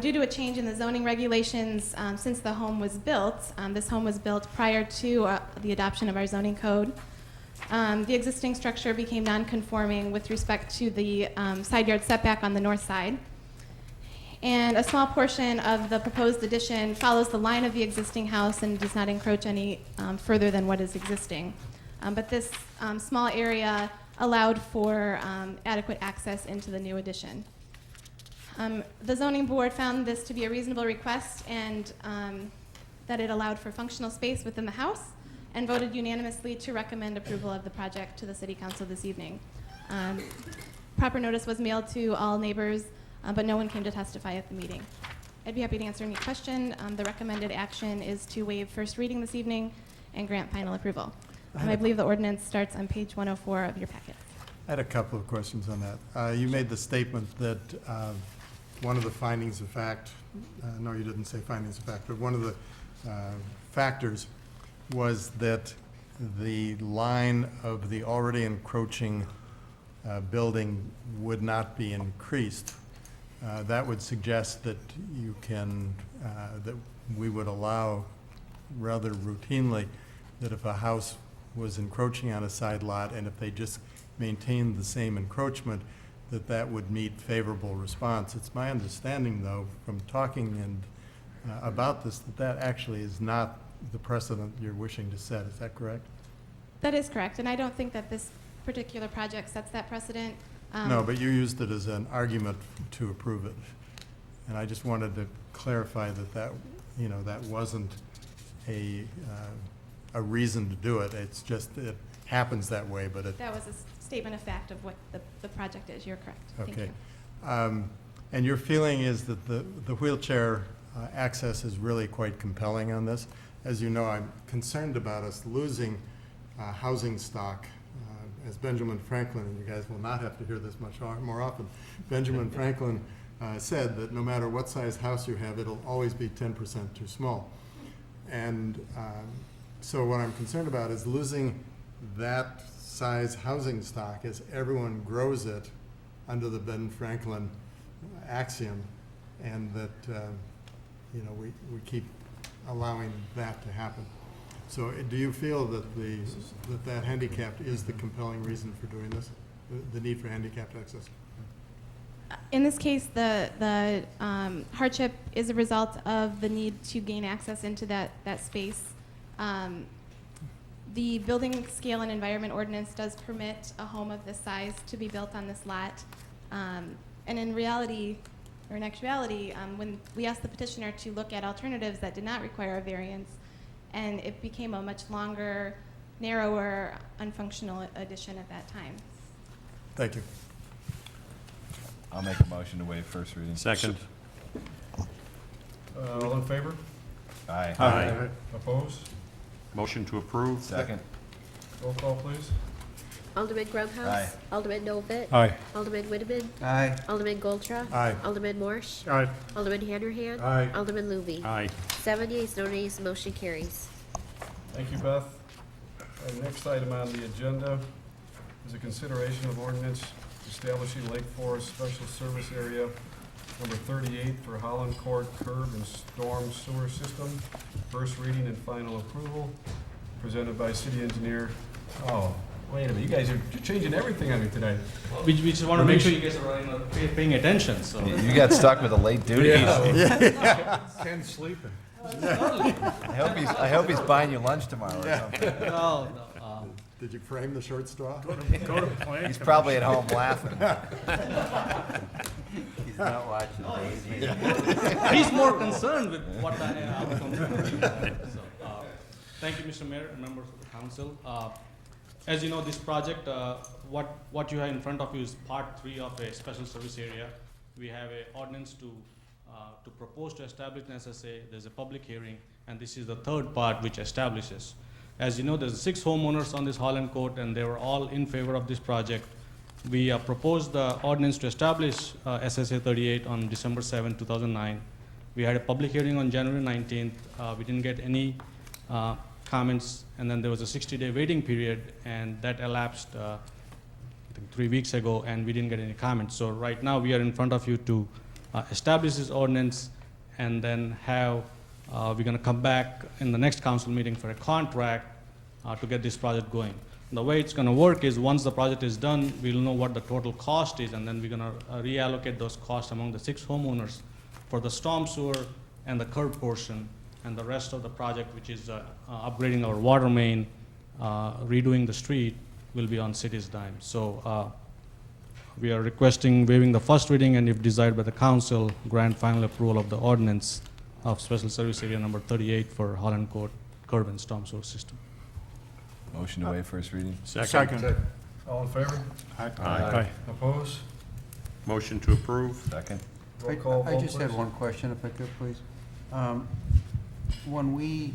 Due to a change in the zoning regulations since the home was built, this home was built prior to the adoption of our zoning code. The existing structure became non-conforming with respect to the side yard setback on the north side. And a small portion of the proposed addition follows the line of the existing house and does not encroach any further than what is existing. But this small area allowed for adequate access into the new addition. The zoning board found this to be a reasonable request and that it allowed for functional space within the house, and voted unanimously to recommend approval of the project to the City Council this evening. Proper notice was mailed to all neighbors, but no one came to testify at the meeting. I'd be happy to answer any question. The recommended action is to waive first reading this evening and grant final approval. I believe the ordinance starts on page 104 of your packet. I had a couple of questions on that. You made the statement that one of the findings of fact, no, you didn't say findings of fact, but one of the factors was that the line of the already encroaching building would not be increased. That would suggest that you can, that we would allow rather routinely that if a house was encroaching on a side lot and if they just maintained the same encroachment, that that would meet favorable response. It's my understanding, though, from talking and about this, that that actually is not the precedent you're wishing to set. Is that correct? That is correct, and I don't think that this particular project sets that precedent. No, but you used it as an argument to approve it. And I just wanted to clarify that that, you know, that wasn't a reason to do it. It's just, it happens that way, but it. That was a statement of fact of what the project is. You're correct. Thank Okay. you. And your feeling is that the wheelchair access is really quite compelling on this? As you know, I'm concerned about us losing housing stock. As Benjamin Franklin, and you guys will not have to hear this much more often, Benjamin Franklin said that no matter what size house you have, it'll always be 10% too small. And so what I'm concerned about is losing that size housing stock as everyone grows it under the Ben Franklin axiom, and that you know, we keep allowing that to happen. So do you feel that that handicapped is the compelling reason for doing this, the need for handicapped access? In this case, the hardship is a result of the need to gain access into that space. The building scale and environment ordinance does permit a home of this size to be built on this lot. And in reality, or in actuality, when we asked the petitioner to look at alternatives that did not require a variance, and it became a much longer, narrower, unfunctional addition at that time. Thank you. I'll make a motion to waive first reading. Second. All in favor? Aye. Aye. Opposed? Motion to approve. Second. Roll call, please. Alderman Grubhouse. Aye. Alderman Novit. Aye. Alderman Whitman. Aye. Alderman Goldtra. Aye. Alderman Morsch. Aye. Alderman Handerhan. Aye. Alderman Looney. Aye. 7 yeas, no nays, motion carries. Thank you, Beth. Our next item on the agenda is a consideration of ordinance establishing Lake Forest Special Service Area number 38 for Holland Court Curb and Storm Sewer System. First reading and final approval, presented by City Engineer. Oh, wait a minute, you guys are changing everything on me tonight. We just want to make sure you guys are paying attention, so. You got stuck with a late duty. Ken's sleeping. I hope he's buying you lunch tomorrow or something. No. Did you frame the short straw? Go to plan. He's probably at home laughing. He's not watching. He's more concerned with what the outcome is. So, thank you, Mr. Mayor and members of the council. As you know, this project, what you have in front of you is part 3 of a special service area. We have an ordinance to propose to establish an SSA. There's a public hearing, and this is the third part which establishes. As you know, there's 6 homeowners on this Holland Court, and they were all in favor of this project. We proposed the ordinance to establish SSA 38 on December 7, 2009. We had a public hearing on January 19th. We didn't get any comments, and then there was a 60-day waiting period, and that elapsed I think 3 weeks ago, and we didn't get any comments. So right now we are in front of you to establish this ordinance, and then have we're going to come back in the next council meeting for a contract to get this project going. The way it's going to work is once the project is done, we'll know what the total cost is, and then we're going to reallocate those costs among the 6 homeowners for the storm sewer and the curb portion, and the rest of the project, which is upgrading our water main, redoing the street, will be on city's dime. So we are requesting waiving the first reading, and if desired by the council, grant final approval of the ordinance of special service area number 38 for Holland Court curb and storm sewer system. Motion to waive first reading. Second. All in favor? Aye. Opposed? Motion to approve. Second. Roll call I vote, just had please. one question, if I could, please. When we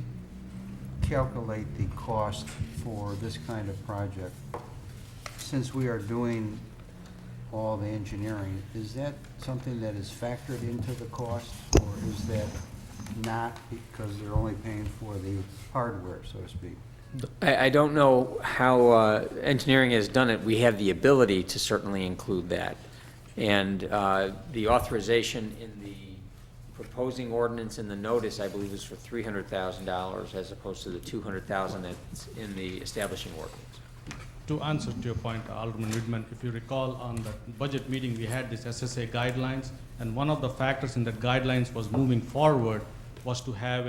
calculate the cost for this kind of project, since we are doing all the engineering, is that something that is factored into the cost, or is that not because they're only paying for the hardware, so to speak? I don't know how engineering has done it. We have the ability to certainly include that. And the authorization in the proposing ordinance in the notice, I believe, is for $300,000 as opposed to the $200,000 that's in the establishing ordinance. To answer to your point, Alderman Whitman, if you recall on the budget meeting, we had this SSA guidelines, and one of the factors in the guidelines was moving forward was to have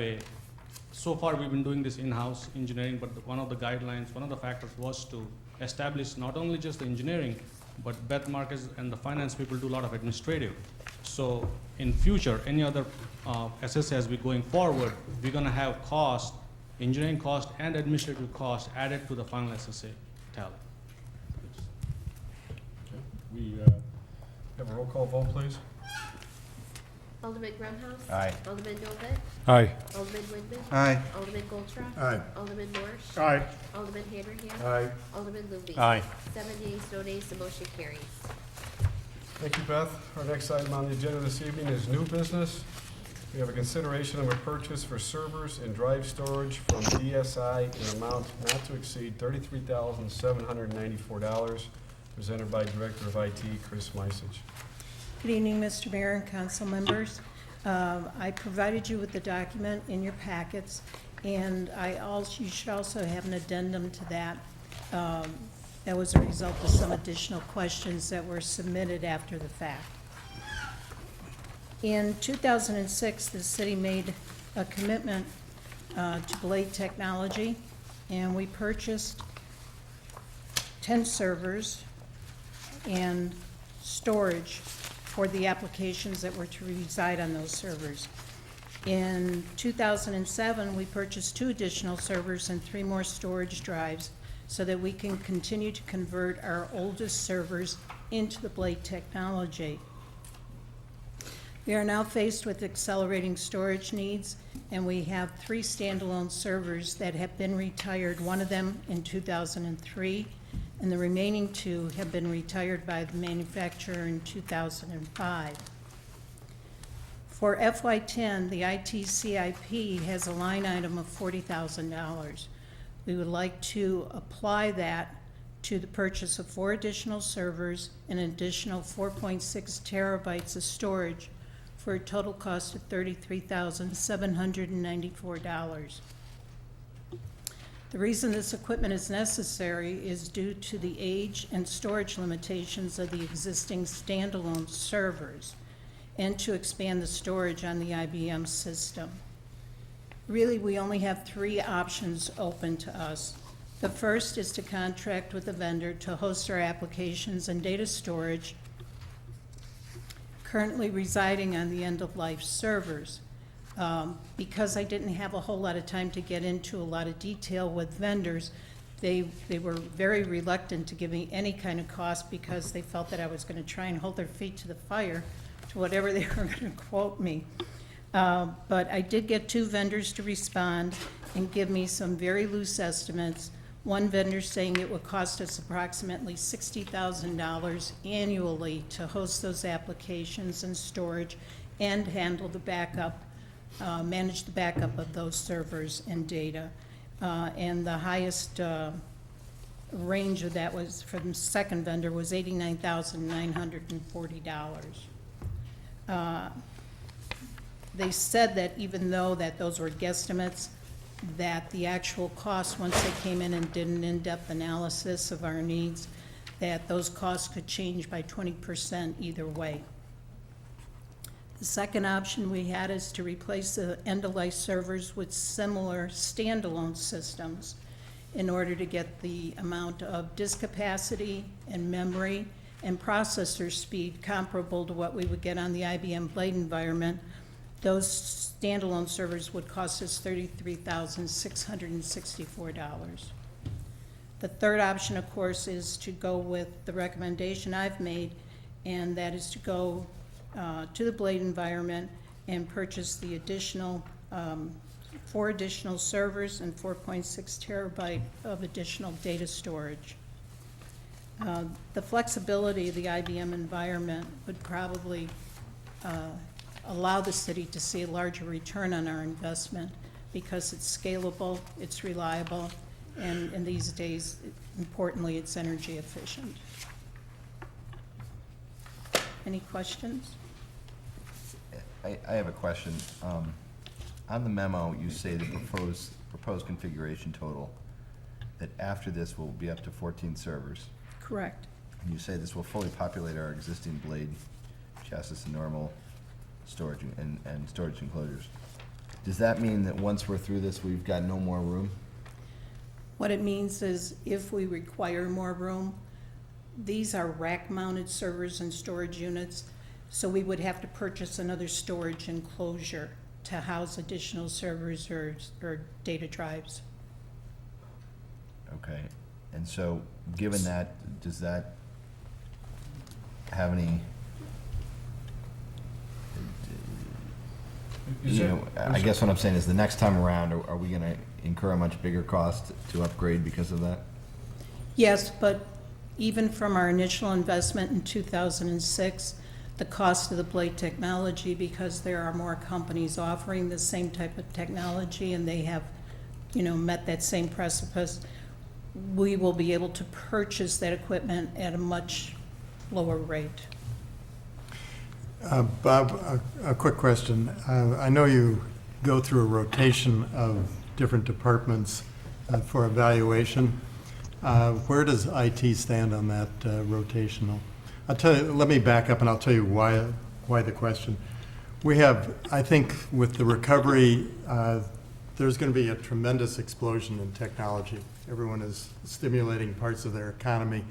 so far we've been doing this in-house engineering, but one of the guidelines, one of the factors was to establish not only just the engineering, but Beth Marcus and the finance people do a lot of administrative. So in future, any other SSA as we going forward, we're gonna have cost, engineering cost and administrative cost added to the final SSA tally. We have a roll call vote, please. Alderman Grunhouse. Aye. Alderman Dolbett. Aye. Alderman Whitman. Aye. Alderman Goldschrock. Aye. Alderman Morsch. Aye. Alderman Hanrahan. Aye. Alderman Looby. Aye. 7 yeas, no nays, the motion carries. Thank you, Beth. Our next item on the agenda this evening is new business. We have a consideration of a purchase for servers and drive storage from DSI in an amount not to exceed $33,794, presented by Director of IT, Chris Meisich. Good evening, Mr. Mayor and council members. I provided you with the document in your packets, and you should also have an addendum to that. That was a result of some additional questions that were submitted after the fact. In 2006, the city made a commitment to Blade Technology, and we purchased 10 servers and storage for the applications that were to reside on those servers. In 2007, we purchased 2 additional servers and 3 more storage drives so that we can continue to convert our oldest servers into the Blade technology. We are now faced with accelerating storage needs, and we have 3 standalone servers that have been retired, one of them in 2003, and the remaining 2 have been retired by the manufacturer in 2005. For FY10, the IT CIP has a line item of $40,000. We would like to apply that to the purchase of 4 additional servers and an additional 4.6 terabytes of storage for a total cost of $33,794. The reason this equipment is necessary is due to the age and storage limitations of the existing standalone servers and to expand the storage on the IBM system. Really, we only have 3 options open to us. The first is to contract with a vendor to host our applications and data storage currently residing on the end-of-life servers. Because I didn't have a whole lot of time to get into a lot of detail with vendors, they were very reluctant to give me any kind of cost because they felt that I was going to try and hold their feet to the fire to whatever they were going to quote me. But I did get 2 vendors to respond and give me some very loose estimates. One vendor saying it would cost us approximately $60,000 annually to host those applications and storage and handle the backup, manage the backup of those servers and data. And the highest range of that was from the second vendor was $89,940. They said that even though that those were guesstimates, that the actual cost, once they came in and did an in-depth analysis of our needs, that those costs could change by 20% either way. The second option we had is to replace the end-of-life servers with similar standalone systems in order to get the amount of disk capacity and memory and processor speed comparable to what we would get on the IBM Blade environment. Those standalone servers would cost us $33,664. The third option, of course, is to go with the recommendation I've made, and that is to go to the Blade environment and purchase the additional 4 additional servers and 4.6 terabyte of additional data storage. The flexibility of the IBM environment would probably allow the city to see a larger return on our investment because it's scalable, it's reliable, and in these days, importantly, it's energy efficient. Any questions? I have a question. On the memo, you say the proposed configuration total, that after this will be up to 14 servers. Correct. And you say this will fully populate our existing blade, chassis, and normal storage and storage enclosures. Does that mean that once we're through this, we've got no more room? What it means is if we require more room, these are rack-mounted servers and storage units, so we would have to purchase another storage enclosure to house additional servers or data drives. Okay, and so, given that, does that have any, you know, I guess what I'm saying is the next time around, are we gonna incur a much bigger cost to upgrade because of that? Yes, but even from our initial investment in 2006, the cost of the blade technology, because there are more companies offering the same type of technology and they have, met that same precipice, we will be able to purchase that equipment at a much lower rate. Bob, a quick question. I know you go through a rotation of different departments for evaluation. Where does IT stand on that rotational? Let me back up and I'll tell you why the question. We have, I think, with the recovery, there's going to be a tremendous explosion in technology. Everyone is stimulating parts of their economy,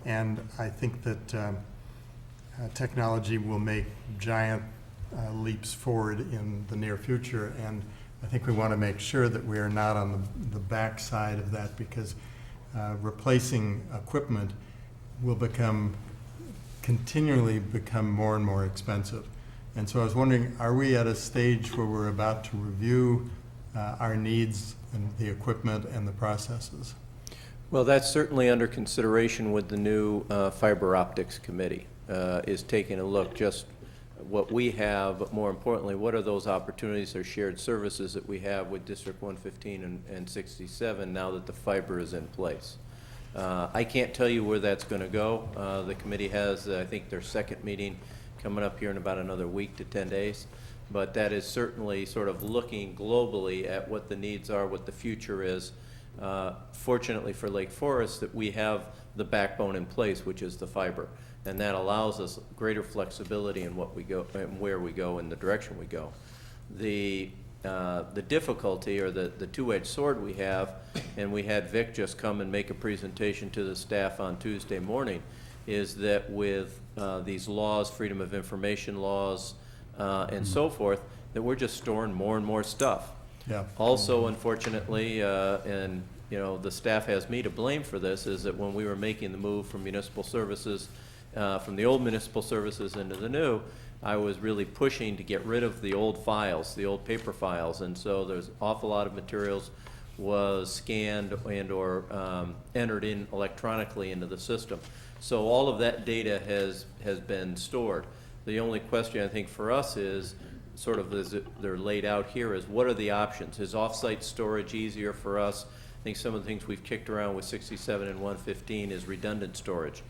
and I think that technology will make giant leaps forward in the near future, and I think we want to make sure that we are not on the backside of that, because replacing equipment will continually become more and more expensive. And so I was wondering, are we at a stage where we're about to review our needs and the equipment and the processes? Well, that's certainly under consideration with the new fiber optics committee, is taking a look just what we have, but more importantly, what are those opportunities or shared services that we have with District 115 and 67 now that the fiber is in place. I can't tell you where that's going to go. The committee has, I think, their second meeting coming up here in about another week to 10 days. But that is certainly sort of looking globally at what the needs are, what the future is. Fortunately for Lake Forest, that we have the backbone in place, which is the fiber. And that allows us greater flexibility in what we go and where we go and the direction we go. The difficulty, or the two-edged sword we have, and we had Vic just come and make a presentation to the staff on Tuesday morning, is that with these laws, freedom of information laws, and so forth, that we're just storing more and more stuff. Yeah. Also, unfortunately, and the staff has me to blame for this, is that when we were making the move from municipal services, from the old municipal services into the new, I was really pushing to get rid of the old files, the old paper files, and so there's an awful lot of materials was scanned and or entered in electronically into the system. So all of that data has been stored. The only question I think for us is, sort of as they're laid out here, is what are the options? Is off-site storage easier for us? I think some of the things we've kicked around with 67 and 115 is redundant storage.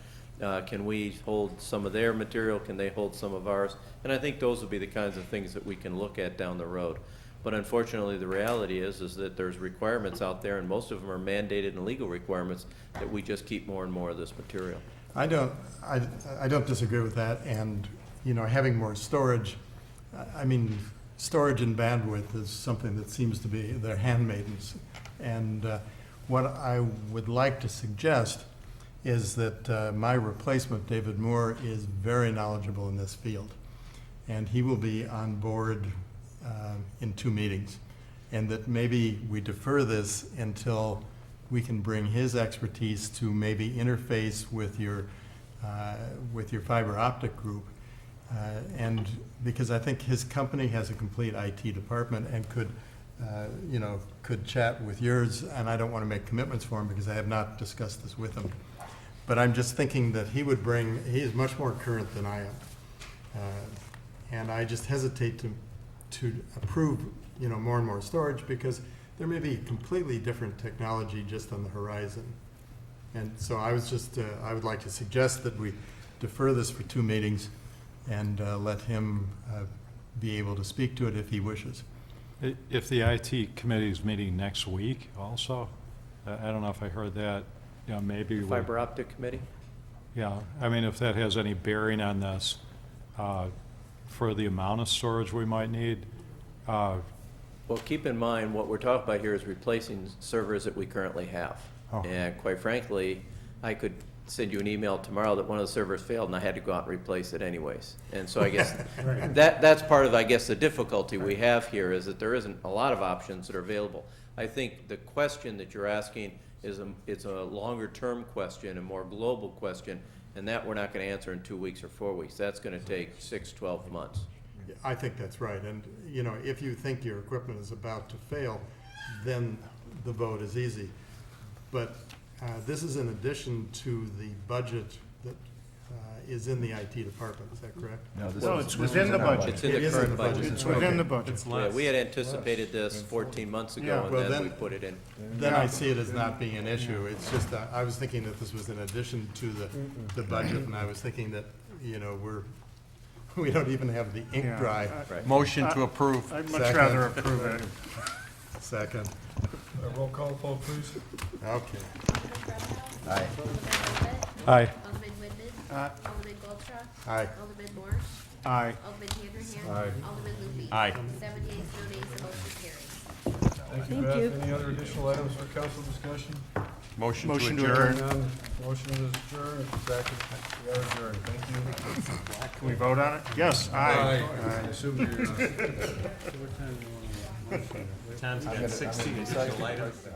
Can we hold some of their material? Can they hold some of ours? And I think those would be the kinds of things that we can look at down the road. But unfortunately, the reality is that there's requirements out there, and most of them are mandated and legal requirements, that we just keep more and more of this material. I don't disagree with that, and having more storage, storage and bandwidth is something that seems to be their handmaidens. And what I would like to suggest is that my replacement, David Moore, is very knowledgeable in this field. And he will be on board in 2 meetings. And that maybe we defer this until we can bring his expertise to maybe interface with your fiber optic group. And because I think his company has a complete IT department and could could chat with yours, and I don't want to make commitments for him because I have not discussed this with him. But I'm just thinking that he is much more current than I am. And I just hesitate to approve, more and more storage because there may be completely different technology just on the horizon. And so I would like to suggest that we defer this for 2 meetings and let him be able to speak to it if he wishes. If the IT committee is meeting next week also, I don't know if I heard that, maybe. Fiber optic committee? Yeah, I mean, if that has any bearing on this, for the amount of storage we might need, Well, keep in mind, what we're talking about here is replacing servers that we currently have. Oh. And quite frankly, I could send you an email tomorrow that one of the servers failed and I had to go out and replace it anyways. And so I guess that's part of, the difficulty we have here is that there isn't a lot of options that are available. I think the question that you're asking it's a longer term question, a more global question, and that we're not going to answer in 2 weeks or 4 weeks. That's going to take 6, 12 months. I think that's right. And, if you think your equipment is about to fail, then the vote is easy. But this is in addition to the budget that is in the IT department. Is that correct? No, it's within the budget. It's in It the is in current the budget. budget. It's within Okay. the budget. Yeah, we had anticipated this 14 months ago, Yeah. and Well, then we then- put it in. Then I see it as not being an issue. It's just, I was thinking that this was in addition to the budget, and I was thinking that, we don't even have the ink Yeah. dry. Right. Motion to approve. I'd much Second. rather approve it. Second. Roll call vote, please. Okay. Aye. Aye. Alderman Whitman. Alderman Goldstraw. Aye. Alderman Morse. Aye. Alderman Handrahan. Aye. Alderman Loopy. Aye. 7 yeas, no nays, the motion carries. Thank you, Beth. Any other additional items for council discussion? Motion Motion to to adjourn. adjourn. None. Motion is adjourned. Second. We are adjourned. Thank you. Can we vote on it? Yes, aye. I assume you're. Tom's got 16 additional items.